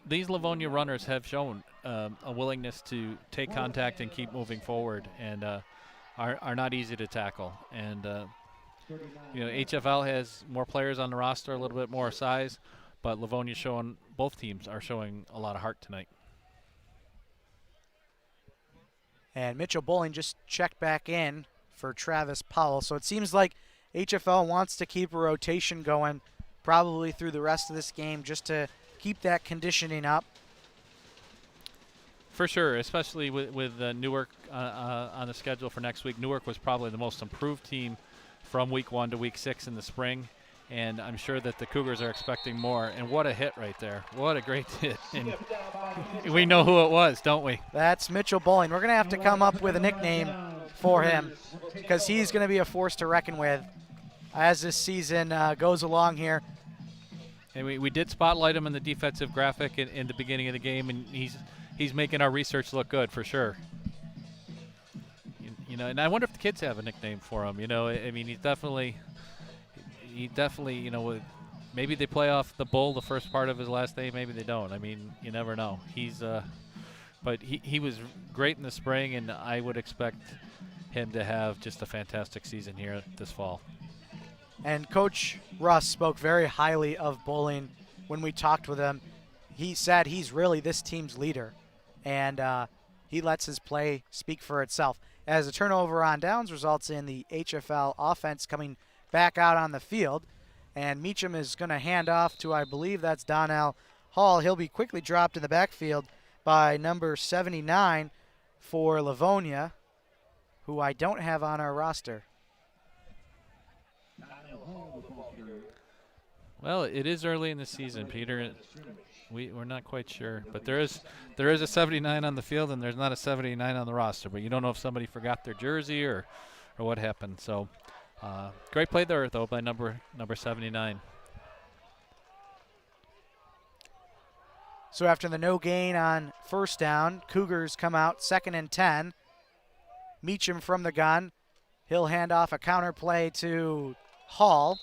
These Livonia runners have shown a willingness to take contact and keep moving forward, and are not easy to tackle. And HFL has more players on the roster, a little bit more size, but Livonia both teams are showing a lot of heart tonight. And Mitchell Bowling just checked back in for Travis Powell. So it seems like HFL wants to keep a rotation going probably through the rest of this game just to keep that conditioning up. For sure, especially with Newark on the schedule for next week. Newark was probably the most improved team from week 1 to week 6 in the spring, and I'm sure that the Cougars are expecting more. And what a hit right there. What a great hit. And we know who it was, don't we? That's Mitchell Bowling. We're going to have to come up with a nickname for him because he's going to be a force to reckon with as this season goes along here. And we did spotlight him in the defensive graphic in the beginning of the game, and he's making our research look good for sure. And I wonder if the kids have a nickname for him. I mean, he definitely, maybe they play off the bull the first part of his last name, maybe they don't. I mean, you never know. But he was great in the spring, and I would expect him to have just a fantastic season here this fall. And Coach Russ spoke very highly of Bowling when we talked with him. He said he's really this team's leader, and he lets his play speak for itself. As a turnover on downs results in the HFL offense coming back out on the field, and Meacham is going to hand off to, I believe that's Donnell Hall. He'll be quickly dropped in the backfield by number 79 for Livonia, who I don't have on our roster. Well, it is early in the season, Peter. We're not quite sure, but there is a 79 on the field, and there's not a 79 on the roster. But you don't know if somebody forgot their jersey or what happened. So, great play there though by number 79. So after the no gain on first down, Cougars come out 2nd and 10. Meacham from the gun. He'll hand off a counter play to Hall,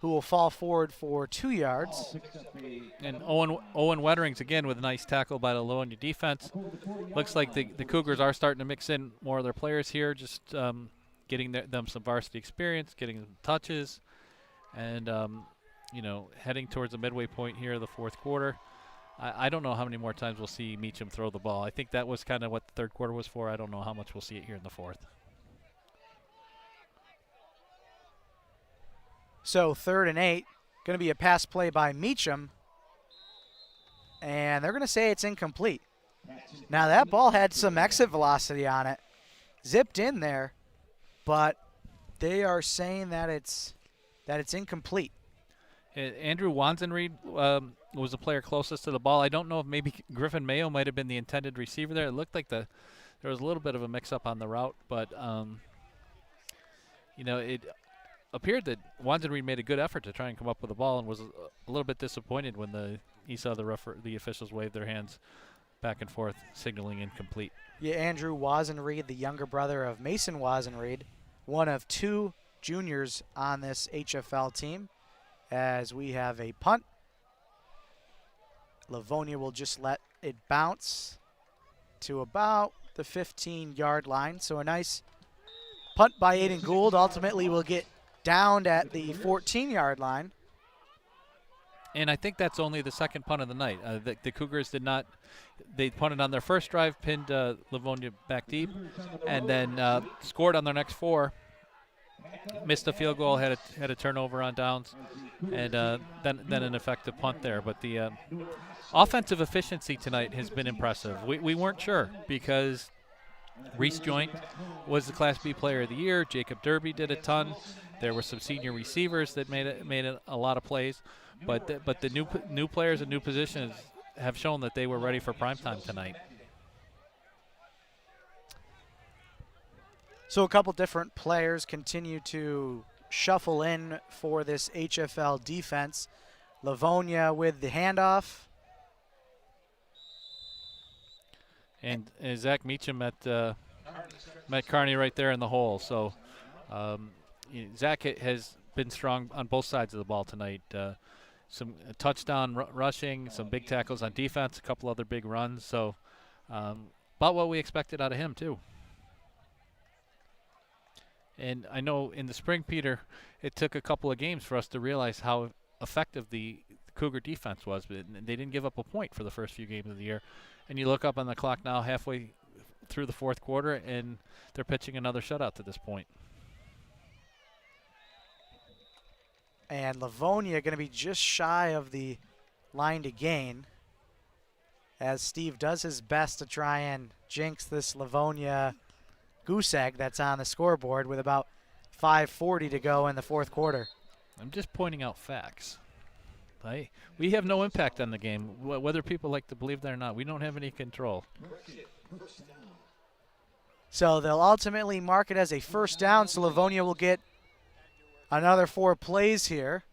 who will fall forward for 2 yards. And Owen Wetterings again with a nice tackle by the Livonia defense. Looks like the Cougars are starting to mix in more of their players here, just getting them some varsity experience, getting them touches, and heading towards the midway point here of the fourth quarter. I don't know how many more times we'll see Meacham throw the ball. I think that was kind of what the third quarter was for. I don't know how much we'll see it here in the fourth. So 3rd and 8, going to be a pass play by Meacham, and they're going to say it's incomplete. Now that ball had some exit velocity on it, zipped in there, but they are saying that it's incomplete. Andrew Wanzenreed was the player closest to the ball. I don't know if maybe Griffin Mayo might have been the intended receiver there. It looked like there was a little bit of a mix-up on the route, but it appeared that Wanzenreed made a good effort to try and come up with the ball and was a little bit disappointed when he saw the officials wave their hands back and forth, signaling incomplete. Yeah, Andrew Wanzenreed, the younger brother of Mason Wanzenreed, one of 2 juniors on this HFL team. As we have a punt, Livonia will just let it bounce to about the 15-yard line. So a nice punt by Aiden Gould ultimately will get downed at the 14-yard line. And I think that's only the second punt of the night. The Cougars did not. They punted on their first drive, pinned Livonia back deep, and then scored on their next 4. Missed a field goal, had a turnover on downs, and then an effective punt there. But the offensive efficiency tonight has been impressive. We weren't sure because Reese Joint was the Class B Player of the Year. Jacob Derby did a ton. There were some senior receivers that made a lot of plays. But the new players and new positions have shown that they were ready for primetime tonight. So a couple different players continue to shuffle in for this HFL defense. Livonia with the handoff. And Zach Meacham met Carney right there in the hole. So Zach has been strong on both sides of the ball tonight. Some touchdown rushing, some big tackles on defense, a couple other big runs. So about what we expected out of him, too. And I know in the spring, Peter, it took a couple of games for us to realize how effective the Cougar defense was. But they didn't give up a point for the first few games of the year. And you look up on the clock now halfway through the fourth quarter, and they're pitching another shutout to this point. And Livonia going to be just shy of the line to gain as Steve does his best to try and jinx this Livonia goose egg that's on the scoreboard with about 5:40 to go in the fourth quarter. I'm just pointing out facts. We have no impact on the game, whether people like to believe that or not. We don't have any control. So they'll ultimately mark it as a first down, so Livonia will get another 4 plays here.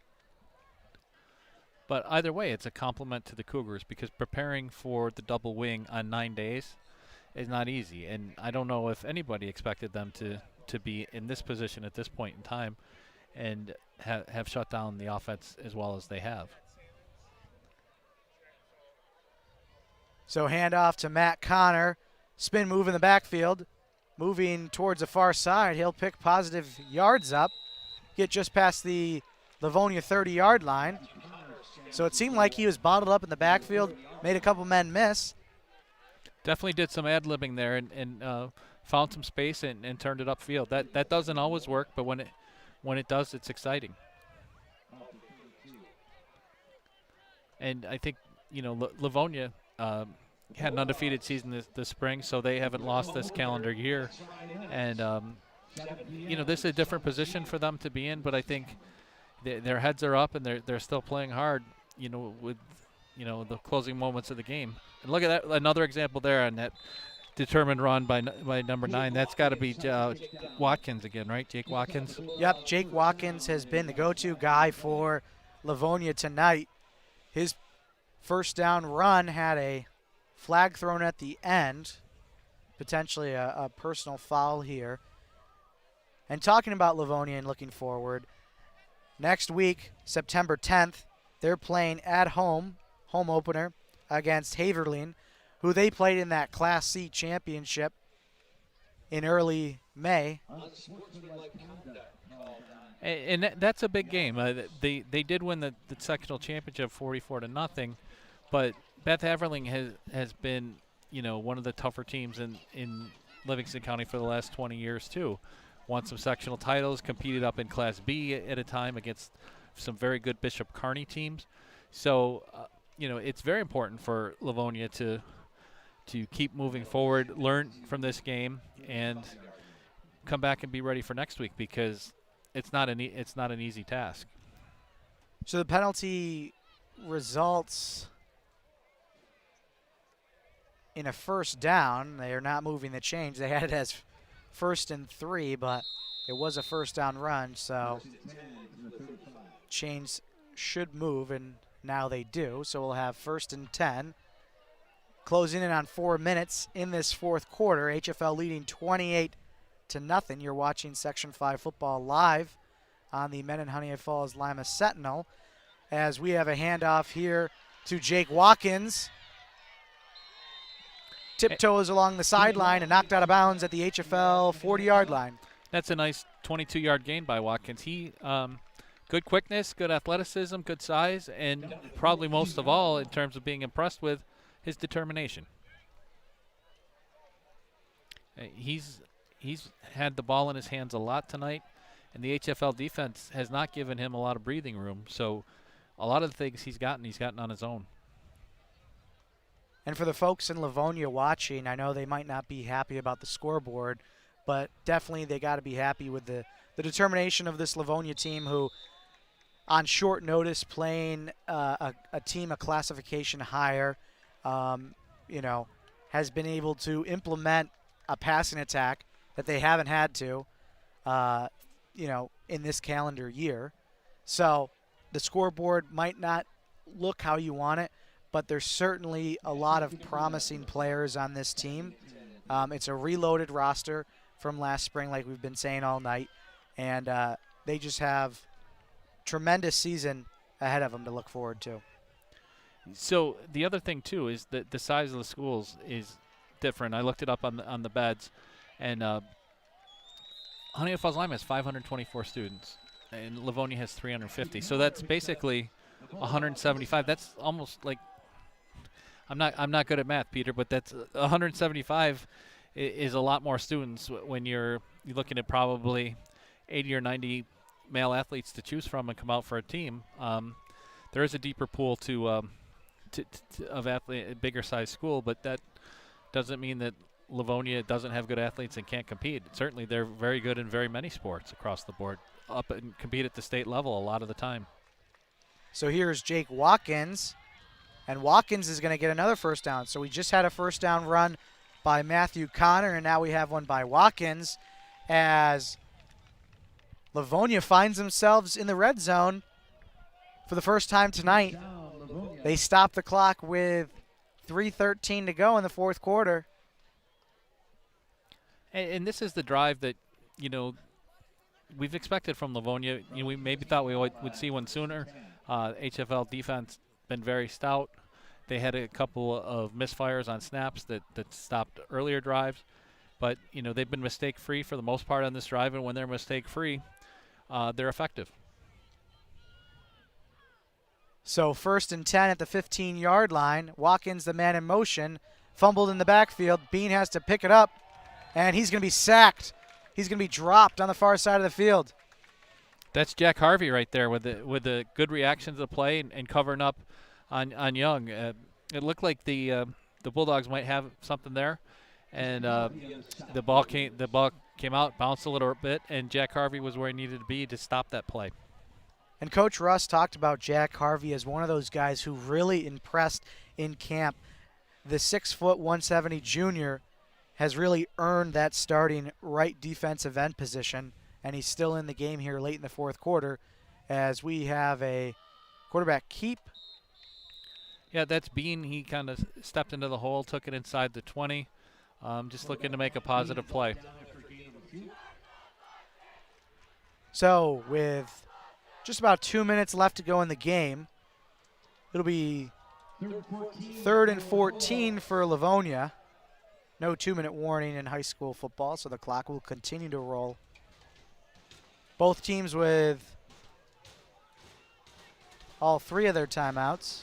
But either way, it's a compliment to the Cougars because preparing for the double wing on 9 days is not easy. And I don't know if anybody expected them to be in this position at this point in time and have shut down the offense as well as they have. So handoff to Matt Connor. Spin move in the backfield. Moving towards the far side. He'll pick positive yards up. Get just past the Livonia 30-yard line. So it seemed like he was bottled up in the backfield, made a couple men miss. Definitely did some ad-libbing there and found some space and turned it upfield. That doesn't always work, but when it does, it's exciting. And I think, Livonia had an undefeated season this spring, so they haven't lost this calendar year. And, this is a different position for them to be in, but I think their heads are up and they're still playing hard, with, the closing moments of the game. And look at that, another example there on that determined run by number 9. That's got to be Watkins again, right? Jake Watkins? Yep, Jake Watkins has been the go-to guy for Livonia tonight. His first down run had a flag thrown at the end, potentially a personal foul here. And talking about Livonia and looking forward, next week, September 10th, they're playing at home opener, against Haverleen, who they played in that Class C championship in early May. And that's a big game. They did win the sectional championship 44-0, but Beth Haverling has been one of the tougher teams in Livingston County for the last 20 years too. Won some sectional titles, competed up in Class B at a time against some very good Bishop Kearney teams. So it's very important for Livonia to keep moving forward, learn from this game, and come back and be ready for next week because it's not an easy task. So the penalty results in a first down. They are not moving the change. They had it as 1st and 3, but it was a first down run, so chains should move, and now they do. So we'll have 1st and 10. Closing in on 4 minutes in this fourth quarter. HFL leading 28-0. You're watching Section 5 football live on the Mendon-Honeoye Falls-Lima Sentinel as we have a handoff here to Jake Watkins. Tiptoes along the sideline and knocked out of bounds at the HFL 40-yard line. That's a nice 22-yard gain by Watkins. He good quickness, good athleticism, good size, and probably most of all in terms of being impressed with his determination. He's had the ball in his hands a lot tonight, and the HFL defense has not given him a lot of breathing room. So a lot of the things he's gotten on his own. And for the folks in Livonia watching, I know they might not be happy about the scoreboard, but definitely they got to be happy with the determination of this Livonia team who, on short notice, playing a team a classification higher, has been able to implement a passing attack that they haven't had to, in this calendar year. So the scoreboard might not look how you want it, but there's certainly a lot of promising players on this team. It's a reloaded roster from last spring, like we've been saying all night, and they just have tremendous season ahead of them to look forward to. So the other thing too is that the size of the schools is different. I looked it up on the beds, and Honeoye Falls-Lima has 524 students, and Livonia has 350. So that's basically 175. That's almost like I'm not good at math, Peter, but that's 175 is a lot more students when you're looking at probably 80 or 90 male athletes to choose from and come out for a team. There is a deeper pool of athlete, a bigger size school, but that doesn't mean that Livonia doesn't have good athletes and can't compete. Certainly, they're very good in very many sports across the board, up and compete at the state level a lot of the time. So here's Jake Watkins, and Watkins is going to get another first down. So we just had a first down run by Matthew Connor, and now we have one by Watkins as Livonia finds themselves in the red zone for the first time tonight. They stop the clock with 3:13 to go in the fourth quarter. And this is the drive that, we've expected from Livonia. We maybe thought we would see one sooner. HFL defense been very stout. They had a couple of misfires on snaps that stopped earlier drives. But, they've been mistake-free for the most part on this drive, and when they're mistake-free, they're effective. So 1st and 10 at the 15-yard line. Watkins, the man in motion, fumbled in the backfield. Bean has to pick it up, and he's going to be sacked. He's going to be dropped on the far side of the field. That's Jack Harvey right there with the good reaction to the play and covering up on Young. It looked like the Bulldogs might have something there, and the ball came out, bounced a little bit, and Jack Harvey was where he needed to be to stop that play. And Coach Russ talked about Jack Harvey as one of those guys who really impressed in camp. The 6', 170 junior has really earned that starting right defensive end position, and he's still in the game here late in the fourth quarter as we have a quarterback keep. Yeah, that's Bean. He kind of stepped into the hole, took it inside the 20, just looking to make a positive play. So with just about 2 minutes left to go in the game, it'll be 3rd and 14 for Livonia. No 2-minute warning in high school football, so the clock will continue to roll. Both teams with all 3 of their timeouts.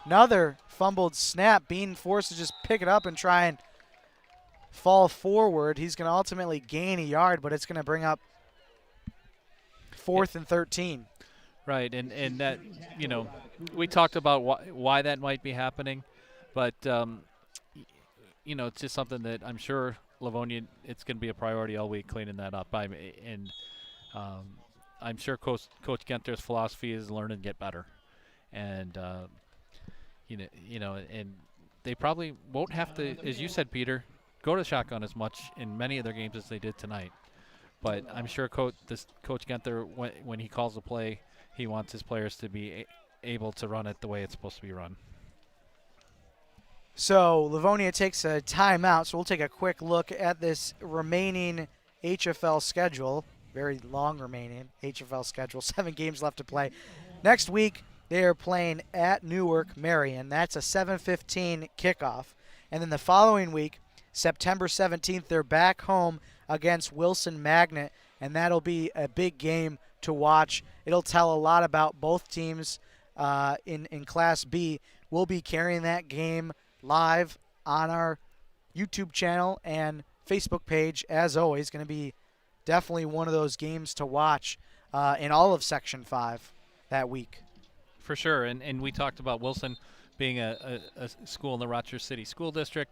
Another fumbled snap. Bean forced to just pick it up and try and fall forward. He's going to ultimately gain a yard, but it's going to bring up 4th and 13. Right, and that, we talked about why that might be happening, but, it's just something that I'm sure Livonia, it's going to be a priority all week cleaning that up. And I'm sure Coach Genter's philosophy is learn and get better. And, and they probably won't have to, as you said, Peter, go to shotgun as much in many of their games as they did tonight. But I'm sure Coach Genter, when he calls a play, he wants his players to be able to run it the way it's supposed to be run. So Livonia takes a timeout, so we'll take a quick look at this remaining HFL schedule. Very long remaining HFL schedule. 7 games left to play. Next week, they are playing at Newark Marion. That's a 7:15 kickoff. And then the following week, September 17th, they're back home against Wilson Magnet, and that'll be a big game to watch. It'll tell a lot about both teams in Class B. We'll be carrying that game live on our YouTube channel and Facebook page. As always, going to be definitely one of those games to watch in all of Section 5 that week. For sure, and we talked about Wilson being a school in the Rochester City School District,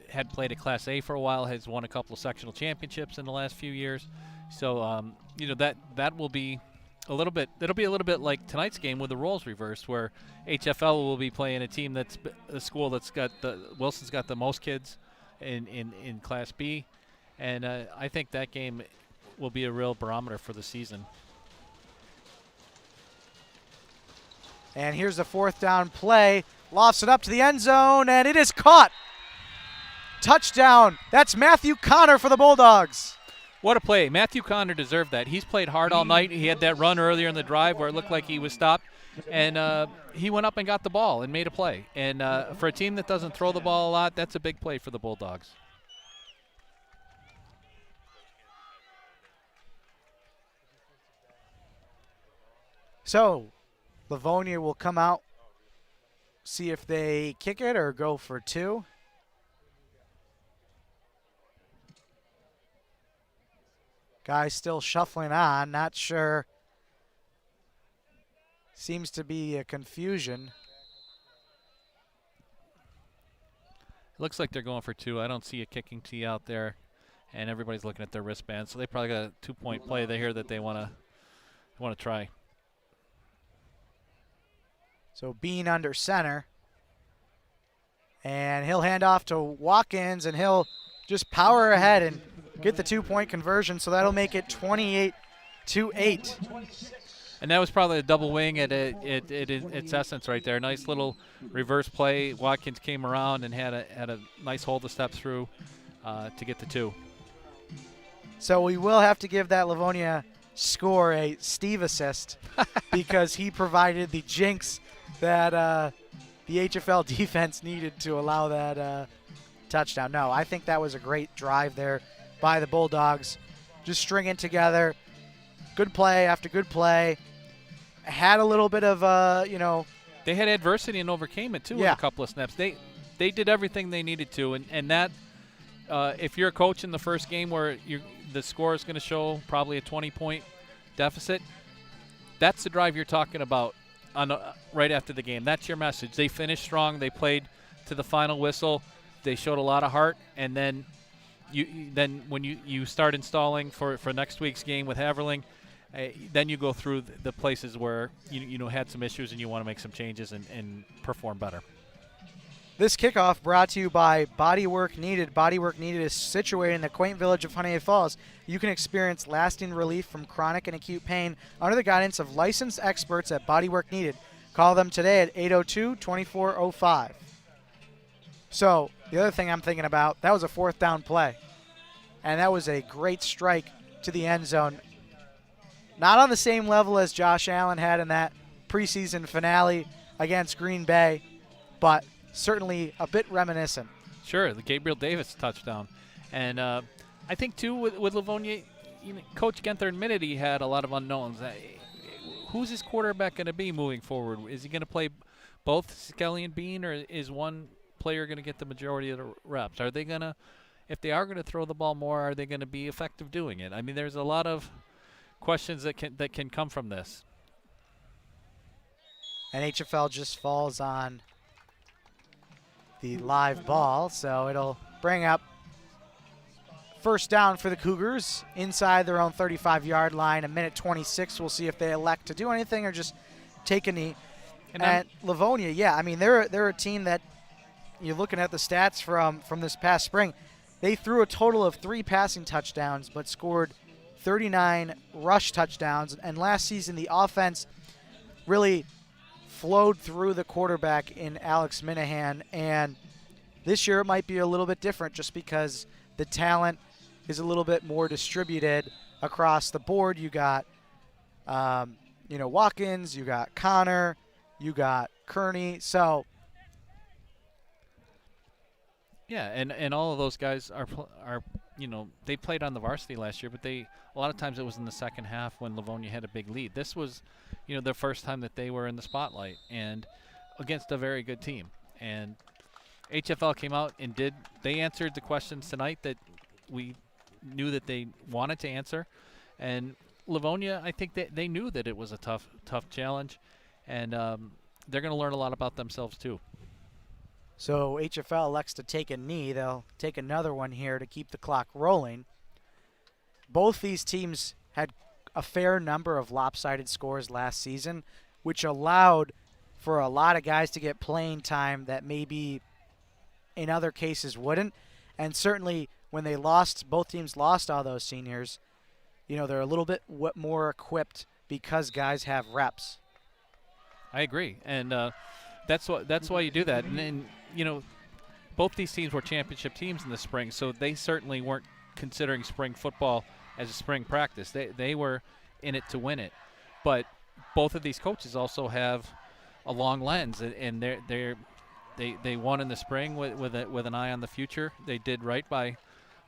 had played at Class A for a while, has won a couple of sectional championships in the last few years. So, that will be a little bit, it'll be a little bit like tonight's game with the roles reversed, where HFL will be playing a team that's a school that's got Wilson's got the most kids in Class B, and I think that game will be a real barometer for the season. And here's the 4th down play. Lofts it up to the end zone, and it is caught. Touchdown. That's Matthew Connor for the Bulldogs. What a play. Matthew Connor deserved that. He's played hard all night. He had that run earlier in the drive where it looked like he was stopped, and he went up and got the ball and made a play. And for a team that doesn't throw the ball a lot, that's a big play for the Bulldogs. So, Livonia will come out, see if they kick it or go for 2. Guy still shuffling on, not sure. Seems to be a confusion. It looks like they're going for 2. I don't see a kicking tee out there, and everybody's looking at their wristband. So they probably got a 2-point play there that they want to try. So Bean under center. And he'll hand off to Watkins, and he'll just power ahead and get the 2-point conversion. So that'll make it 28-8. And that was probably a double wing at its essence right there. Nice little reverse play. Watkins came around and had a nice hold to step through to get the 2. So we will have to give that Livonia score a Steve assist because he provided the jinx that the HFL defense needed to allow that touchdown. No, I think that was a great drive there by the Bulldogs. Just stringing together. Good play after good play. Had a little bit of, They had adversity and overcame it, too, Yeah. in a couple of snaps. They did everything they needed to. And that, if you're a coach in the first game where the score is going to show probably a 20-point deficit, that's the drive you're talking about right after the game. That's your message. They finished strong. They played to the final whistle. They showed a lot of heart. And then when you start installing for next week's game with Haverling, then you go through the places where you had some issues and you want to make some changes and perform better. This kickoff brought to you by Bodywork Needed. Bodywork Needed is situated in the quaint village of Honeoye Falls. You can experience lasting relief from chronic and acute pain under the guidance of licensed experts at Bodywork Needed. Call them today at 802-2405. So the other thing I'm thinking about, that was a 4th down play. And that was a great strike to the end zone. Not on the same level as Josh Allen had in that preseason finale against Green Bay, but certainly a bit reminiscent. Sure, the Gabriel Davis touchdown. And I think, too, with Livonia, Coach Genther admitted he had a lot of unknowns. Who's his quarterback going to be moving forward? Is he going to play both Skelly and Bean, or is one player going to get the majority of the reps? Are they going to, if they are going to throw the ball more, are they going to be effective doing it? I mean, there's a lot of questions that can come from this. And HFL just falls on the live ball, so it'll bring up 1st down for the Cougars inside their own 35-yard line. A minute 26. We'll see if they elect to do anything or just take a knee. And Livonia, yeah, I mean they're a team that you're looking at the stats from this past spring. They threw a total of 3 passing touchdowns, but scored 39 rush touchdowns. And last season, the offense really flowed through the quarterback in Alex Minahan. And this year, it might be a little bit different just because the talent is a little bit more distributed across the board. You got, Watkins, you got Connor, you got Kearney. So Yeah, and all of those guys are they played on the varsity last year, but a lot of times it was in the second half when Livonia had a big lead. This was, their first time that they were in the spotlight and against a very good team. And HFL came out and they answered the questions tonight that we knew that they wanted to answer. And Livonia, I think that they knew that it was a tough challenge, and they're going to learn a lot about themselves too. So HFL elects to take a knee. They'll take another one here to keep the clock rolling. Both these teams had a fair number of lopsided scores last season, which allowed for a lot of guys to get playing time that maybe in other cases wouldn't. And certainly when both teams lost all those seniors, they're a little bit more equipped because guys have reps. I agree, and that's why you do that. And both these teams were championship teams in the spring, so they certainly weren't considering spring football as a spring practice. They were in it to win it. But both of these coaches also have a long lens, and they won in the spring with an eye on the future. They did right by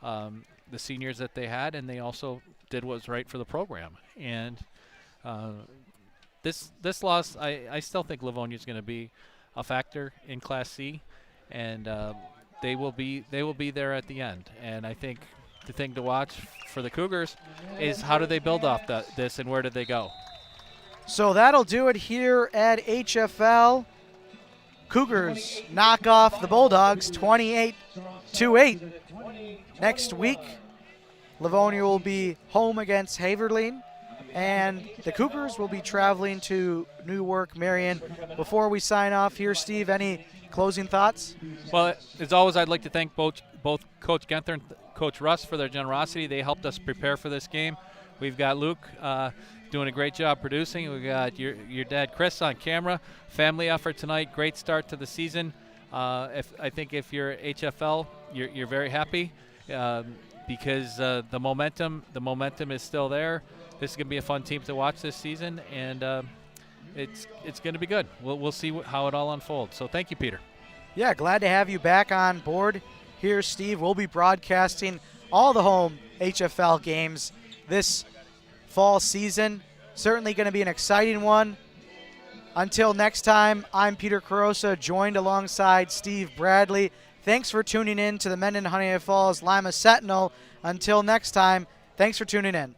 the seniors that they had, and they also did what was right for the program. And this loss, I still think Livonia is going to be a factor in Class C, and they will be there at the end. And I think the thing to watch for the Cougars is how do they build off this, and where do they go? So that'll do it here at HFL. Cougars knock off the Bulldogs 28-8. Next week, Livonia will be home against Haverleen, and the Cougars will be traveling to Newark, Marion. Before we sign off here, Steve, any closing thoughts? Well, as always, I'd like to thank both Coach Genther and Coach Russ for their generosity. They helped us prepare for this game. We've got Luke doing a great job producing. We've got your dad, Chris, on camera. Family effort tonight. Great start to the season. I think if you're HFL, you're very happy because the momentum is still there. This is going to be a fun team to watch this season, and it's going to be good. We'll see how it all unfolds. So thank you, Peter. Yeah, glad to have you back on board here, Steve. We'll be broadcasting all the home HFL games this fall season. Certainly going to be an exciting one. Until next time, I'm Peter Carosa, joined alongside Steve Bradley. Thanks for tuning in to the Mendon-Honeoye Falls-Lima Sentinel. Until next time, thanks for tuning in.